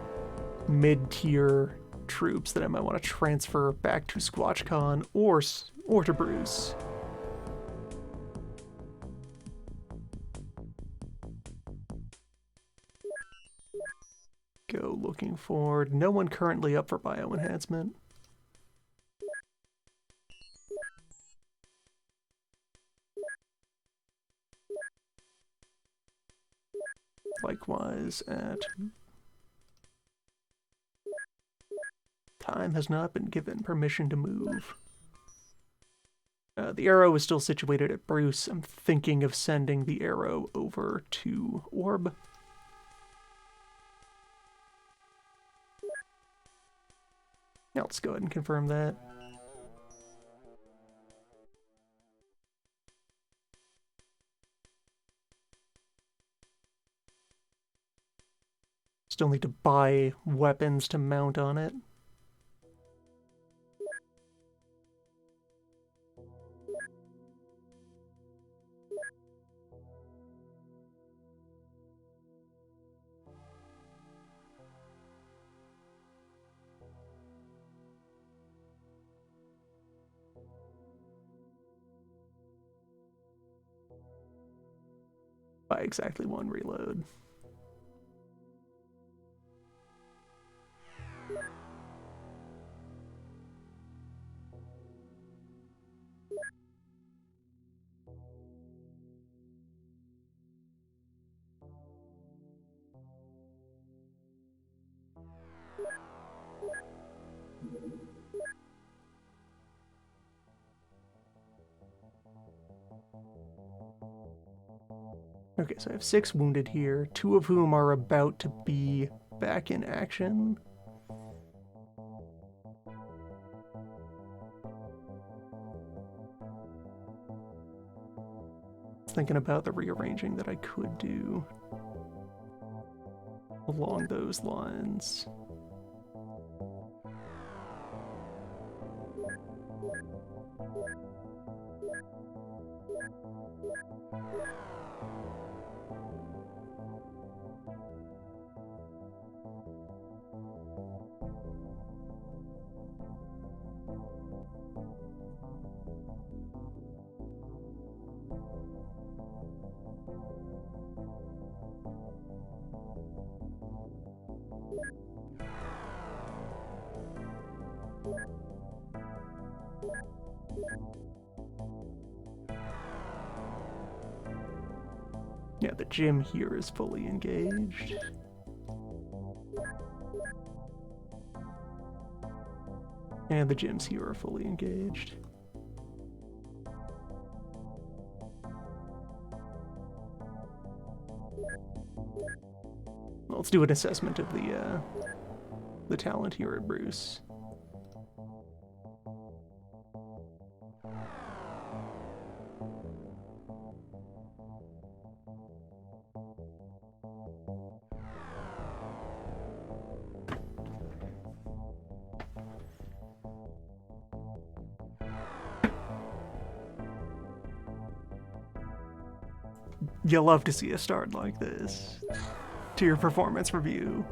mid-tier troops that I might want to transfer back to SquatchCon or to Bruce. Go looking for no one currently up for bioenhancement. Likewise at time has not been given permission to move. The arrow is still situated at Bruce. I'm thinking of sending the arrow over to Orb. Yeah, let's go ahead and confirm that. Still need to buy weapons to mount on it. By exactly one reload. Okay, so I have 6 wounded here, 2 of whom are about to be back in action. Thinking about the rearranging that I could do. along those lines. Yeah, the gym here is fully engaged. And the gyms here are fully engaged. Well, let's do an assessment of the talent here at Bruce. You'll love to see a start like this to your performance review.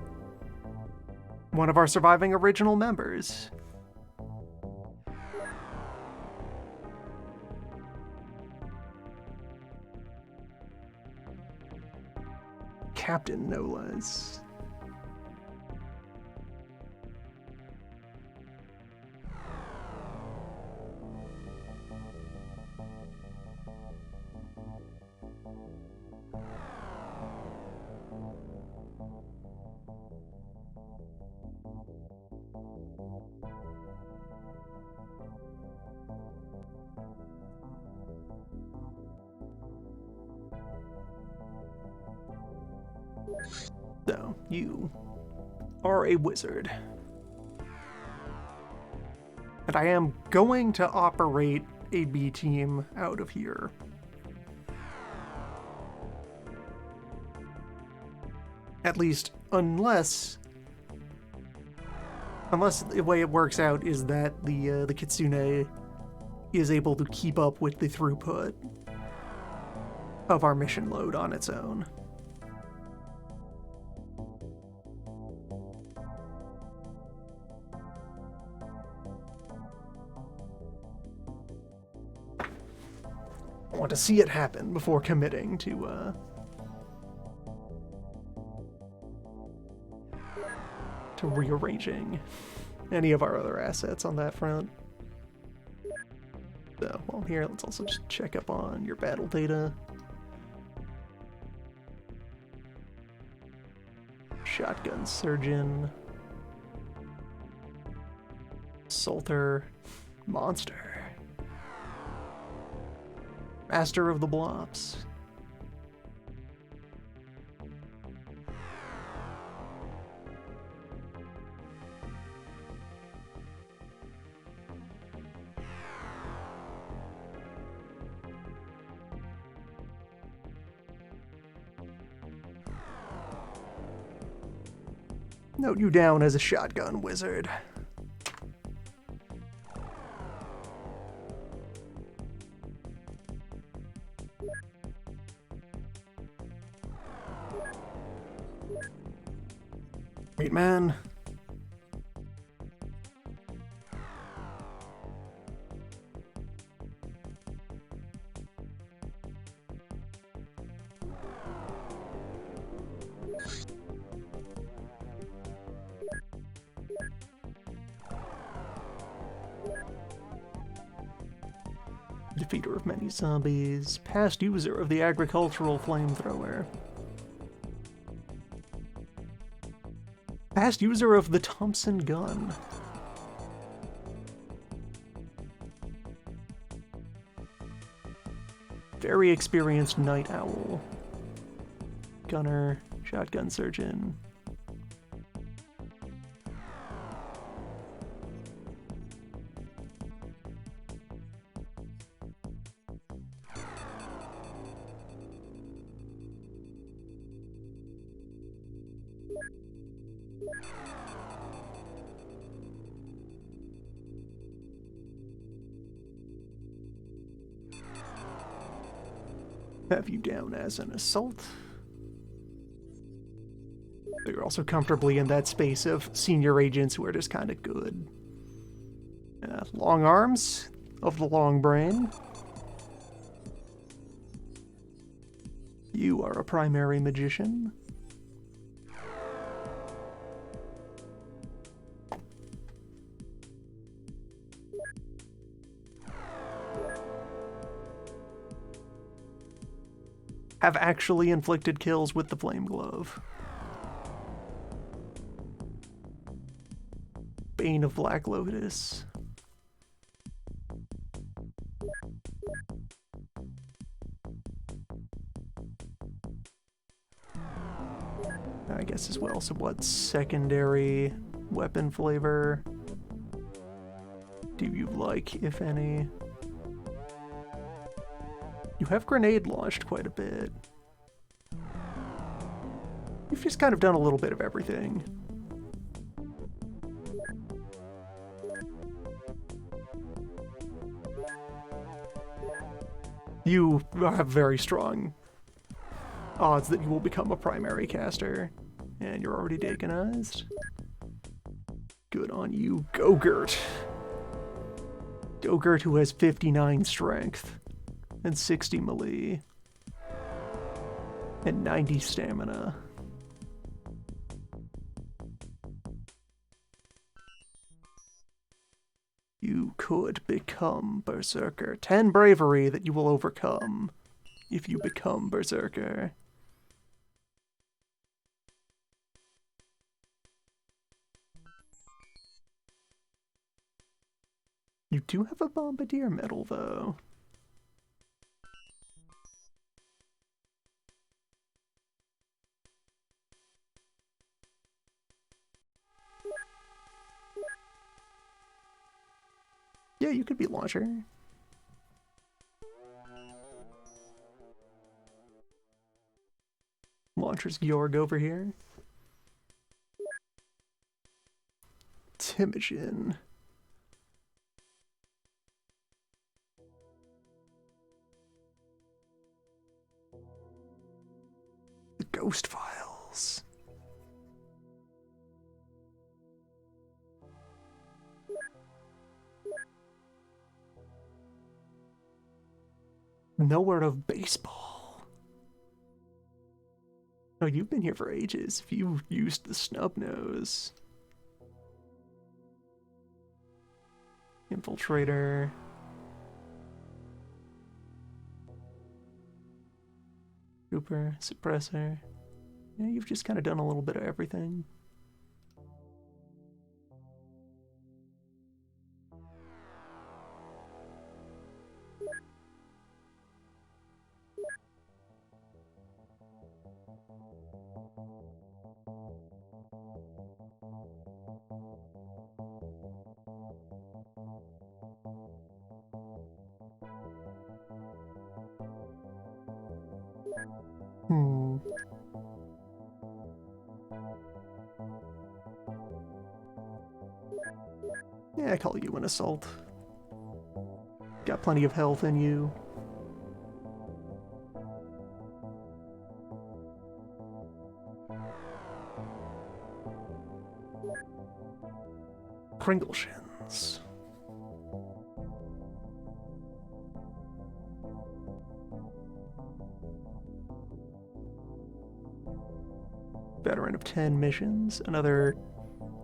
One of our surviving original members. Captain no less. So, you are a wizard. And I am going to operate a B team out of here. At least, unless the way it works out is that the Kitsune is able to keep up with the throughput of our mission load on its own. I want to see it happen before committing to rearranging any of our other assets on that front. So, well, here, let's also just check up on your battle data. Shotgun Surgeon. Salter. Monster. Master of the Blops. Note you down as a shotgun wizard. Wait, man. Defeater of many zombies. Past user of the agricultural flamethrower. Past user of the Thompson gun. Very experienced night owl. Gunner, shotgun surgeon. Have you down as an assault. But you're also comfortably in that space of senior agents who are just kind of good. Long arms of the long brain. You are a primary magician. Have actually inflicted kills with the Flame Glove. Bane of Black Lotus. I guess as well, so what secondary weapon flavor do you like, if any? You have grenade launched quite a bit. You've just kind of done a little bit of everything. You have very strong odds that you will become a primary caster, and you're already Dagonized. Good on you, Gogurt. Gogurt, who has 59 strength and 60 melee and 90 stamina. You could become Berserker. 10 bravery that you will overcome if you become Berserker. You do have a Bombardier medal, though. Yeah, you could be Launcher. Launcher's Georg over here. Temujin. The Ghost Files. No word of baseball. Oh, you've been here for ages. If you used the snub nose. Infiltrator. Trooper, Suppressor. Yeah, you've just kind of done a little bit of everything. Yeah, I call you an assault. Got plenty of health in you. Kringleshins. Veteran of 10 missions. Another...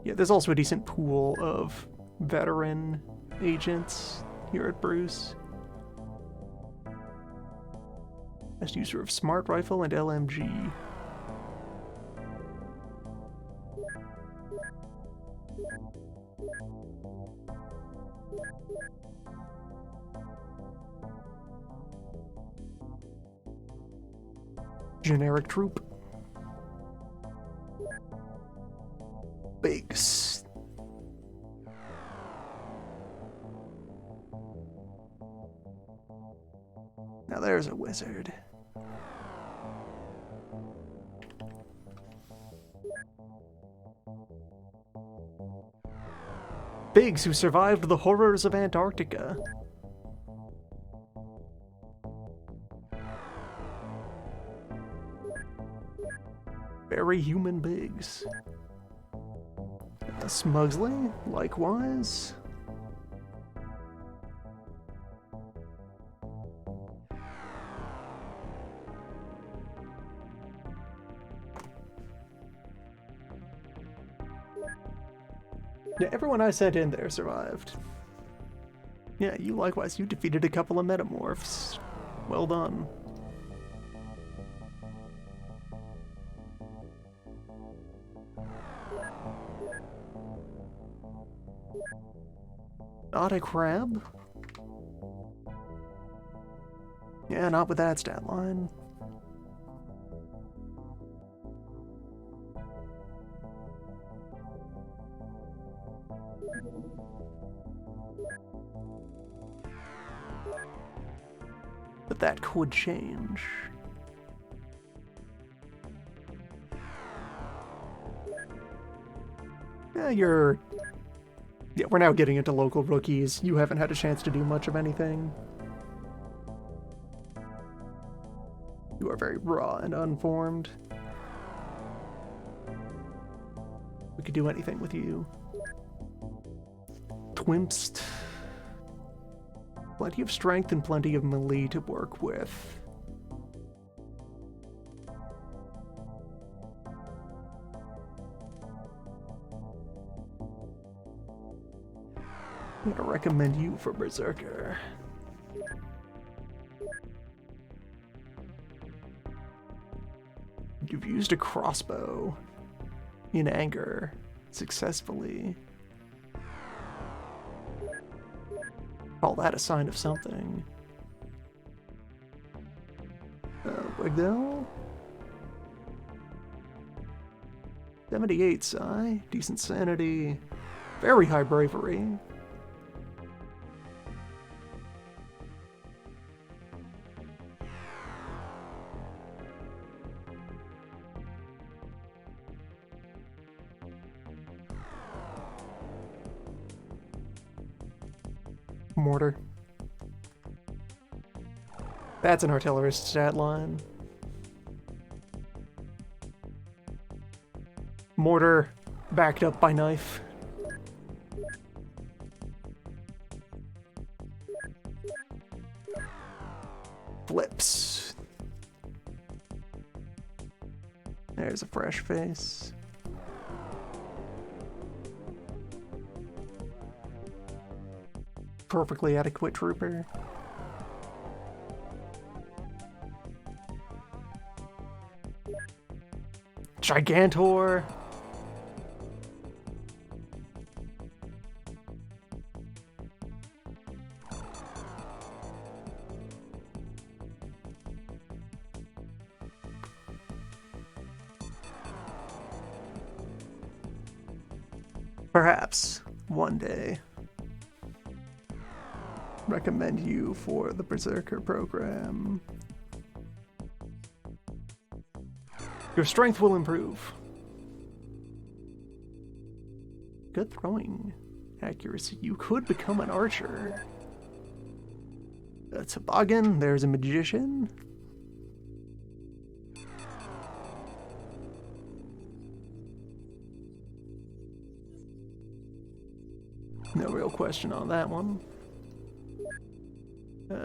Yeah, there's also a decent pool of veteran agents here at Bruce. Best user of Smart Rifle and LMG. Generic troop. Biggs. Now there's a wizard. Biggs, who survived the horrors of Antarctica. very human bigs. Smugsley, likewise. Yeah, everyone I sent in there survived. Yeah, you likewise. You defeated a couple of metamorphs. Well done. Not a crab? Yeah, not with that stat line. But that could change. Yeah, yeah, we're now getting into local rookies. You haven't had a chance to do much of anything. You are very raw and unformed. We could do anything with you. Twimpst. Plenty of strength and plenty of melee to work with. I'm gonna recommend you for Berserker. You've used a crossbow in anger successfully. Call that a sign of something. Wigdell? 78 psi, decent sanity, very high bravery. Mortar. That's an artillerist stat line. Mortar, backed up by knife. Flips. There's a fresh face. Perfectly adequate trooper. Gigantor. Perhaps one day. Recommend you for the Berserker program. Your strength will improve. Good throwing accuracy. You could become an archer. A toboggan, there's a magician. No real question on that one.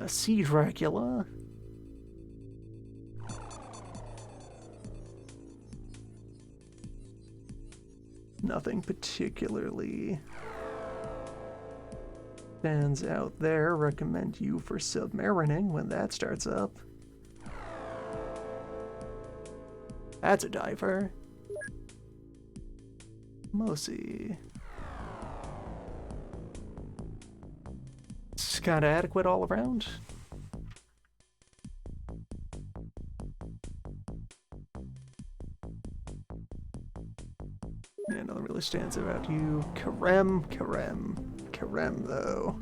Sea Dracula. Nothing particularly stands out there. Recommend you for submarining when that starts up. That's a diver. Mosi. It's kind of adequate all around. Yeah, nothing really stands out about you. Karem though.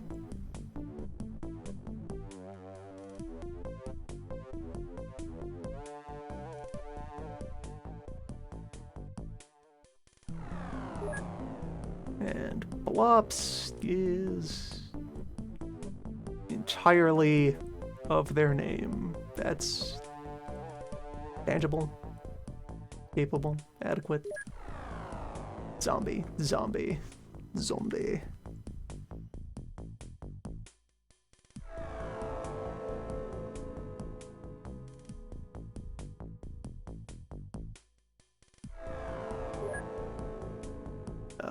And Blops is entirely of their name. That's tangible. Capable. Adequate. Zombie. Zombie. Zombie.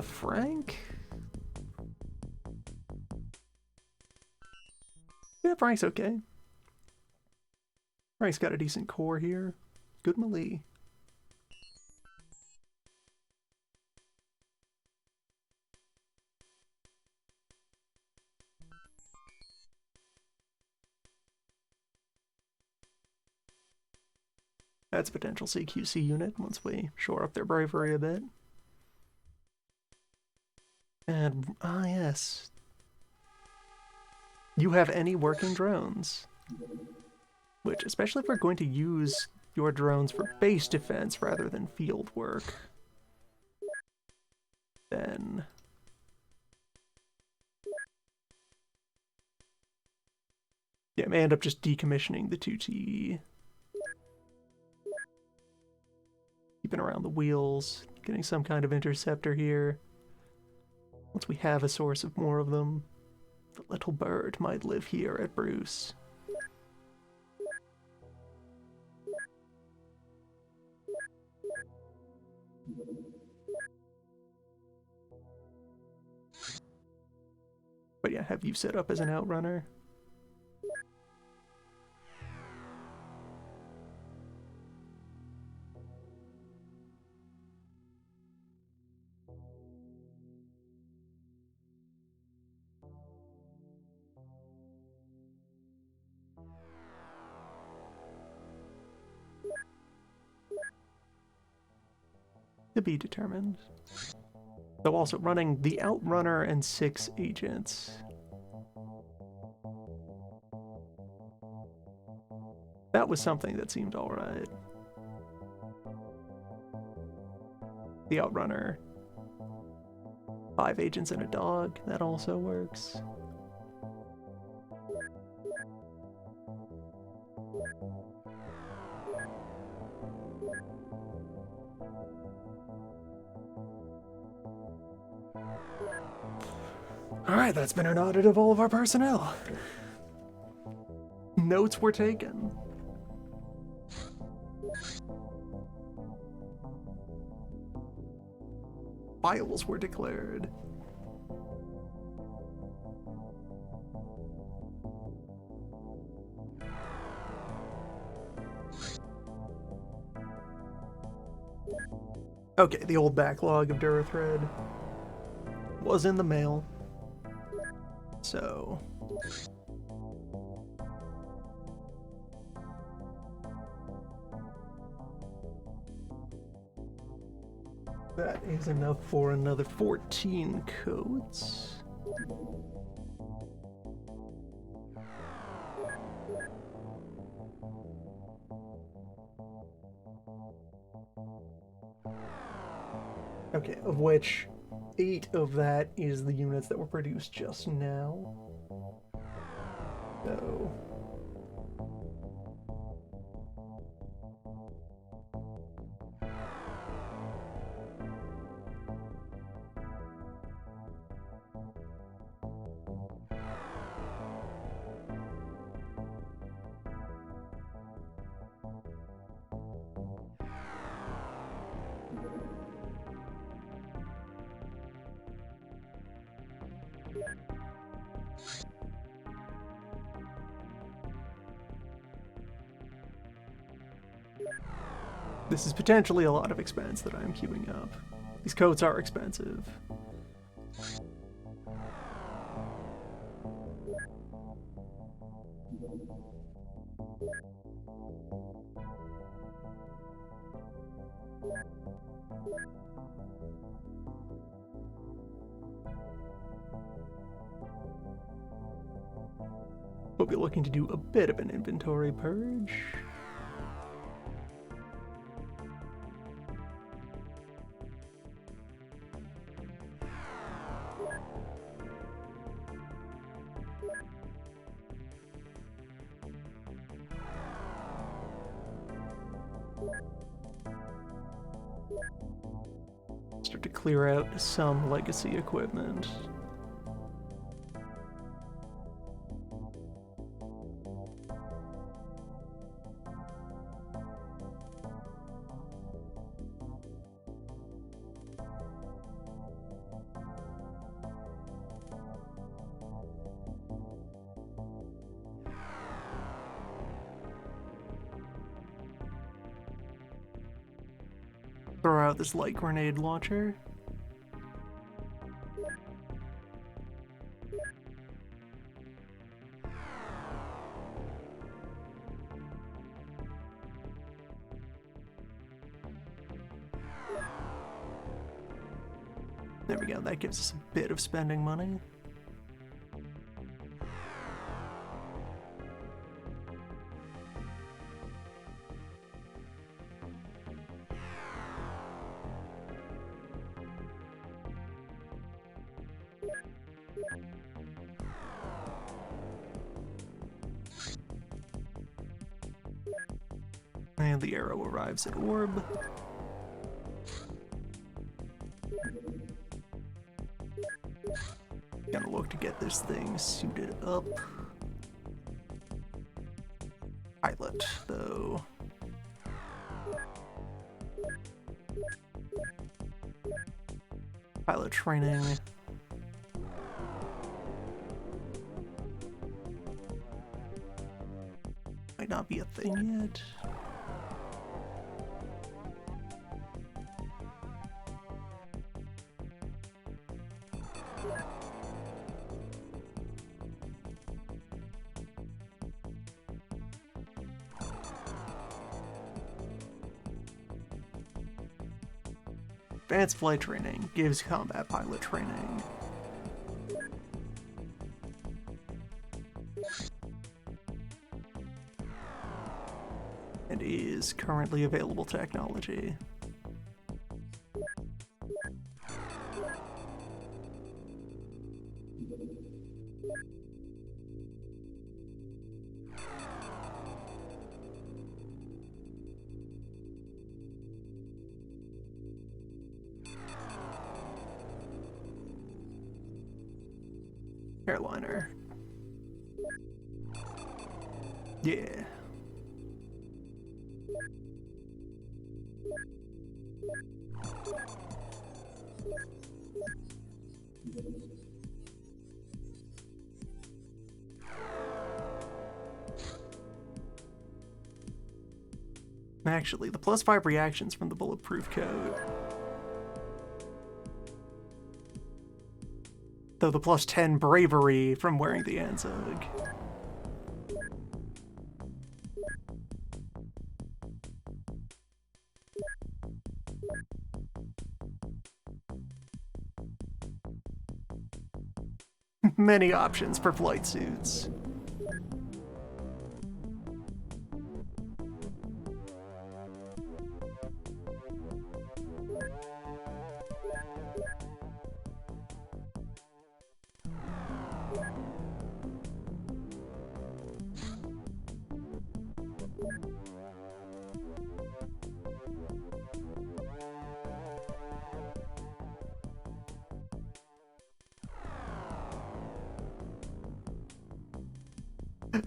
Frank? Yeah, Frank's okay. Frank's got a decent core here. Good melee. That's a potential CQC unit once we shore up their bravery a bit. And, yes. You have any working drones? Which, especially if we're going to use your drones for base defense rather than field work, then... yeah, I may end up just decommissioning the 2T. Keeping around the wheels, getting some kind of interceptor here. Once we have a source of more of them, the little bird might live here at Bruce. But yeah, have you set up as an outrunner? To be determined. Though also running the outrunner and 6 agents. That was something that seemed alright. The outrunner. 5 agents and a dog, that also works. Alright, that's been an audit of all of our personnel. Notes were taken. Files were declared. Okay, the old backlog of Durathread was in the mail. So... that is enough for another 14 codes. Okay, of which 8 of that is the units that were produced just now. So... this is potentially a lot of expense that I'm queuing up. These codes are expensive. We'll be looking to do a bit of an inventory purge. clear out some legacy equipment. Throw out this light grenade launcher. There we go, that gives us a bit of spending money. And the arrow arrives at orb. Gotta look to get this thing suited up. Pilot, though. Pilot training. Might not be a thing yet. Advanced flight training gives combat pilot training. And is currently available technology. Airliner. Yeah. Actually, the +5 reactions from the bulletproof coat. Though the +10 bravery from wearing the Anzug. Many options for flight suits.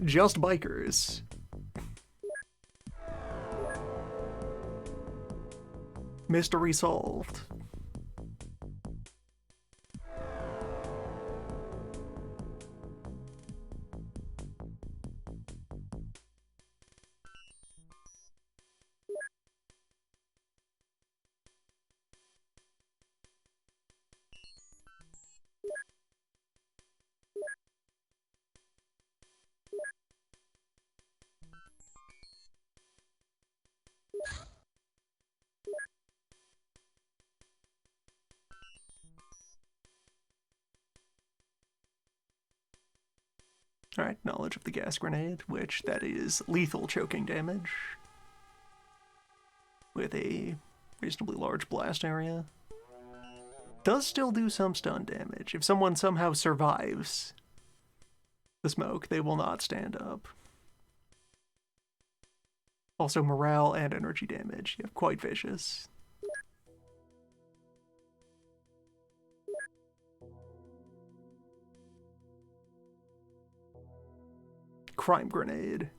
Just bikers. Mystery solved. Alright, knowledge of the gas grenade, which that is lethal choking damage. With a reasonably large blast area. Does still do some stun damage. If someone somehow survives the smoke, they will not stand up. Also morale and energy damage. Yeah, quite vicious. crime grenade.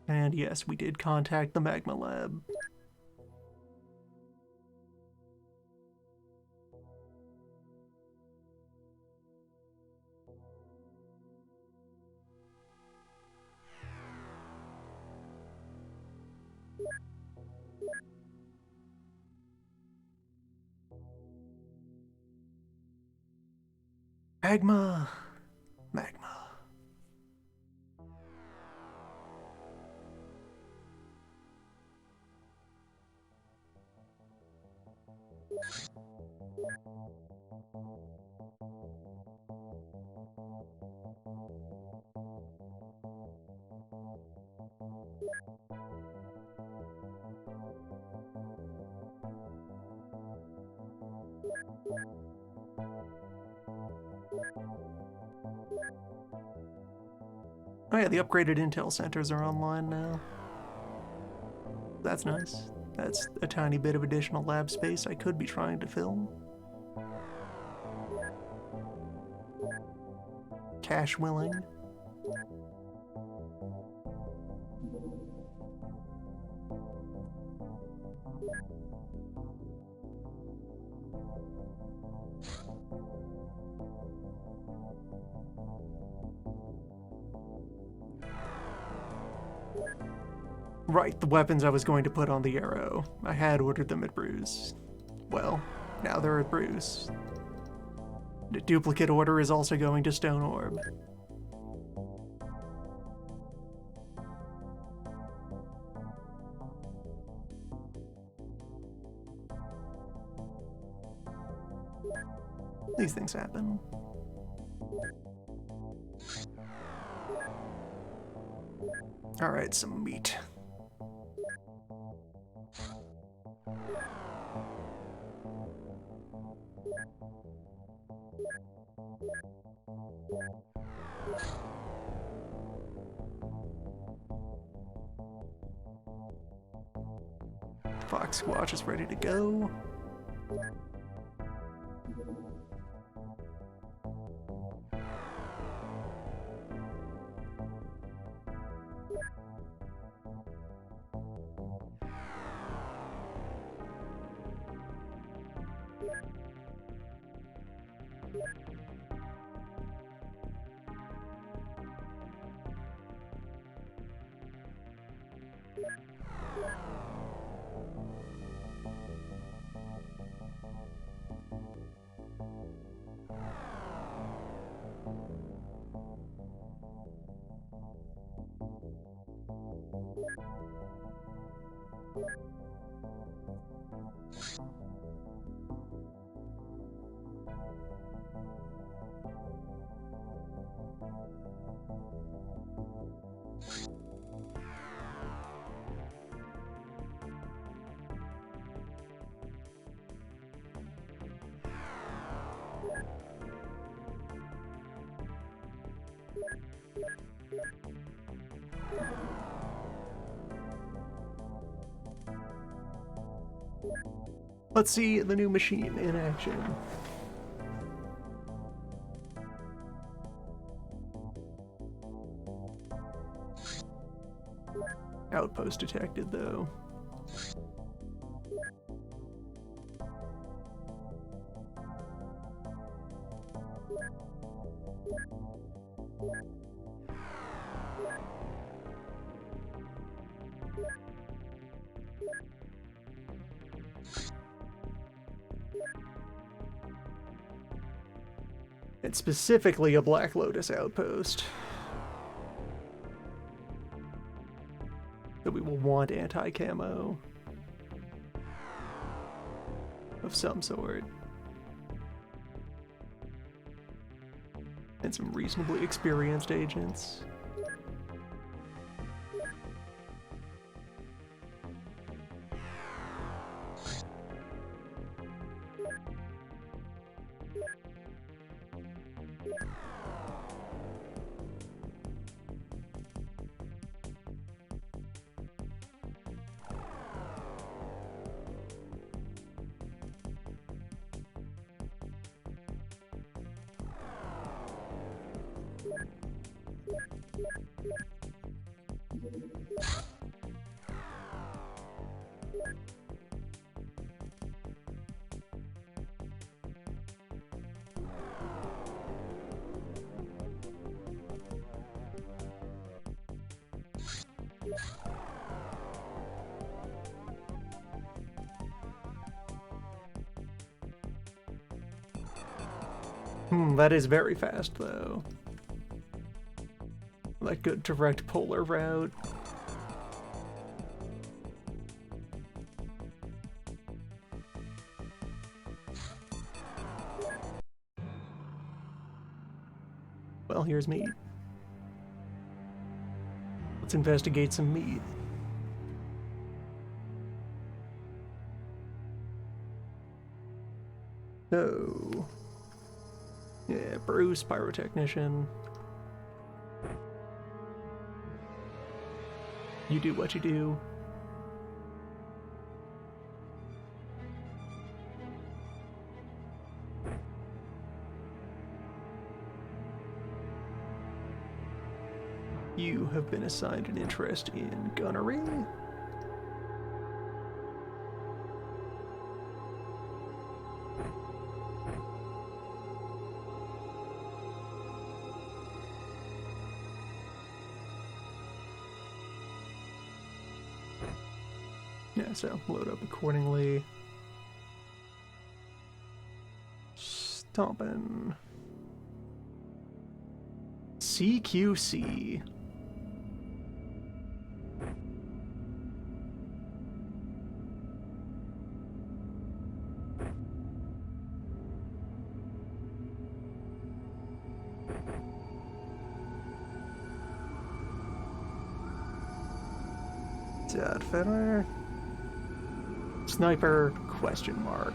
And yes, we did contact the Magma Lab. Magma. Oh yeah, the upgraded Intel centers are online now. That's nice. That's a tiny bit of additional lab space I could be trying to fill. Cash willing. Right, the weapons I was going to put on the Arrow. I had ordered them at Bruce. Well, now they're at Bruce. The duplicate order is also going to Stone Orb. These things happen. Alright, some meat. Fox Squatch is ready to go. Let's see the new machine in action. Outpost detected, though. It's specifically a Black Lotus outpost. So we will want anti-camo of some sort. And some reasonably experienced agents. That is very fast, though. That good direct polar route. Well, here's meat. Let's investigate some meat. Oh. Yeah, Bruce, pyrotechnician. You do what you do. You have been assigned an interest in gunnery. Yeah, so load up accordingly. Stompin'. CQC. Dad Fenner. Sniper, question mark.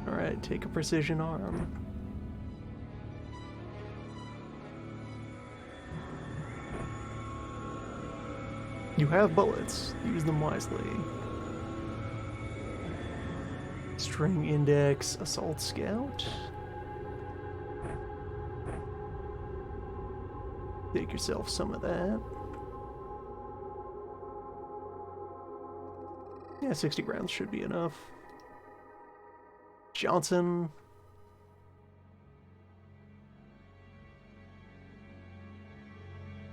Alright, take a precision arm. You have bullets. Use them wisely. String index, assault scout. Take yourself some of that. Yeah, 60 rounds should be enough. Johnson.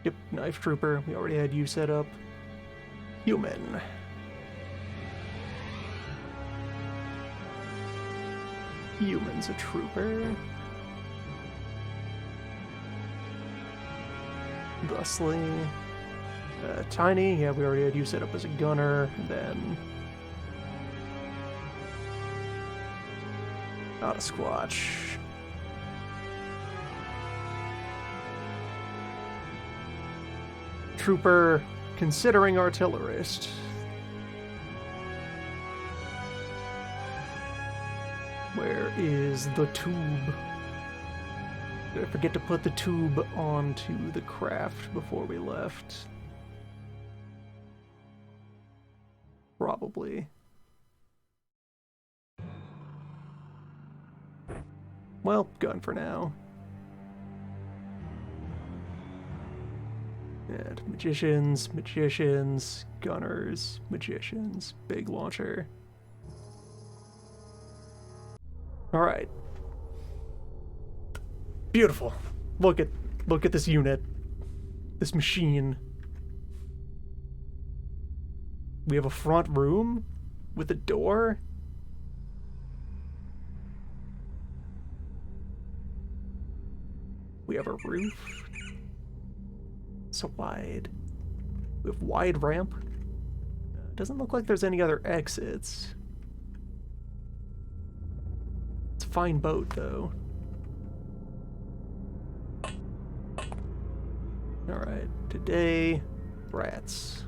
Yep, knife trooper. We already had you set up. Human. Human's a trooper. Thusly. Tiny. Yeah, we already had you set up as a gunner. And then not a Squatch. Trooper, considering artillerist. Where is the tube? Did I forget to put the tube onto the craft before we left? Probably. Well, gun for now. And magicians, magicians, gunners, magicians, big launcher. Alright. Beautiful. Look at this unit. This machine. We have a front room with a door. We have a roof. So wide. We have wide ramp. Doesn't look like there's any other exits. It's a fine boat, though. Alright, today, rats.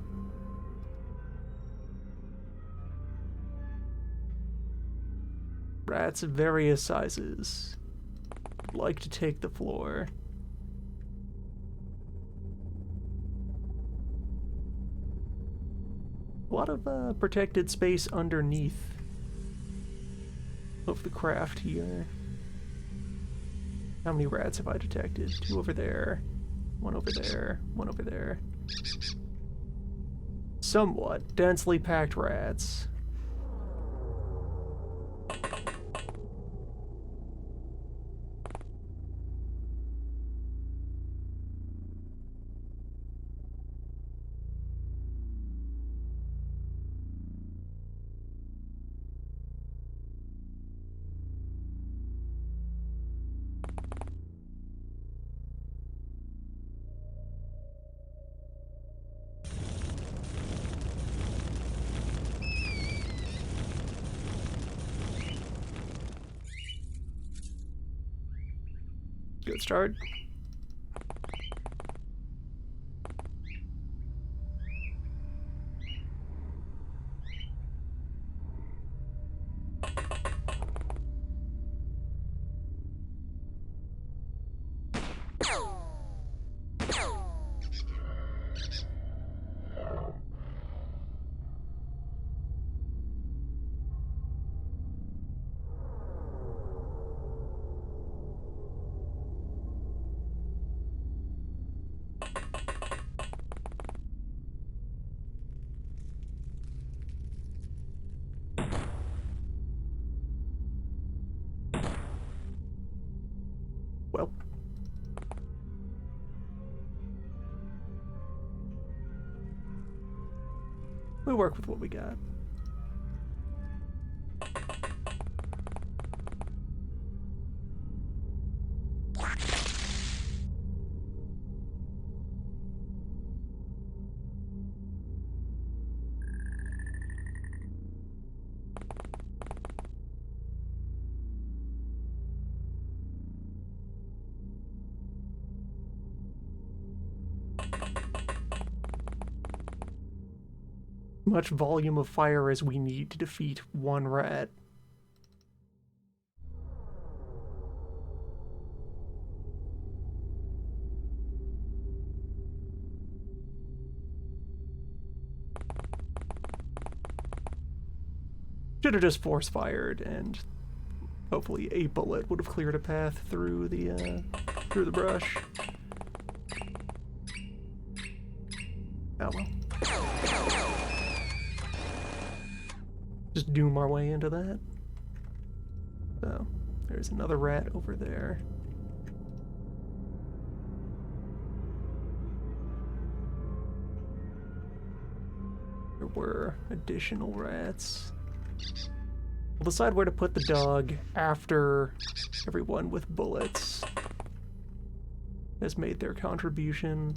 Rats of various sizes. Like to take the floor. A lot of protected space underneath of the craft here. How many rats have I detected? 2 over there, 1 over there, 1 over there. somewhat densely packed rats. Good start. Well, we work with what we got. Much volume of fire as we need to defeat one rat. Should have just force fired, and hopefully a bullet would have cleared a path through the brush. Oh well. Just doom our way into that. So, there's another rat over there. There were additional rats. We'll decide where to put the dog after everyone with bullets has made their contribution.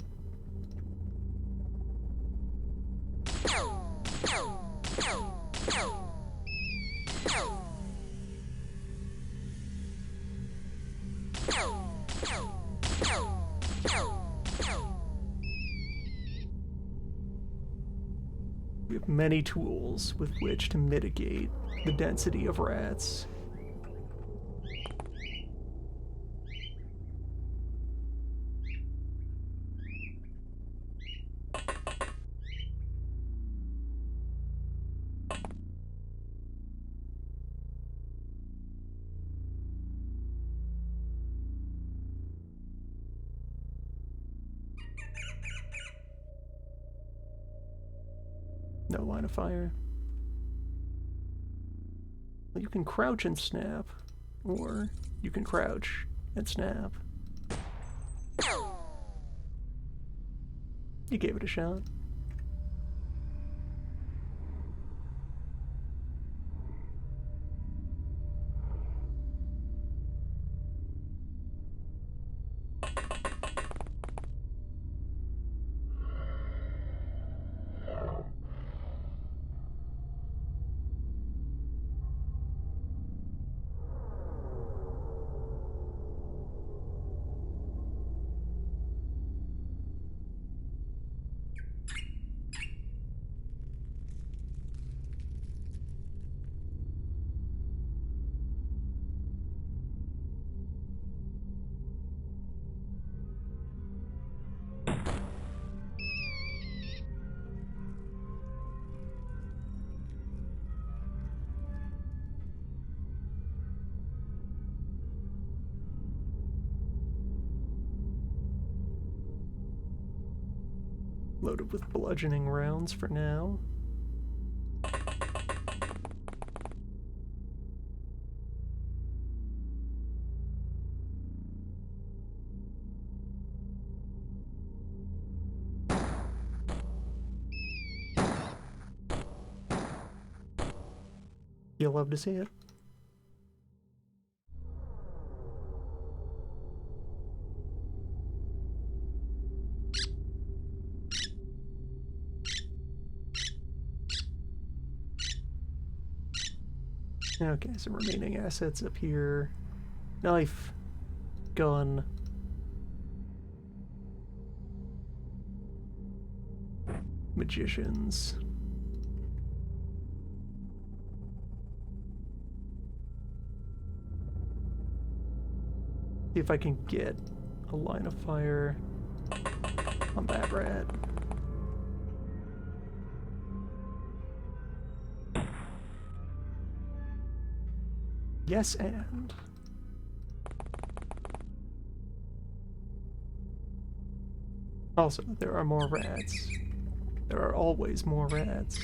We have many tools with which to mitigate the density of rats. No line of fire. Well, you can crouch and snap, or you can crouch and snap. You gave it a shot. Loaded with bludgeoning rounds for now. You'll love to see it. Okay, so remaining assets up here. Knife. Gun. Magicians. See if I can get a line of fire on that rat. Yes, and... Also, there are more rats. There are always more rats.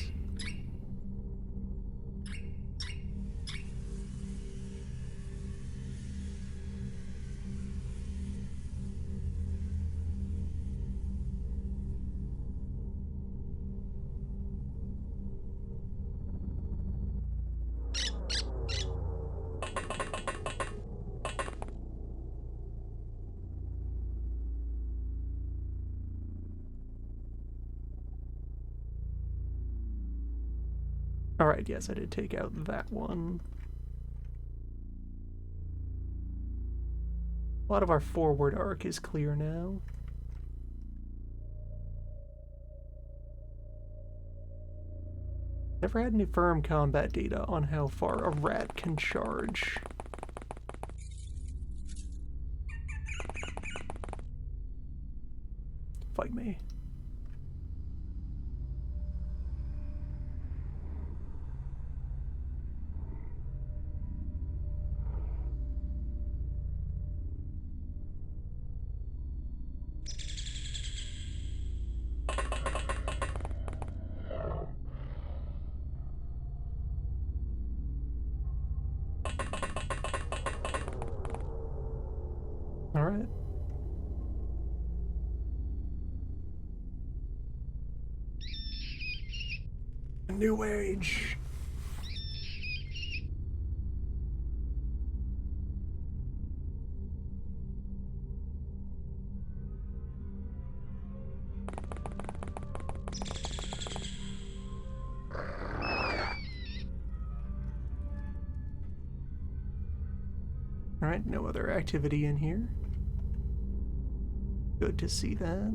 Alright, yes, I did take out that one. A lot of our forward arc is clear now. Never had any firm combat data on how far a rat can charge. Fight me. Alright. New Age. Alright, no other activity in here. Good to see that.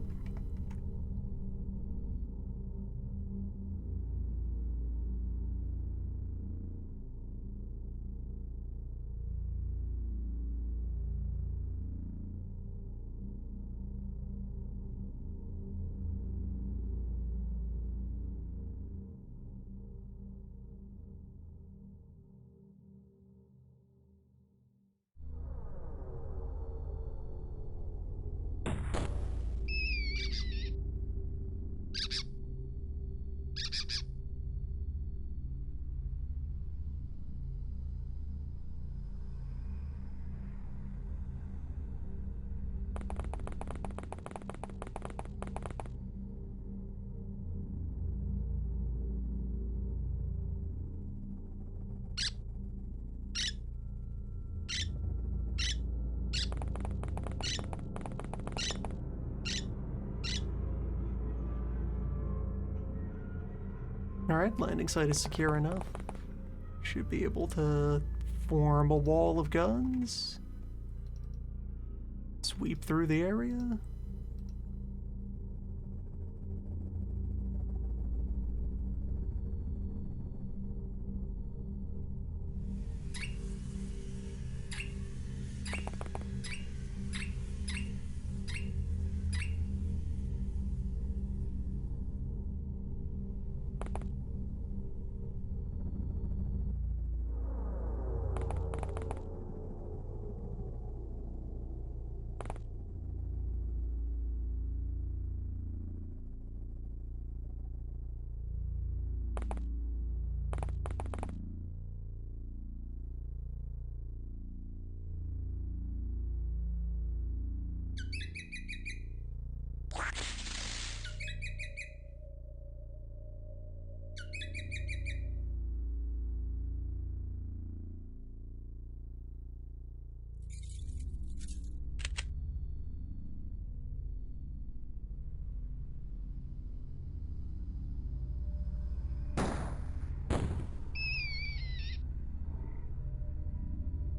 Alright, landing site is secure enough. Should be able to form a wall of guns. Sweep through the area.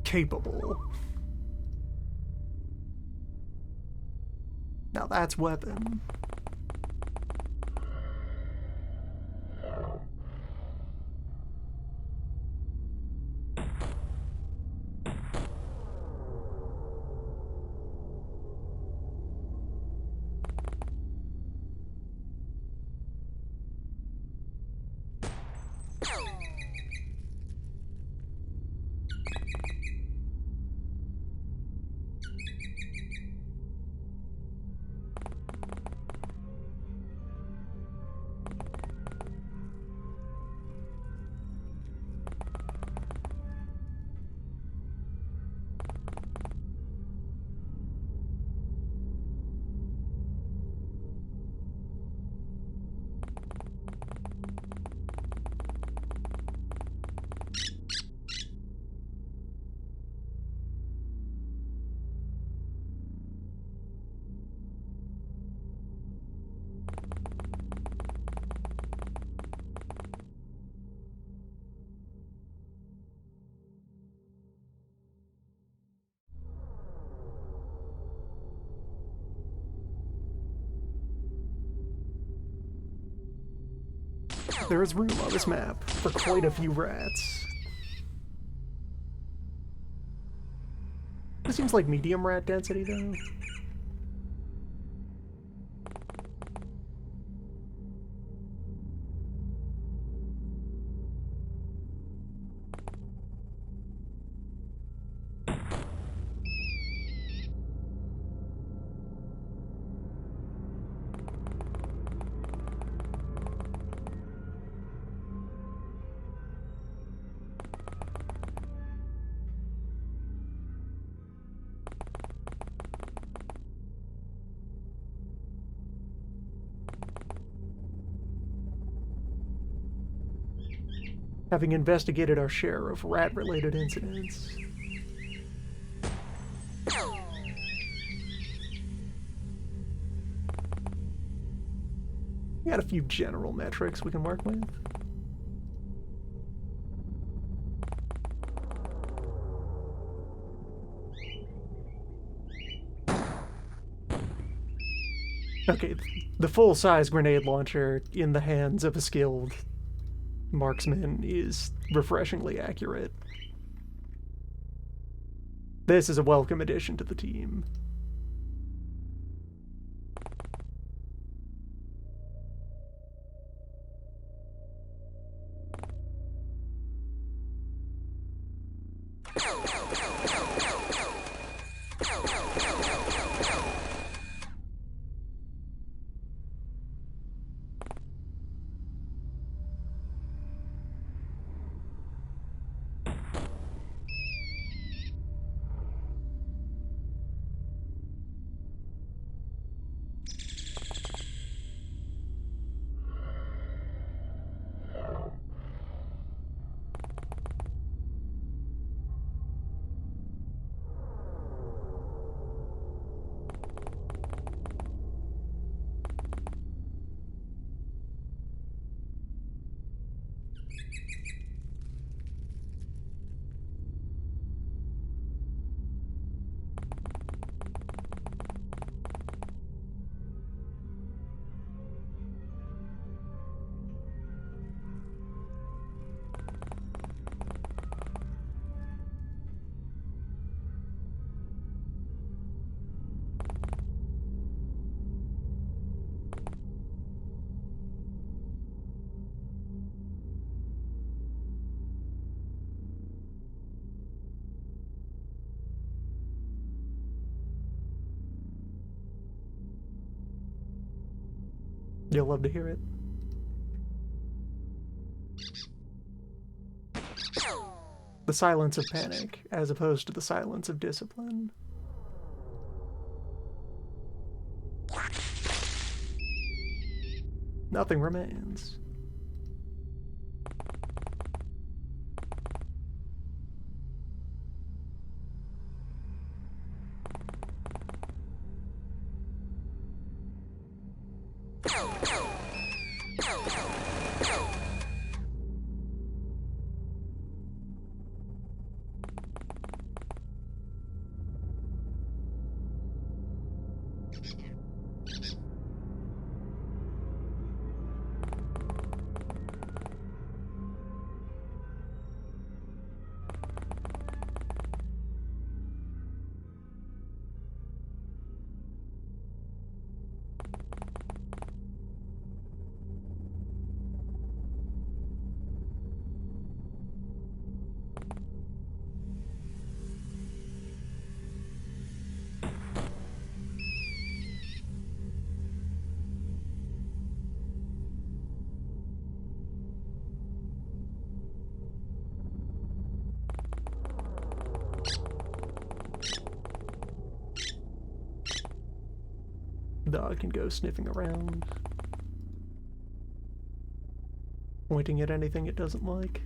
Capable. Now that's weapon. There is room on this map for quite a few rats. This seems like medium rat density, though. Having investigated our share of rat-related incidents. We got a few general metrics we can work with. Okay, the full-size grenade launcher in the hands of a skilled marksman is refreshingly accurate. This is a welcome addition to the team. You'll love to hear it. The silence of panic, as opposed to the silence of discipline. Nothing remains. Dog can go sniffing around, pointing at anything it doesn't like.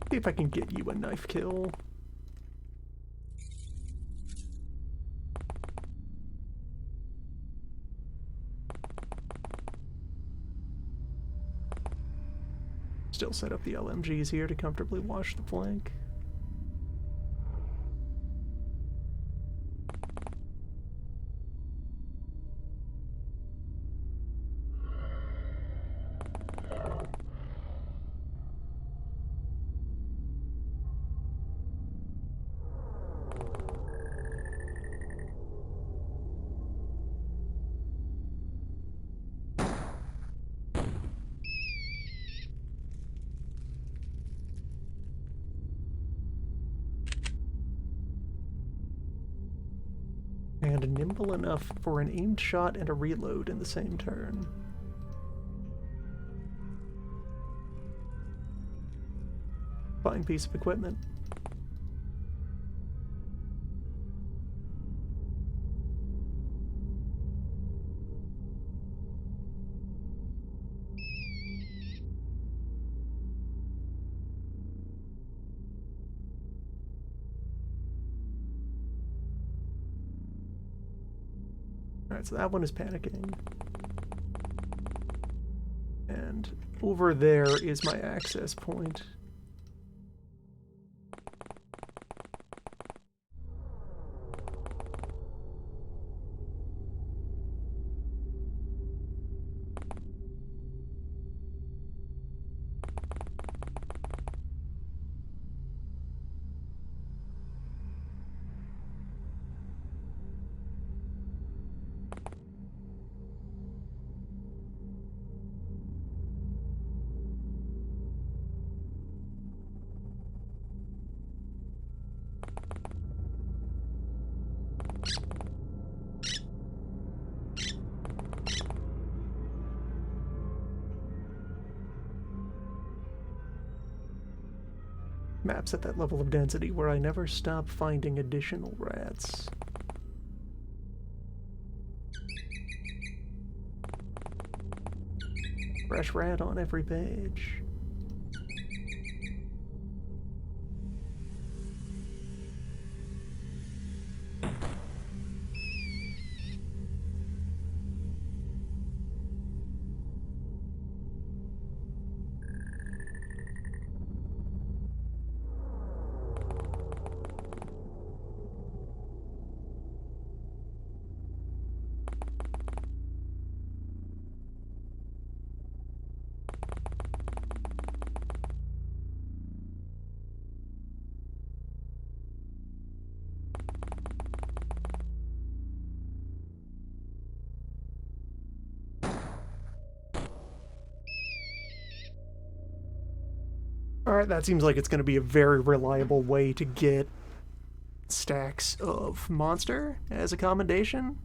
See if I can get you a knife kill. Still set up the LMGs here to comfortably wash the flank. And nimble enough for an aimed shot and a reload in the same turn. Fine piece of equipment. Alright, so that one is panicking. And over there is my access point. Maps at that level of density where I never stop finding additional rats. Fresh rat on every page. Alright, that seems like it's going to be a very reliable way to get stacks of monster as a commendation.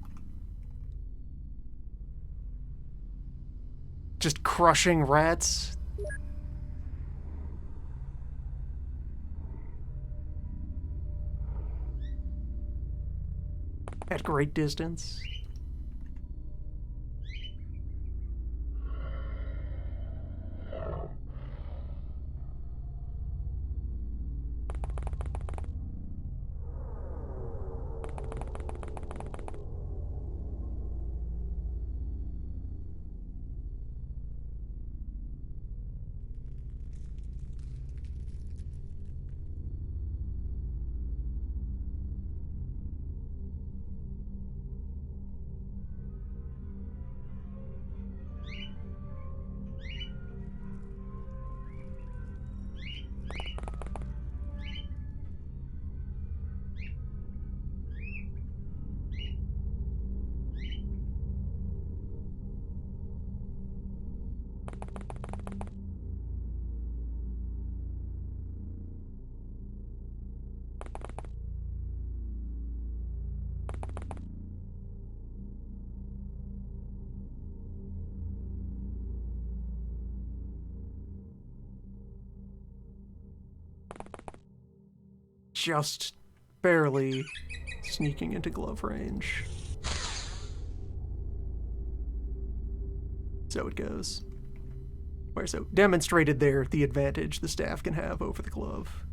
just crushing rats. At great distance. Just barely sneaking into glove range. So it goes. Where so demonstrated there the advantage the staff can have over the glove.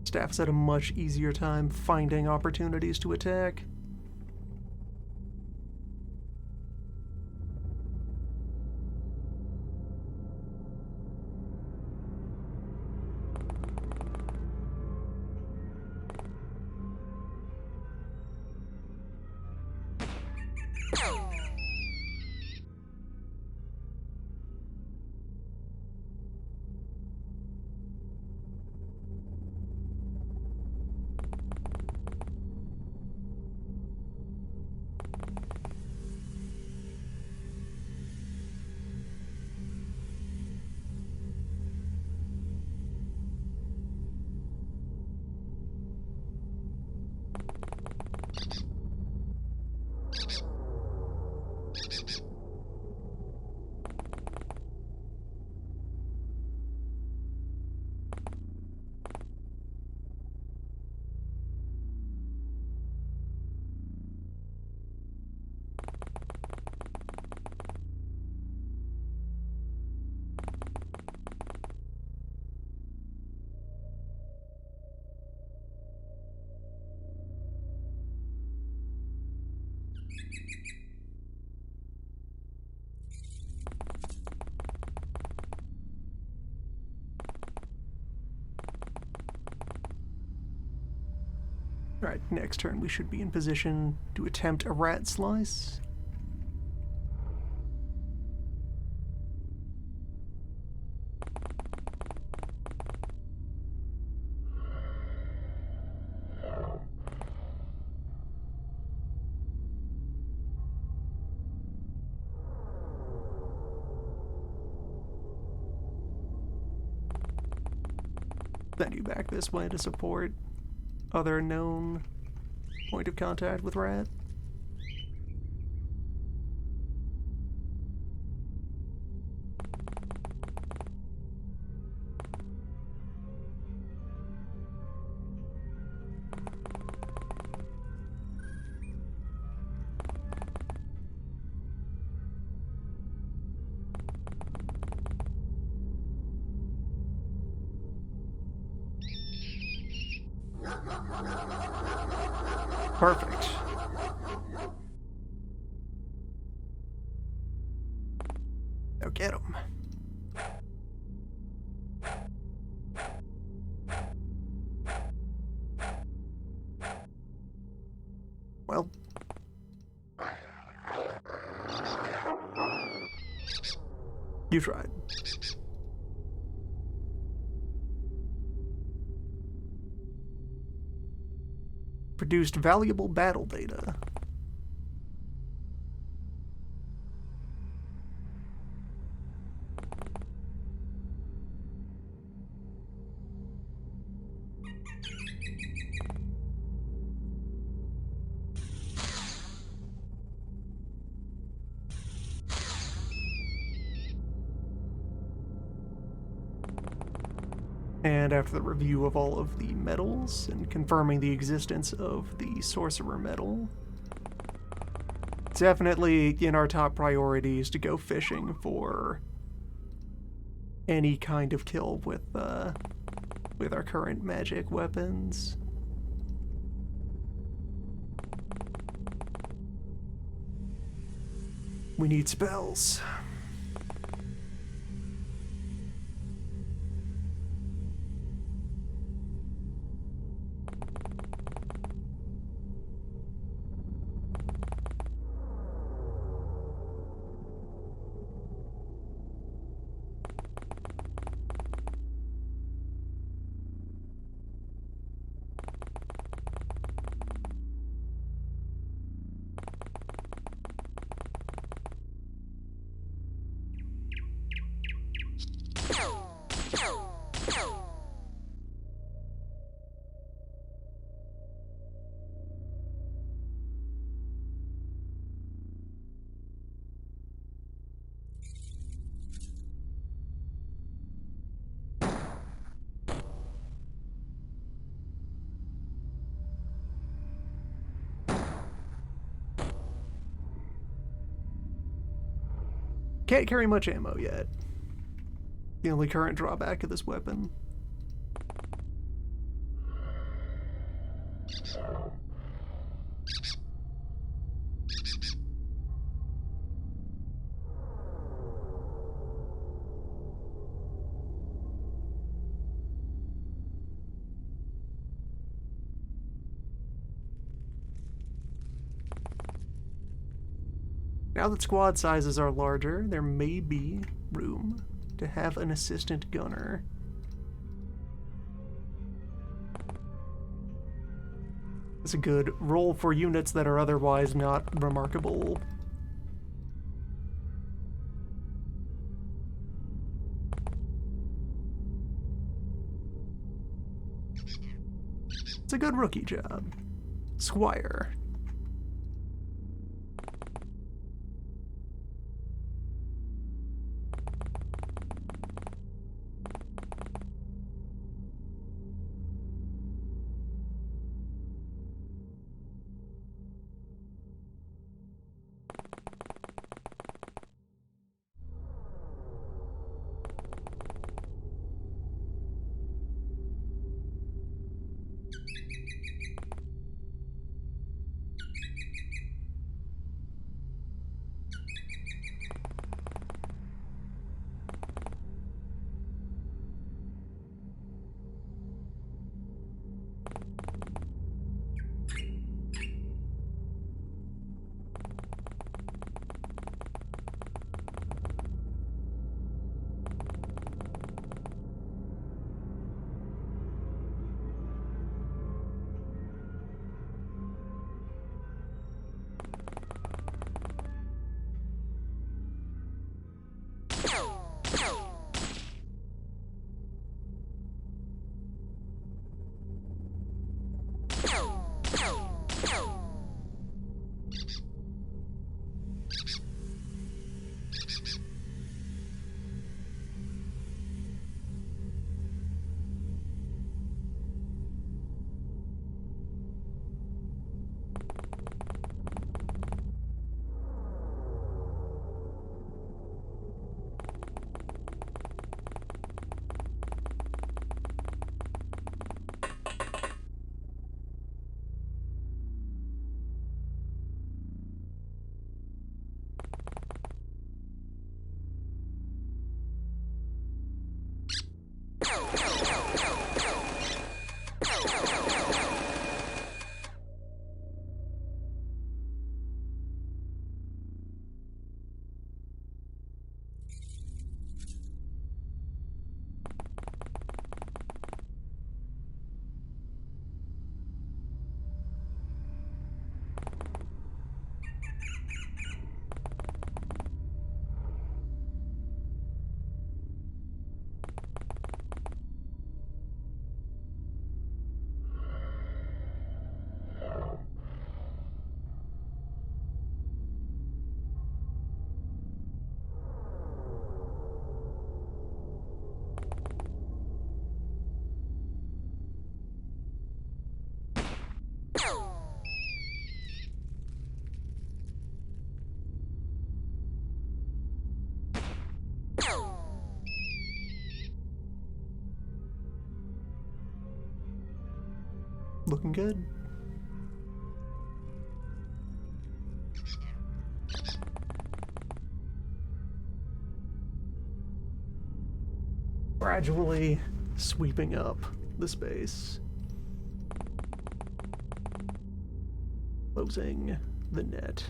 Staff's had a much easier time finding opportunities to attack. Alright, next turn we should be in position to attempt a rat slice. Then you back this way to support other known point of contact with rat. Perfect. Now get him. Well. You tried. Produced valuable battle data. And after the review of all of the medals and confirming the existence of the sorcerer medal, definitely in our top priorities to go fishing for any kind of kill with our current magic weapons. We need spells. Can't carry much ammo yet. The only current drawback of this weapon. Now that squad sizes are larger, there may be room to have an assistant gunner. It's a good role for units that are otherwise not remarkable. It's a good rookie job. Squire. Looking good. Gradually sweeping up the space. Closing the net.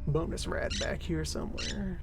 Bonus rad back here somewhere.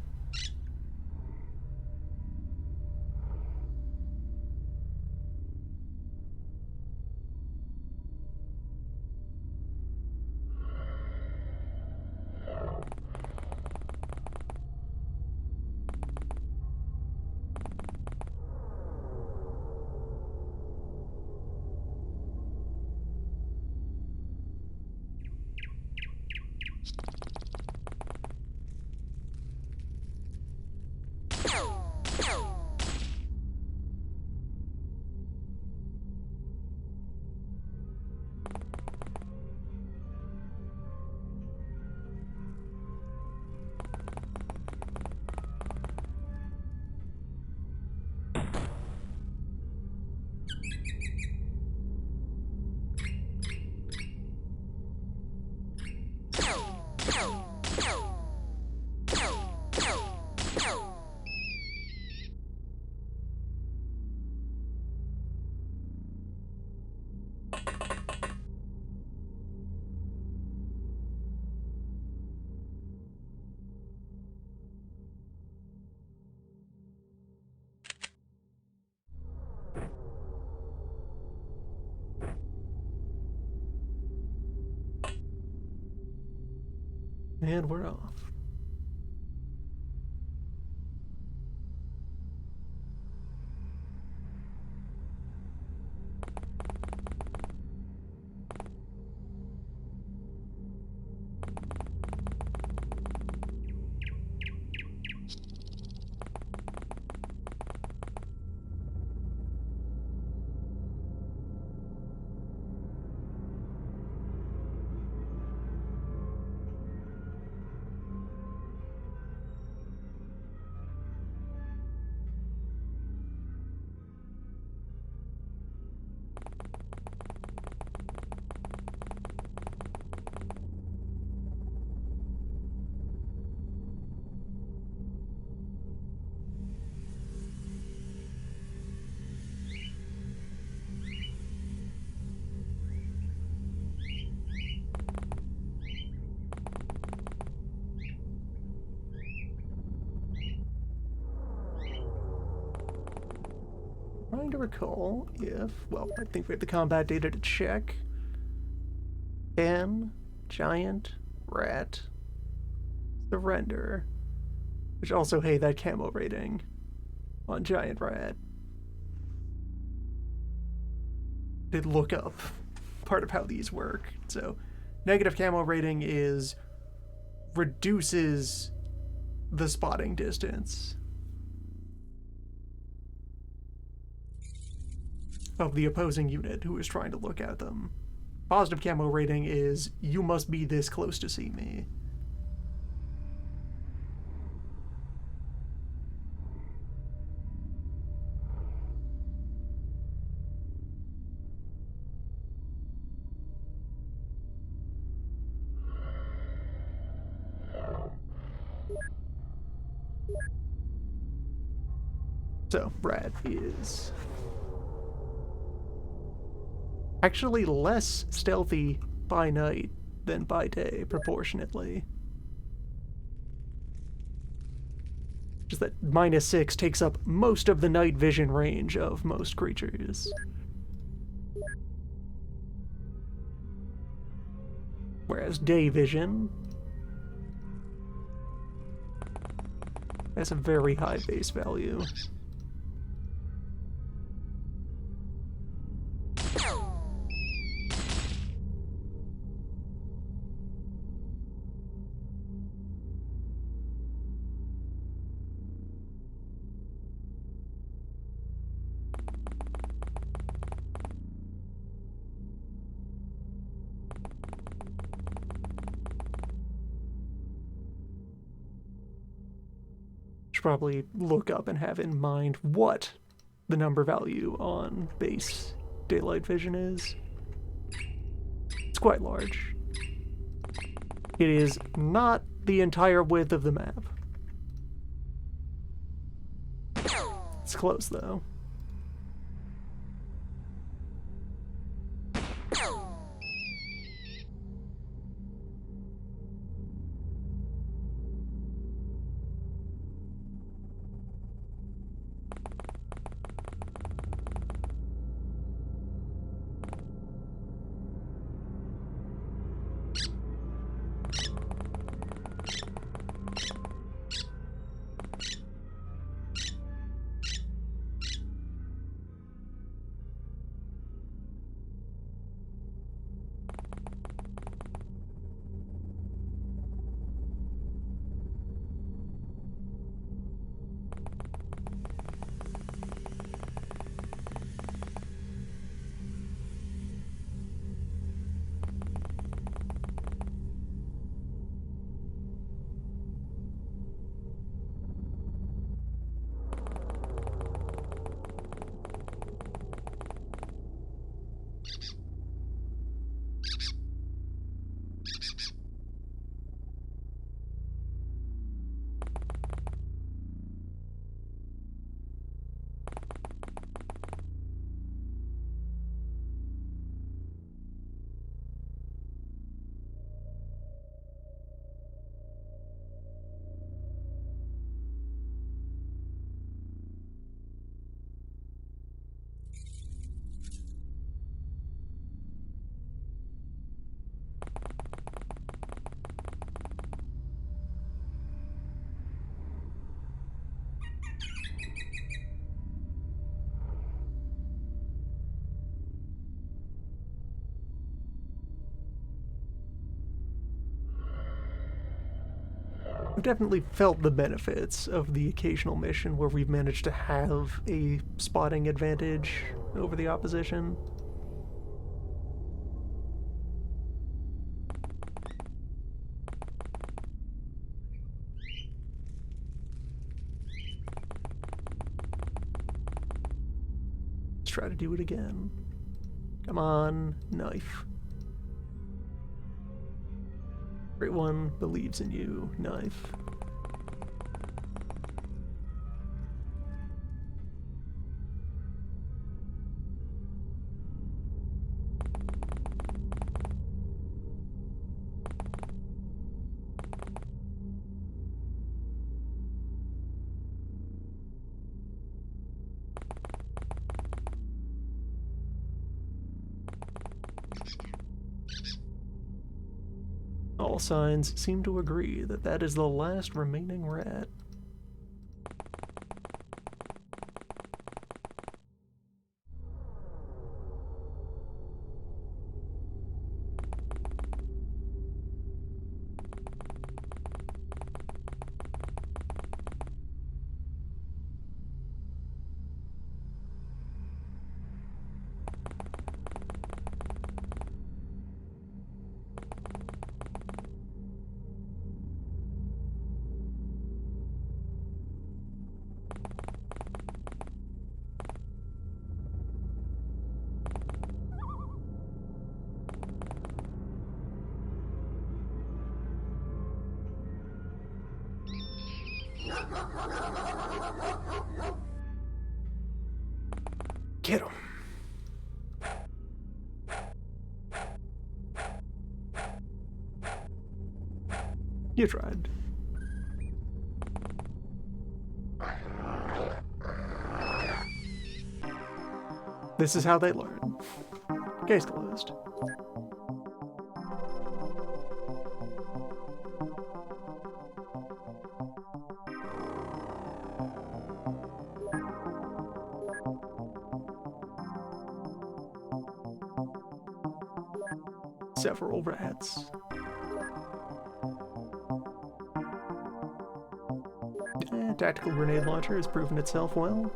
And we're off. trying to recall if, well, I think we have the combat data to check. Can giant rat surrender? Which also, hey, that camo rating on giant rat. Did look up part of how these work. So, negative camo rating is reduces the spotting distance of the opposing unit who is trying to look at them. Positive camo rating is you must be this close to see me. So, rat is actually less stealthy by night than by day, proportionately. Just that -6 takes up most of the night vision range of most creatures. Whereas day vision has a very high base value. Should probably look up and have in mind what the number value on base daylight vision is. It's quite large. It is not the entire width of the map. It's close, though. I've definitely felt the benefits of the occasional mission where we've managed to have a spotting advantage over the opposition. Let's try to do it again. Come on, knife. Great One believes in you, knife. All signs seem to agree that that is the last remaining rat. Get him. You tried. This is how they learn. Case closed. Several rats. Tactical grenade launcher has proven itself well.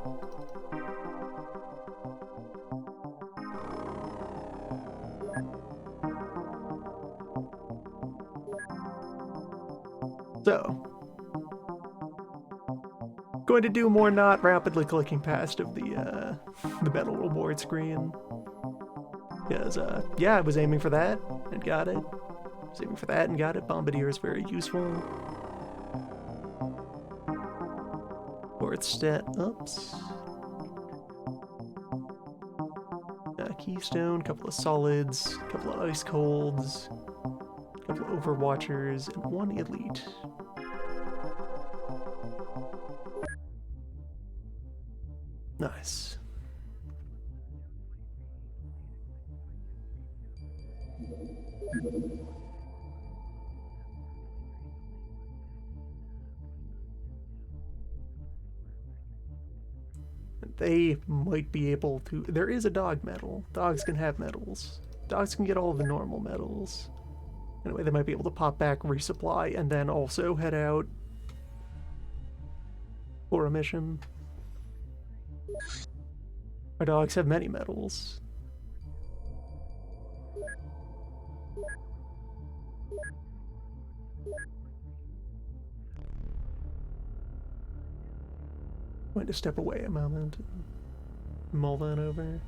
So, going to do more not rapidly clicking past of the battle reward screen. Because, yeah, I was aiming for that and got it. I was aiming for that and got it. Bombardier is very useful. For its stat ups. Keystone, couple of solids, couple of ice colds, couple of overwatchers, and one elite. Nice. They might be able to... There is a dog medal. Dogs can have medals. Dogs can get all of the normal medals. Anyway, they might be able to pop back, resupply, and then also head out for a mission. Our dogs have many medals. Going to step away a moment and mull that over.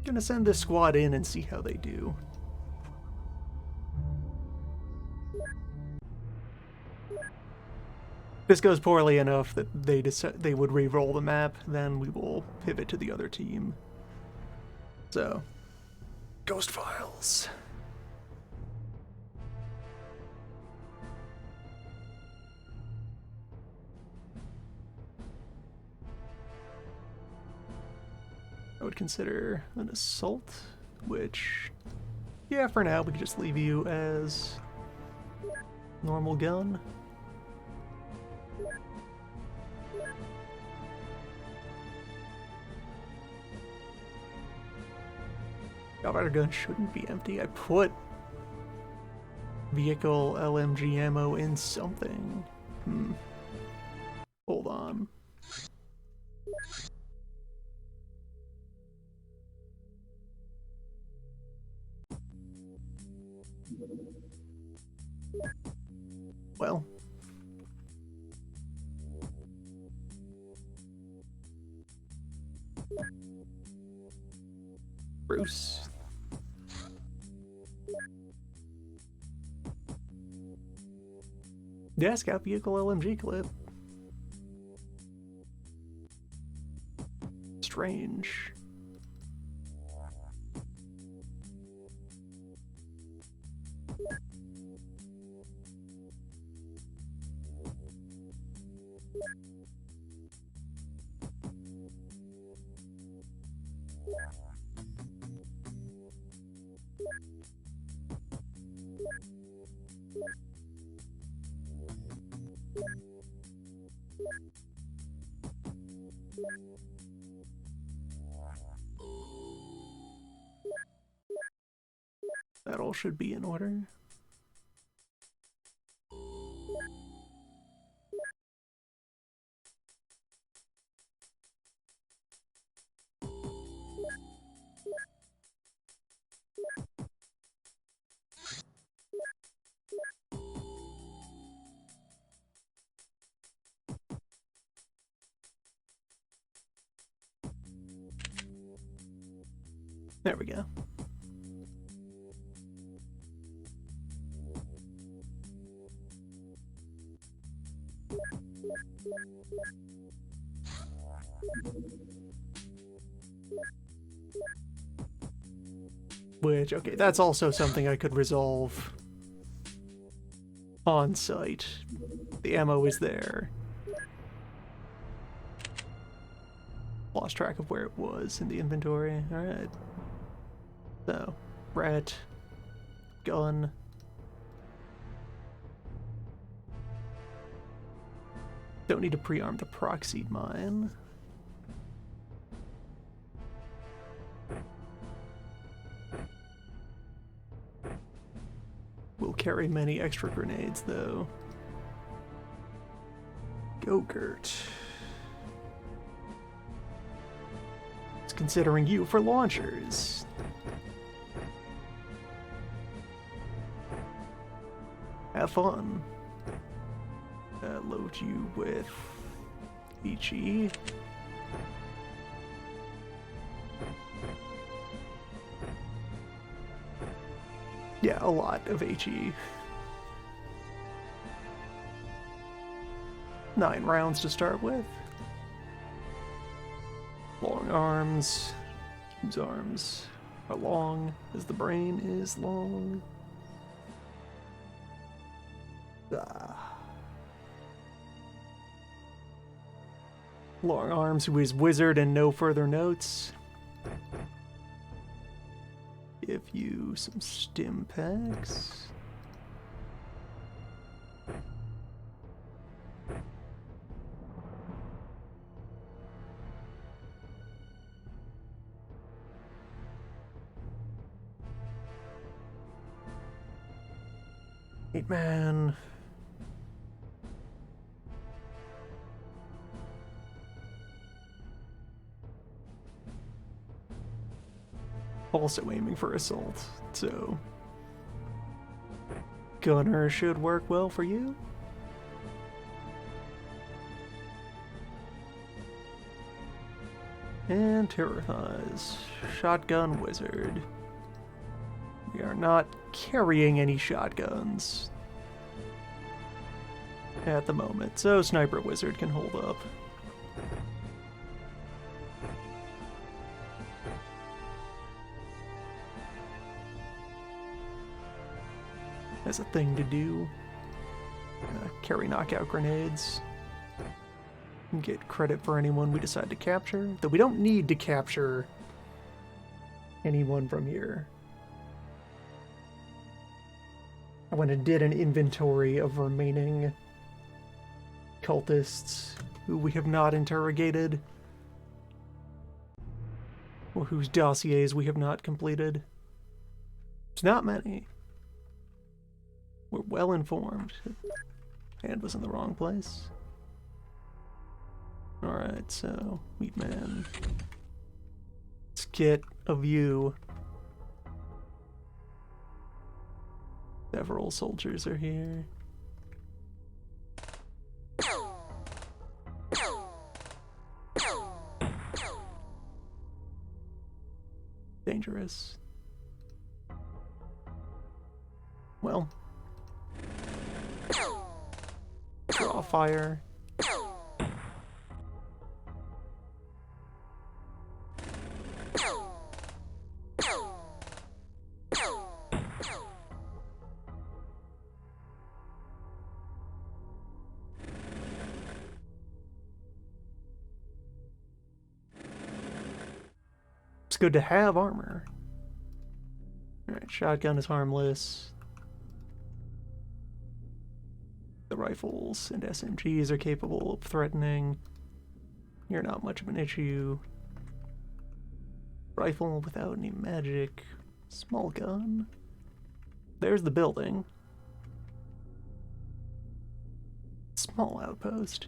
Gonna send this squad in and see how they do. If this goes poorly enough that they would re-roll the map, then we will pivot to the other team. So, Ghost Files. I would consider an assault, which, yeah, for now we can just leave you as normal gun. Our gun shouldn't be empty. I put vehicle LMG ammo in something. Hold on. Well. Bruce. Yeah, scout vehicle LMG clip. Strange. That all should be in order. There we go. Which, okay, that's also something I could resolve on site. The ammo is there. Lost track of where it was in the inventory. Alright. So, rat, gun. Don't need to pre-arm the proxied mine. We'll carry many extra grenades, though. Go-Gurt. It's considering you for launchers. Have fun. Load you with HE. Yeah, a lot of HE. 9 rounds to start with. Long arms, whose arms are long as the brain is long. Long arms, who is wizard and no further notes. Give you some stim packs. Man. Also aiming for assault, so gunner should work well for you. And Terror Thighs. Shotgun Wizard. We are not carrying any shotguns at the moment, so Sniper Wizard can hold up. As a thing to do. Carry knockout grenades. And get credit for anyone we decide to capture. Though we don't need to capture anyone from here. I went and did an inventory of remaining cultists who we have not interrogated, or whose dossiers we have not completed. It's not many. We're well informed. Hand was in the wrong place. Alright, so, Meatman. Let's get a view. Several soldiers are here. Dangerous. Well. Draw fire. It's good to have armor. Alright, shotgun is harmless. The rifles and SMGs are capable of threatening. You're not much of an issue. Rifle without any magic. Small gun. There's the building. Small outpost.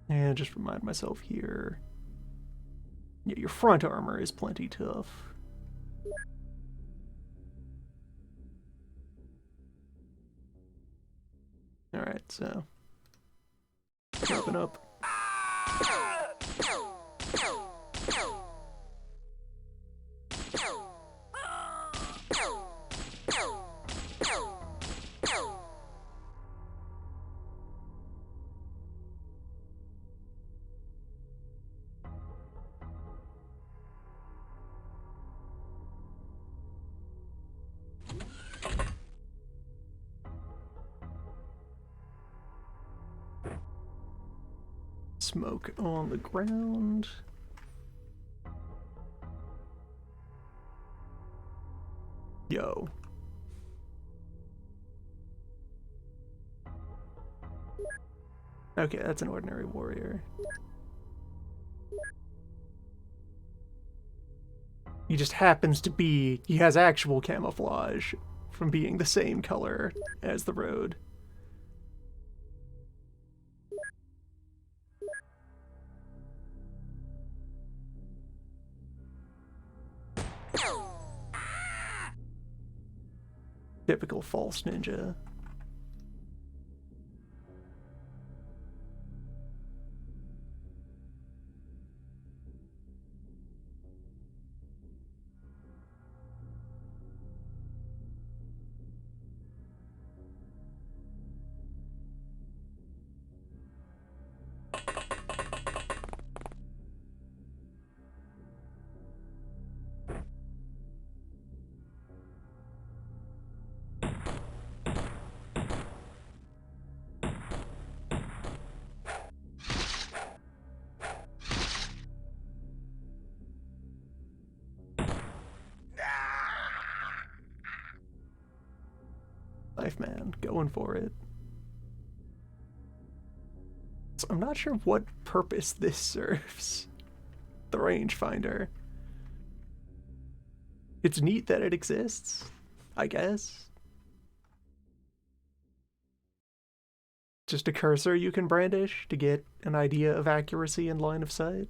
And just remind myself here. Yeah, your front armor is plenty tough. Alright, so. Open up. Smoke on the ground. Yo. Okay, that's an ordinary warrior. He just happens to be... He has actual camouflage from being the same color as the road. Typical false ninja. Life man, going for it. So I'm not sure what purpose this serves. The rangefinder. It's neat that it exists, I guess. Just a cursor you can brandish to get an idea of accuracy and line of sight.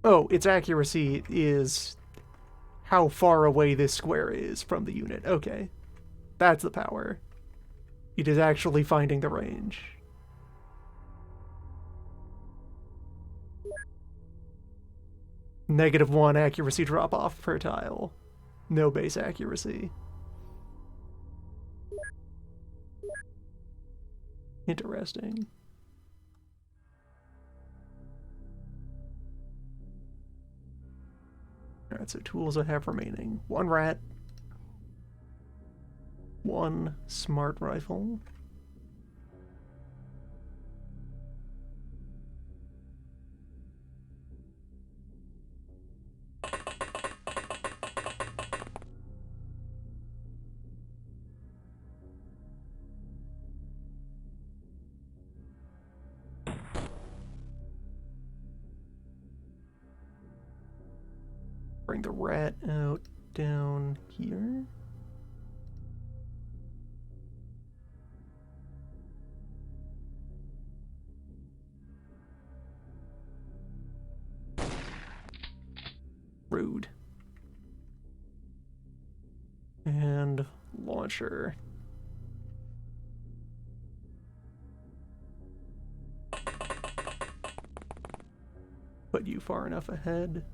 Oh, its accuracy is how far away this square is from the unit. Okay. That's the power. It is actually finding the range. -1 accuracy drop off per tile. No base accuracy. Interesting. Alright, so tools I have remaining. 1 rat. 1 smart rifle. Bring the rat out down here. Rude. And launcher. Put you far enough ahead.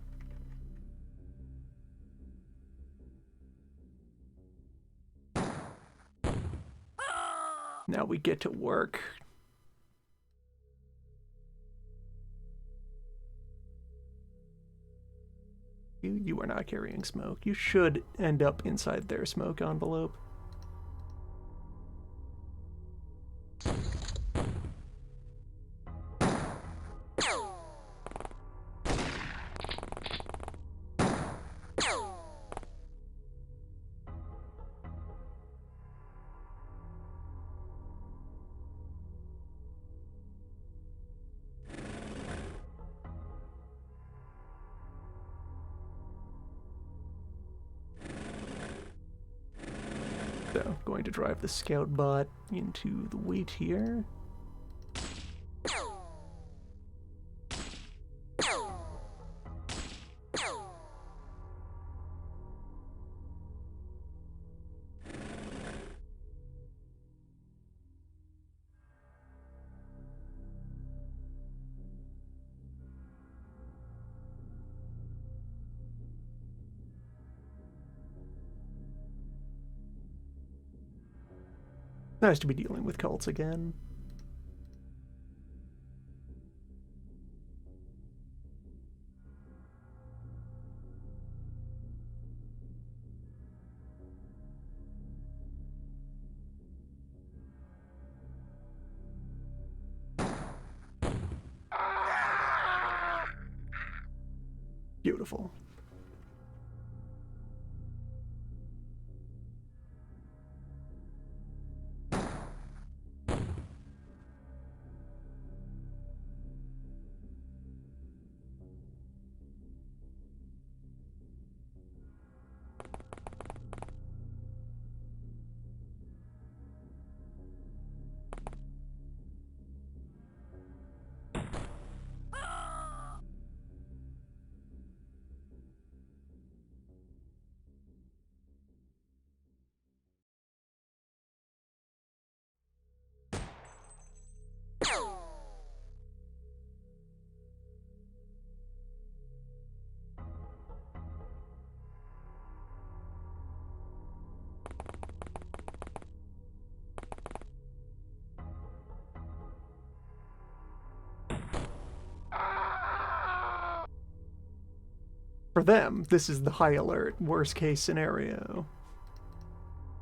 Now we get to work. You are not carrying smoke. You should end up inside their smoke envelope. So, going to drive the scout bot into the wheat here. Nice to be dealing with cults again. Beautiful. For them, this is the high alert, worst case scenario.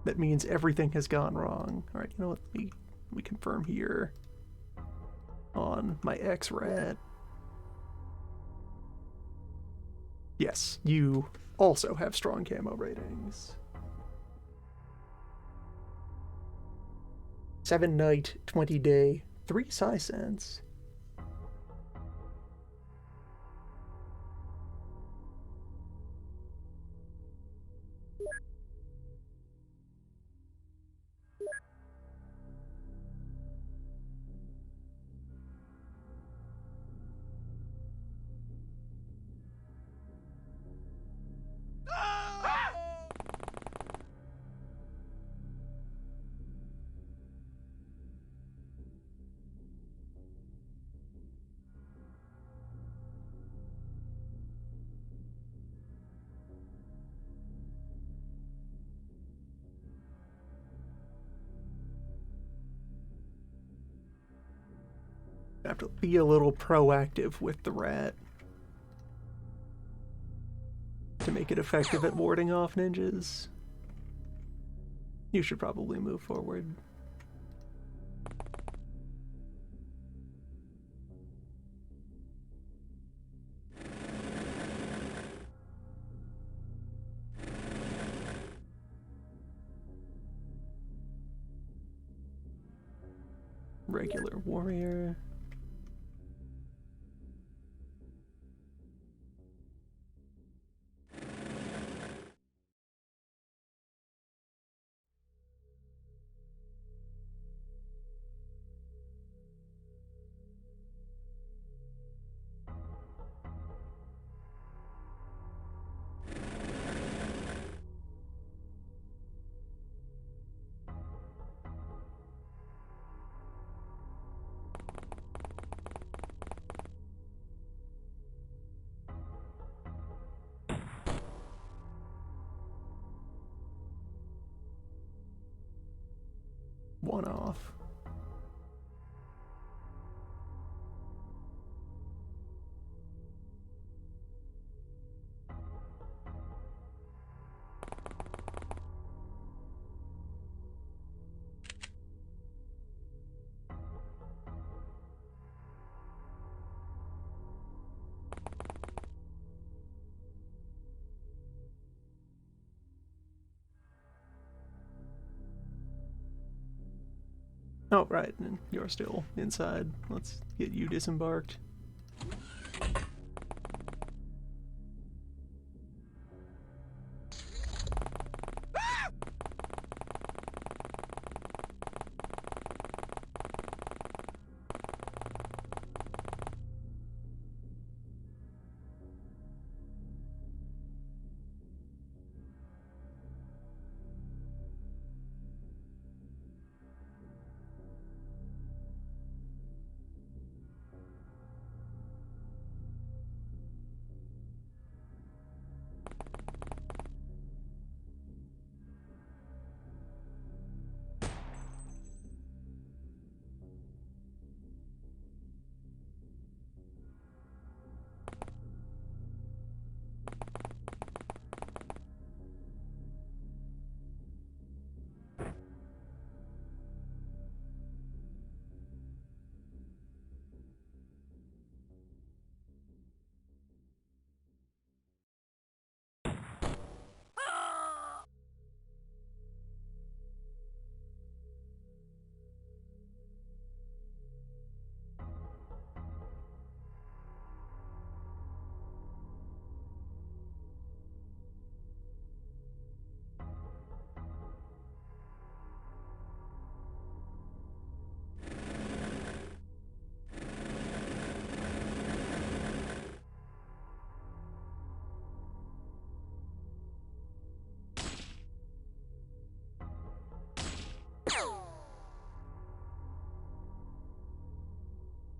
That means everything has gone wrong. Alright, you know what? Let me confirm here on my XRAT. Yes, you also have strong camo ratings. 7 night, 20 day, 3 psi cents. I have to be a little proactive with the rat to make it effective at warding off ninjas. You should probably move forward. Regular warrior. One off. Oh, right, and you're still inside. Let's get you disembarked.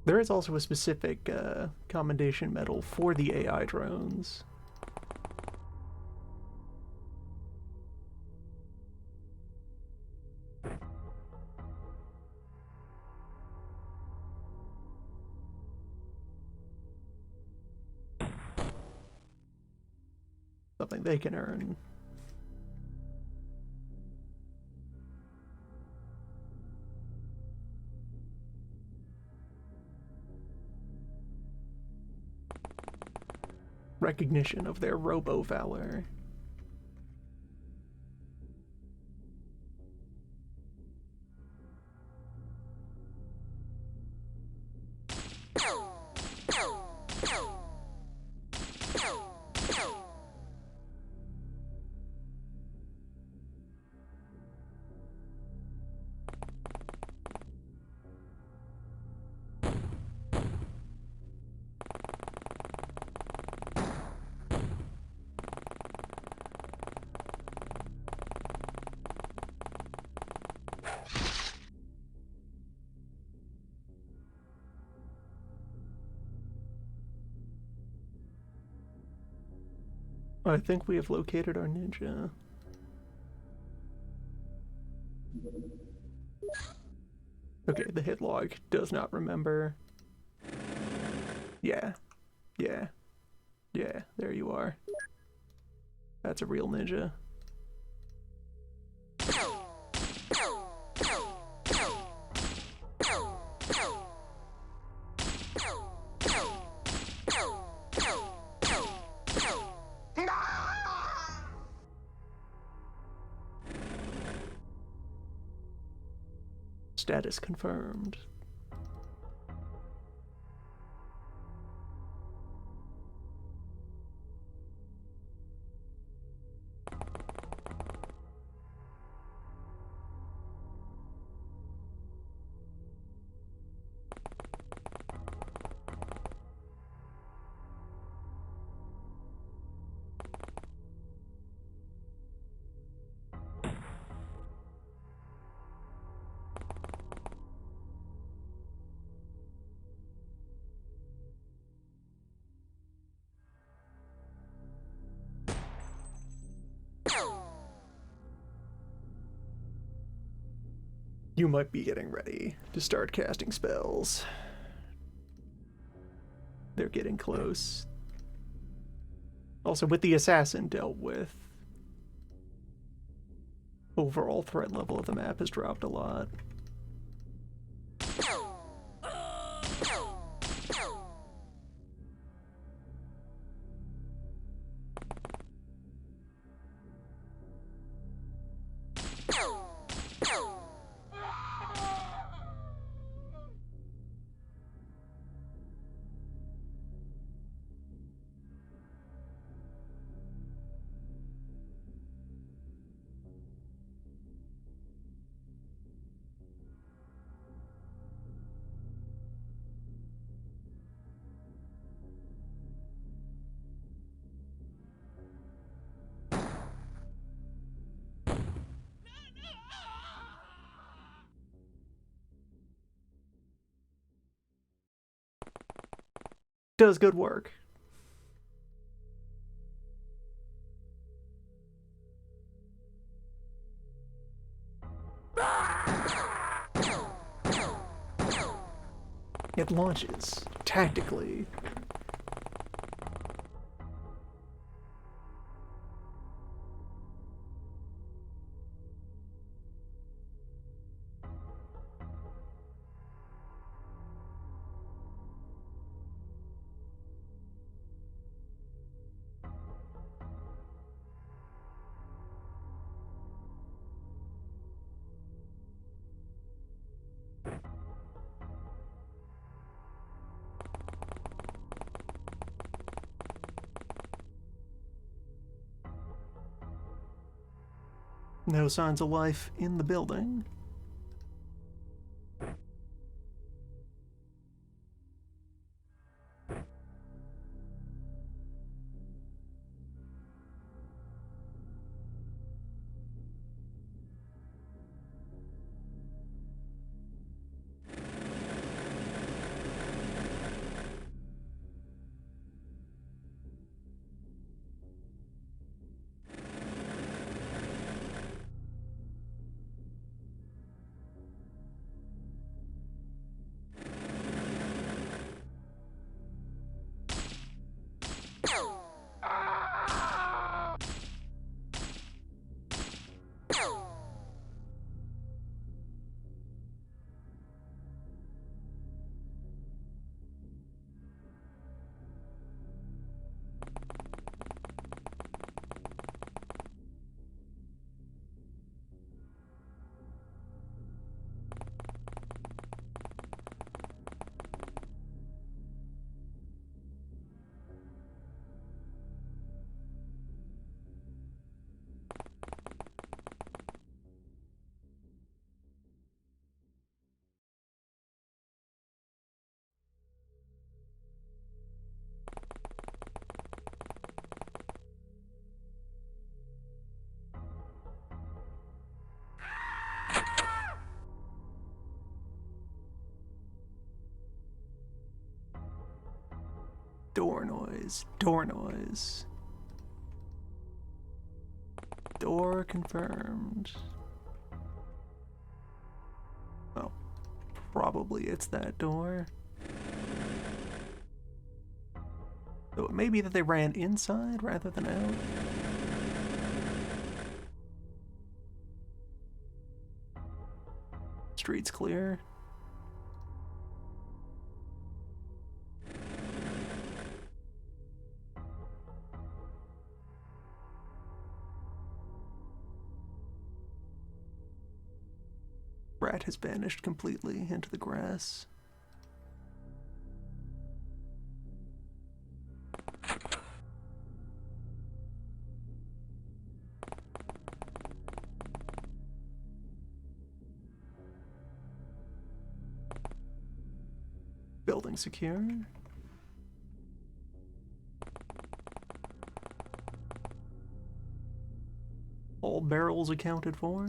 There is also a specific commendation medal for the AI drones. something they can earn. Recognition of their robo-valor. I think we have located our ninja. Okay, the hit log does not remember. Yeah. Yeah. Yeah, there you are. That's a real ninja. Status confirmed. You might be getting ready to start casting spells. They're getting close. Also, with the assassin dealt with, overall threat level of the map has dropped a lot. Does good work. It launches tactically. No signs of life in the building. Door noise. Door noise. Door confirmed. Oh, probably it's that door. So it may be that they ran inside rather than out. Street's clear. Rat has vanished completely into the grass. Building secure. All barrels accounted for.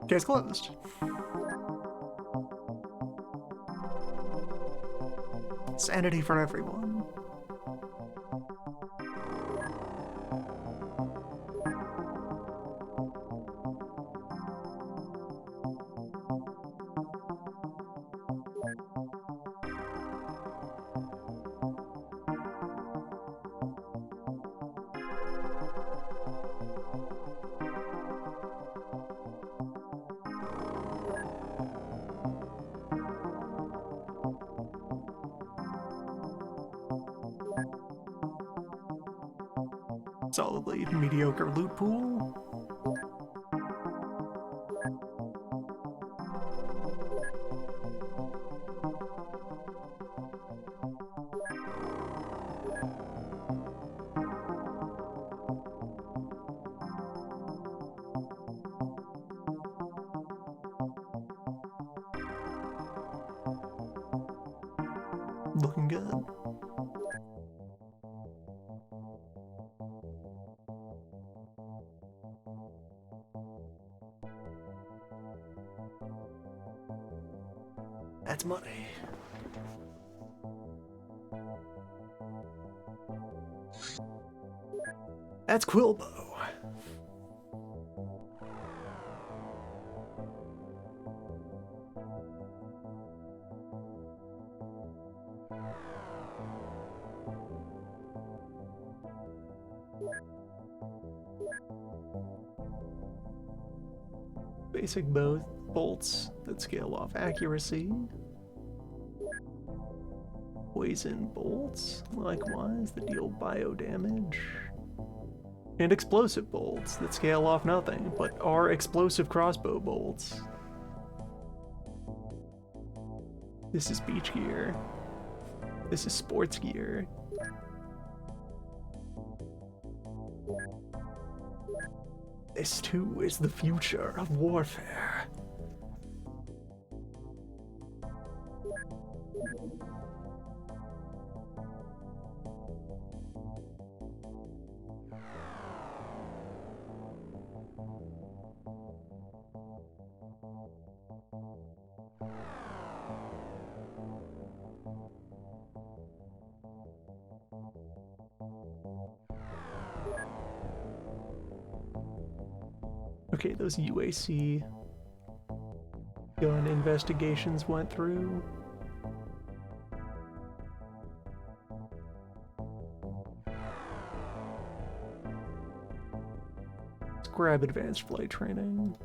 Case closed. Sanity for everyone. Solidly mediocre loot pool. Looking good. That's money. That's Quilbo. Basic bolts that scale off accuracy. Poison bolts, likewise, that deal bio damage. And explosive bolts that scale off nothing, but are explosive crossbow bolts. This is beach gear. This is sports gear. This too is the future of warfare. Okay, those UAC gun investigations went through. Let's grab advanced flight training.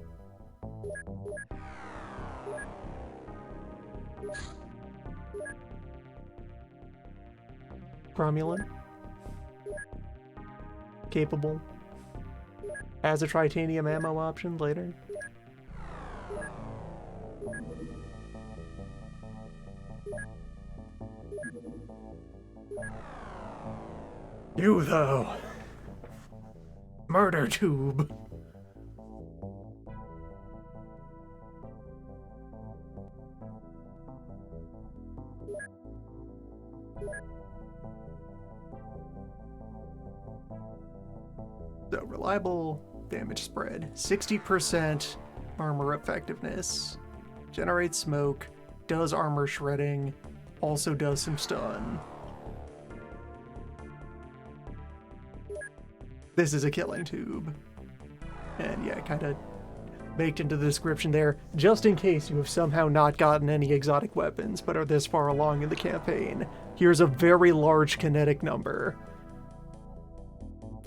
Cromulent. Capable. Has a tritanium ammo option later. You, though. Murder tube. So, reliable damage spread. 60% armor effectiveness. Generates smoke. Does armor shredding. Also does some stun. This is a killing tube. And yeah, kind of baked into the description there, just in case you have somehow not gotten any exotic weapons but are this far along in the campaign. Here's a very large kinetic number.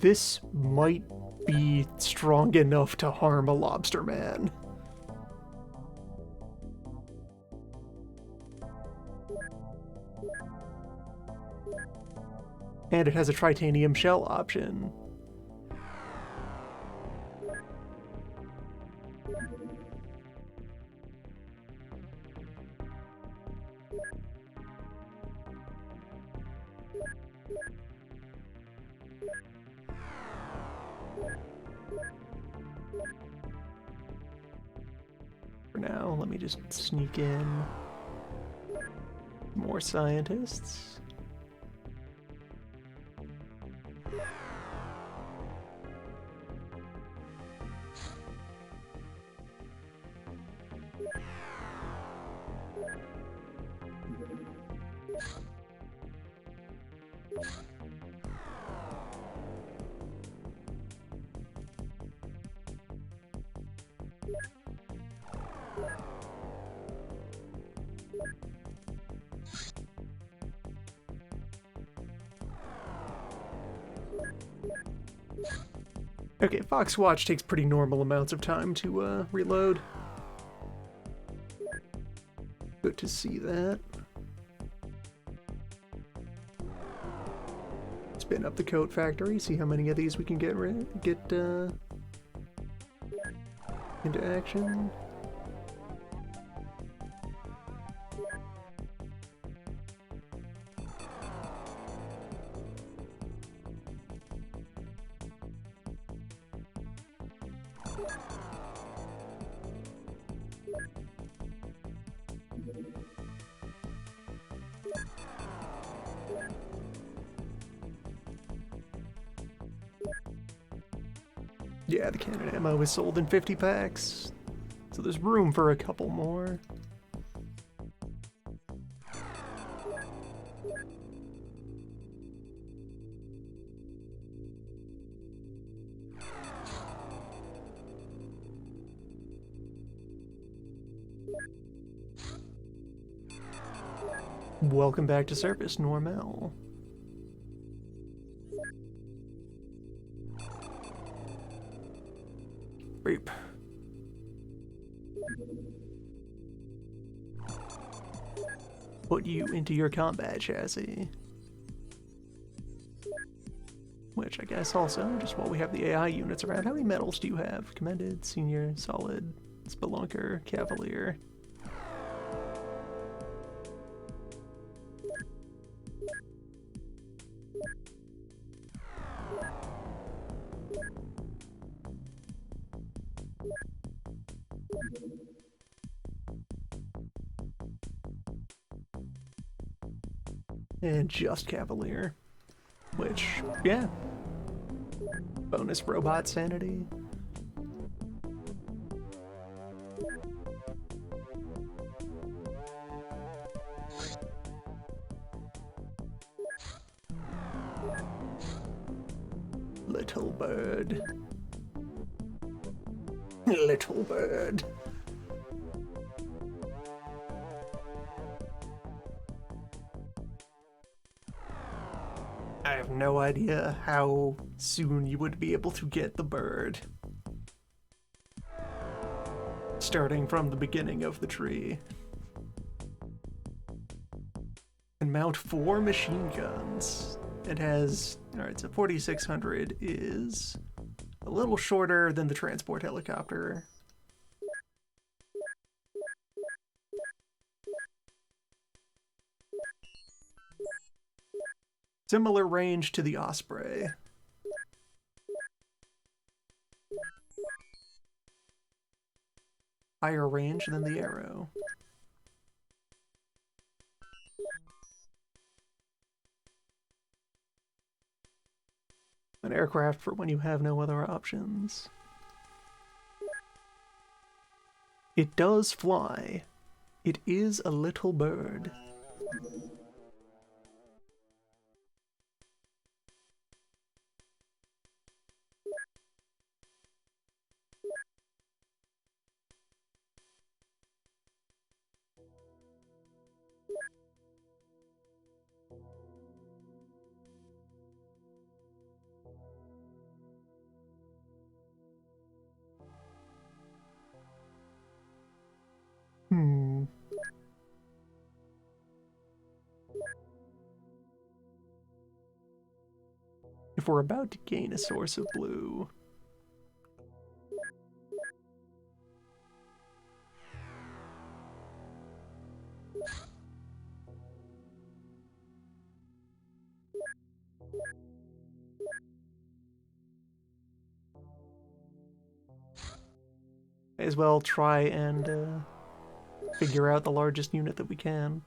This might be strong enough to harm a lobster man. And it has a titanium shell option. For now, let me just sneak in more scientists. Okay, Foxwatch takes pretty normal amounts of time to reload. Good to see that. Spin up the coat factory, see how many of these we can get into action. Yeah, the cannon ammo is sold in 50 packs, so there's room for a couple more. Welcome back to service, Normal. Reap. Put you into your combat chassis. Which I guess also, just while we have the AI units around, how many medals do you have? Commended, Senior, Solid, Spelunker, Cavalier. And just Cavalier. Which, yeah. Bonus robot sanity. Little bird. Little bird. I have no idea how soon you would be able to get the bird. Starting from the beginning of the tree. And mount 4 machine guns. It has, alright, so 4600 is a little shorter than the transport helicopter. Similar range to the Osprey. Higher range than the Arrow. An aircraft for when you have no other options. It does fly. It is a little bird. If we're about to gain a source of blue, may as well try and figure out the largest unit that we can.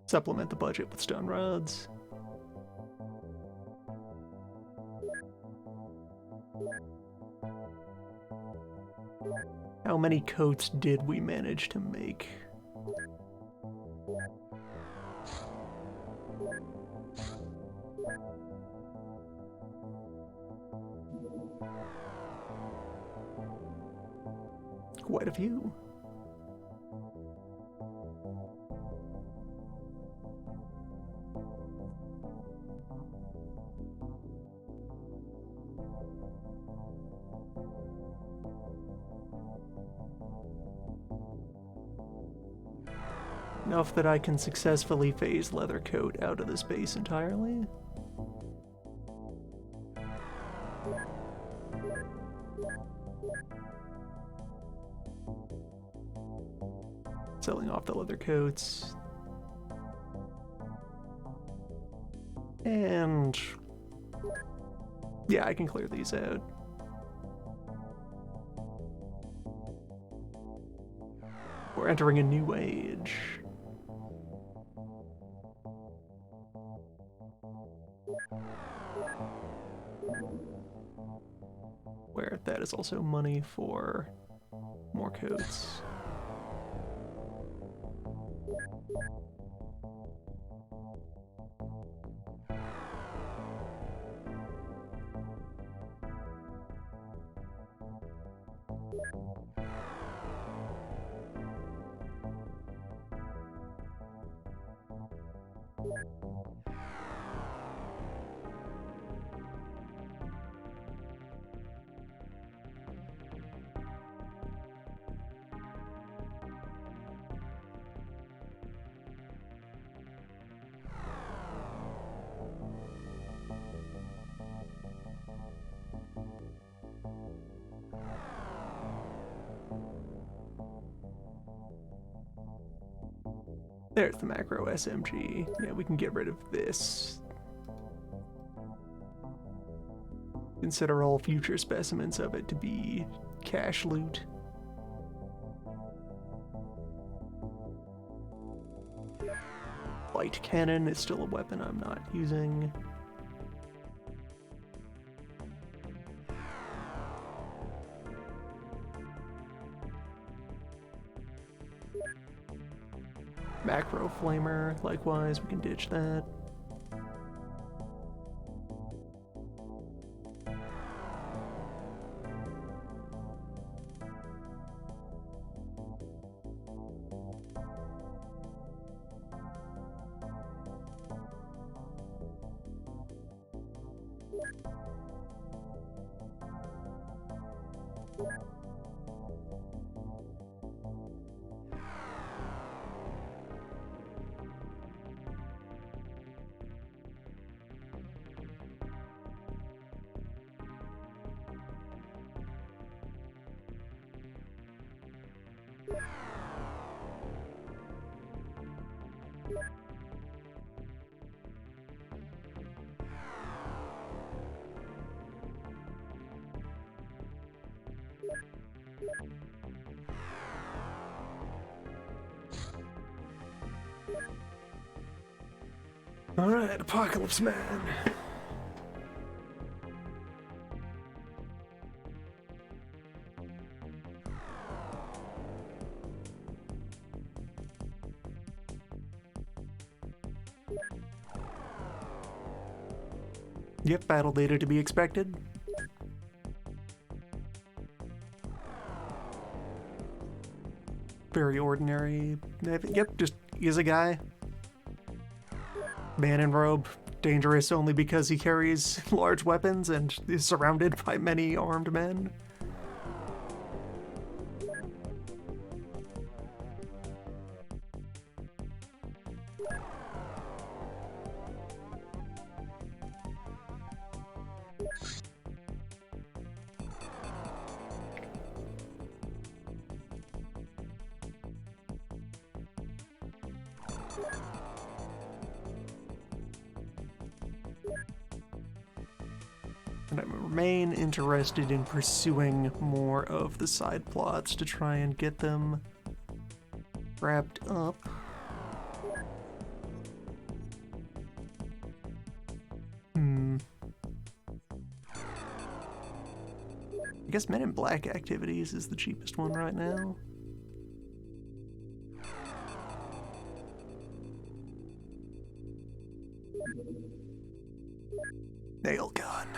Supplement the budget with stone rods. How many coats did we manage to make? Quite a few. Enough that I can successfully phase leather coat out of this base entirely. Selling off the leather coats. And yeah, I can clear these out. We're entering a new age. Where that is also money for more coats. There's the macro SMG. Yeah, we can get rid of this. Consider all future specimens of it to be cash loot. Light cannon is still a weapon I'm not using. Macro flamer, likewise, we can ditch that. Alright, Apocalypse Man. Yep, battle data to be expected. Very ordinary. Yep, just he's a guy. Man in robe. Dangerous only because he carries large weapons and is surrounded by many armed men. And I remain interested in pursuing more of the side plots to try and get them wrapped up. I guess Men in Black Activities is the cheapest one right now. Nail gun.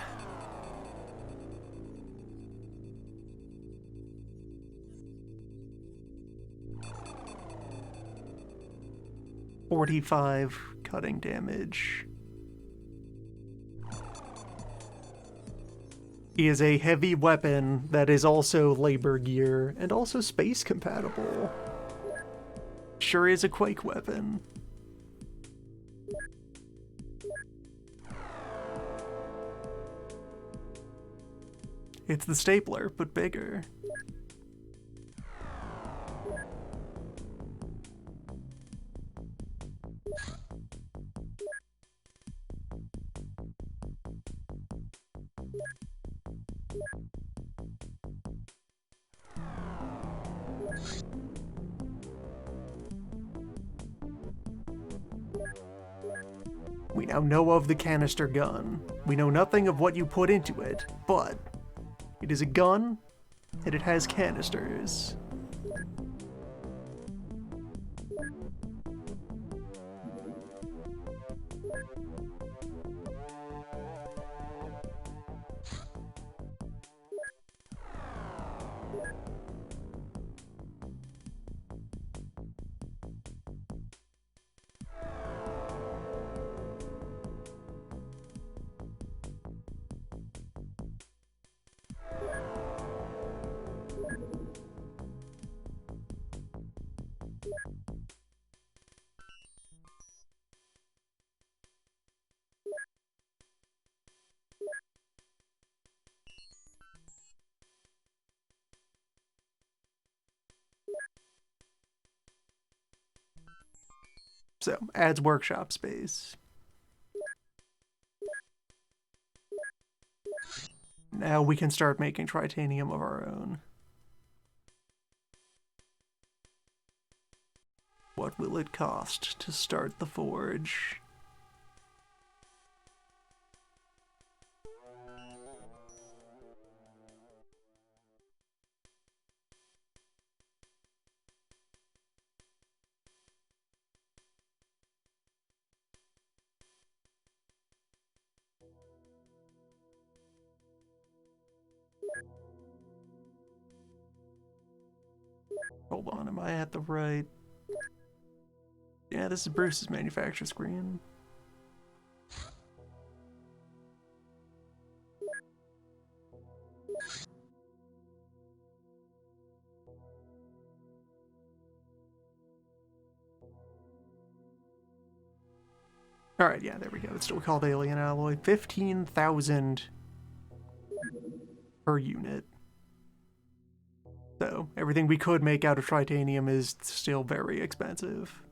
.45 cutting damage. He is a heavy weapon that is also labor gear and also space compatible. Sure is a Quake weapon. It's the stapler, but bigger. We now know of the canister gun. We know nothing of what you put into it, but it is a gun, and it has canisters. So, adds workshop space. Now we can start making tritanium of our own. What will it cost to start the forge? Hold on, am I at the right? Yeah, this is Bruce's manufacture screen. Alright, yeah, there we go. It's still called Alien Alloy. 15,000 per unit. So, everything we could make out of tritanium is still very expensive.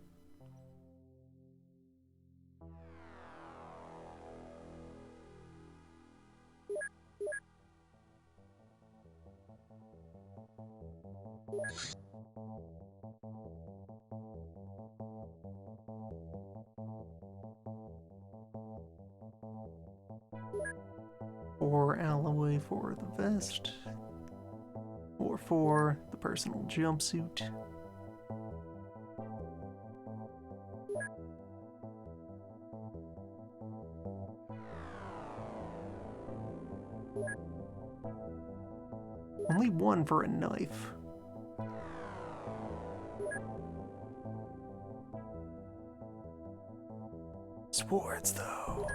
Or alloy for the vest. Or for the personal jumpsuit. Only one for a knife. Swords, though.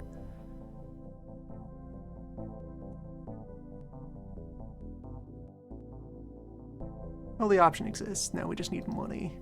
Well, the option exists. Now we just need money.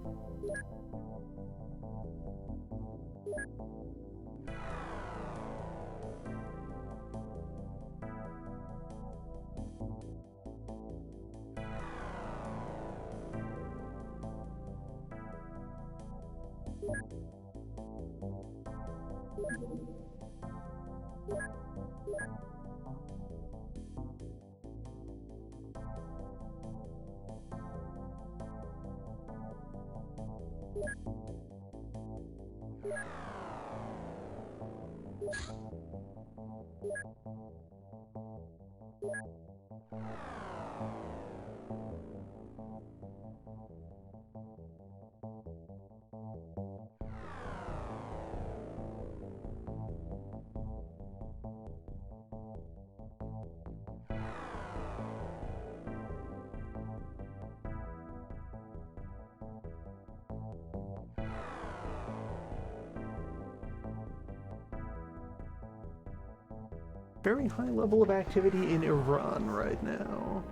Very high level of activity in Iran right now.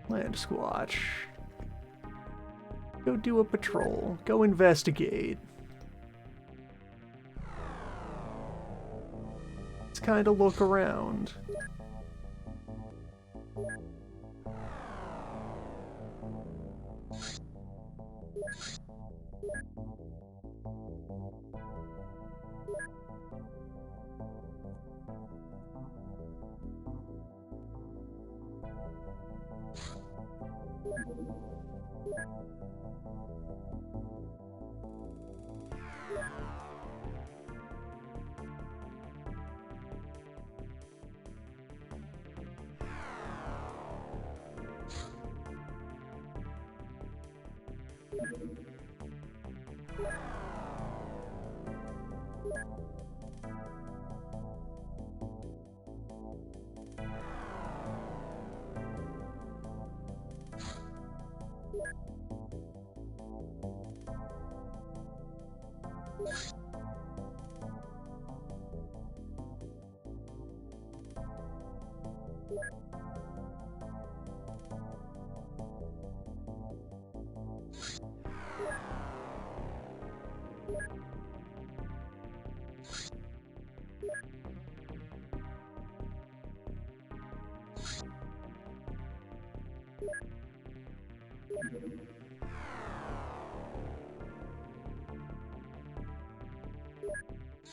Land Squatch. Go do a patrol. Go investigate. Let's kind of look around.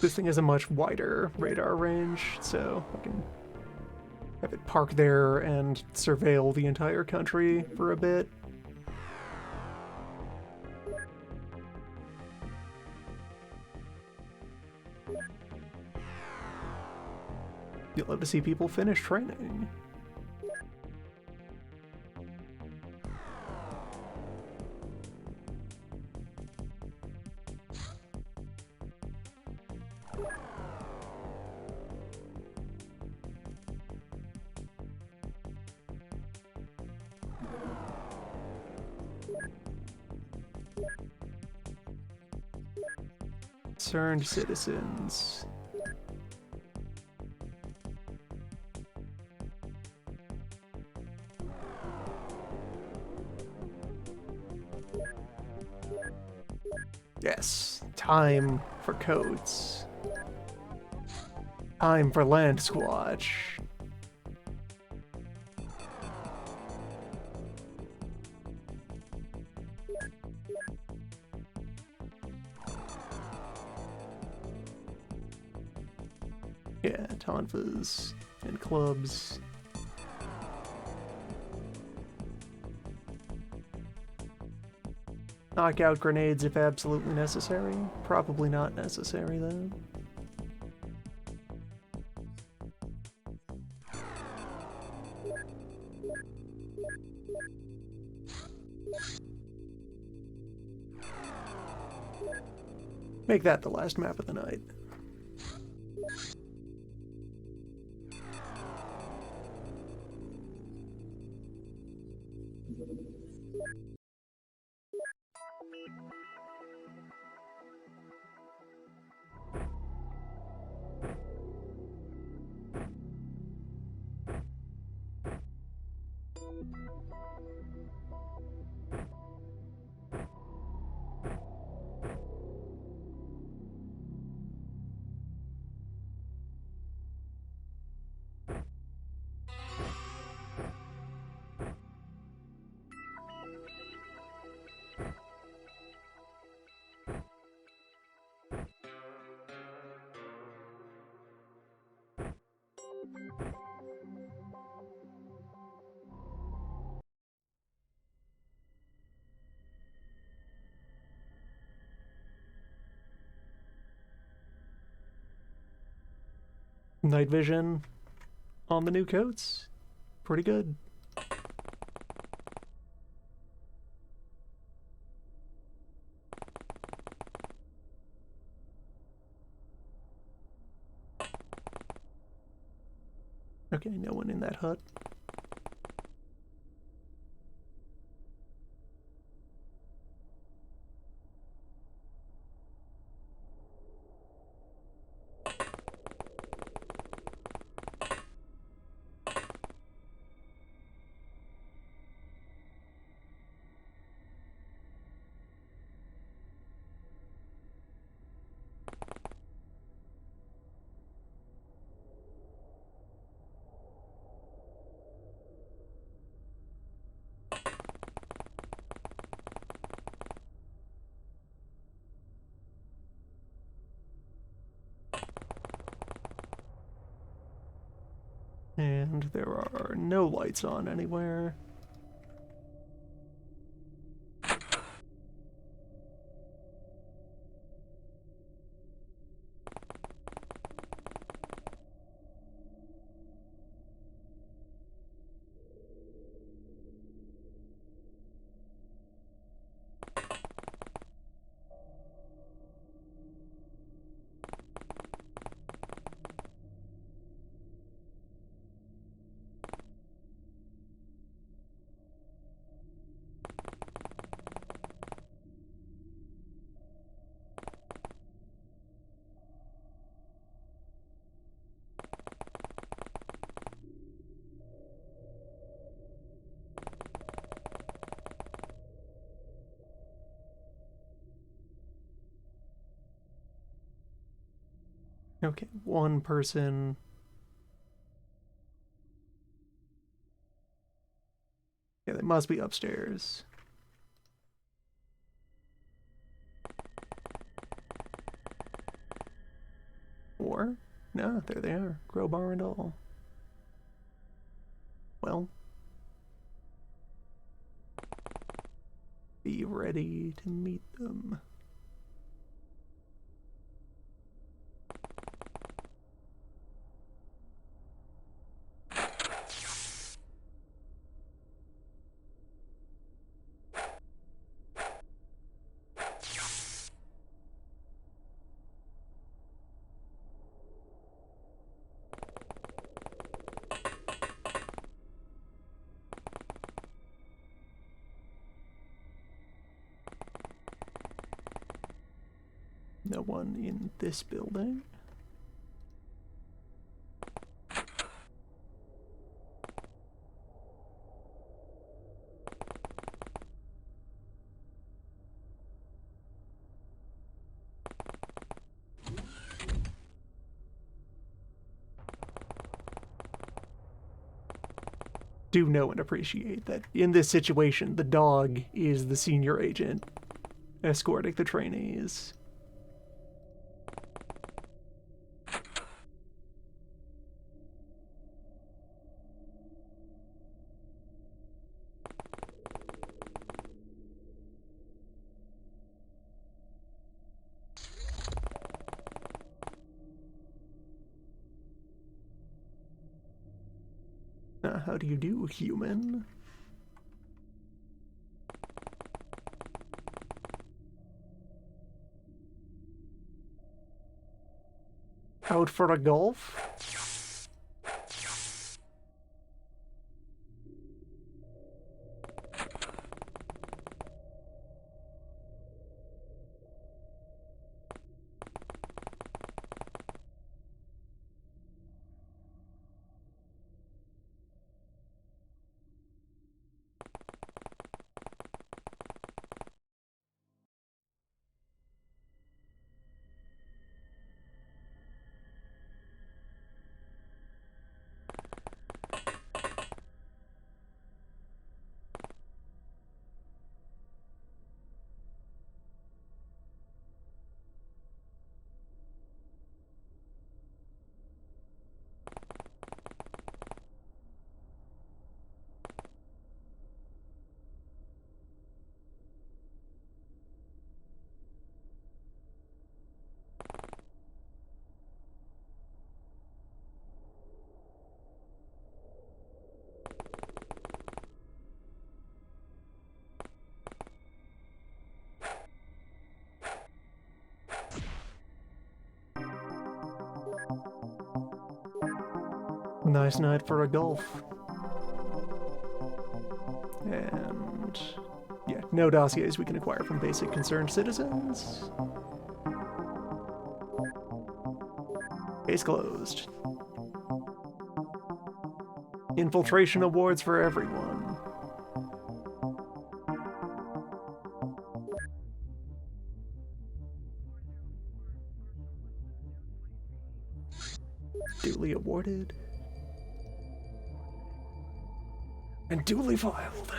This thing has a much wider radar range, so I can have it park there and surveil the entire country for a bit. You'll love to see people finish training. Concerned citizens. Yes, time for codes. Time for Land Squatch. Yeah, tonfas and clubs. Knockout grenades if absolutely necessary. Probably not necessary, though. Make that the last map of the night. Night vision on the new coats. Pretty good. Okay, no one in that hut. And there are no lights on anywhere. Okay, one person. Yeah, they must be upstairs. Or, no, there they are. Crowbar and all. Well, be ready to meet them. No one in this building. Do know and appreciate that in this situation, the dog is the senior agent escorting the trainees. How do you do, human? Out for a golf? Nice night for a golf. And yeah, no dossiers we can acquire from basic concerned citizens. Case closed. Infiltration awards for everyone. Duly awarded. And duly filed.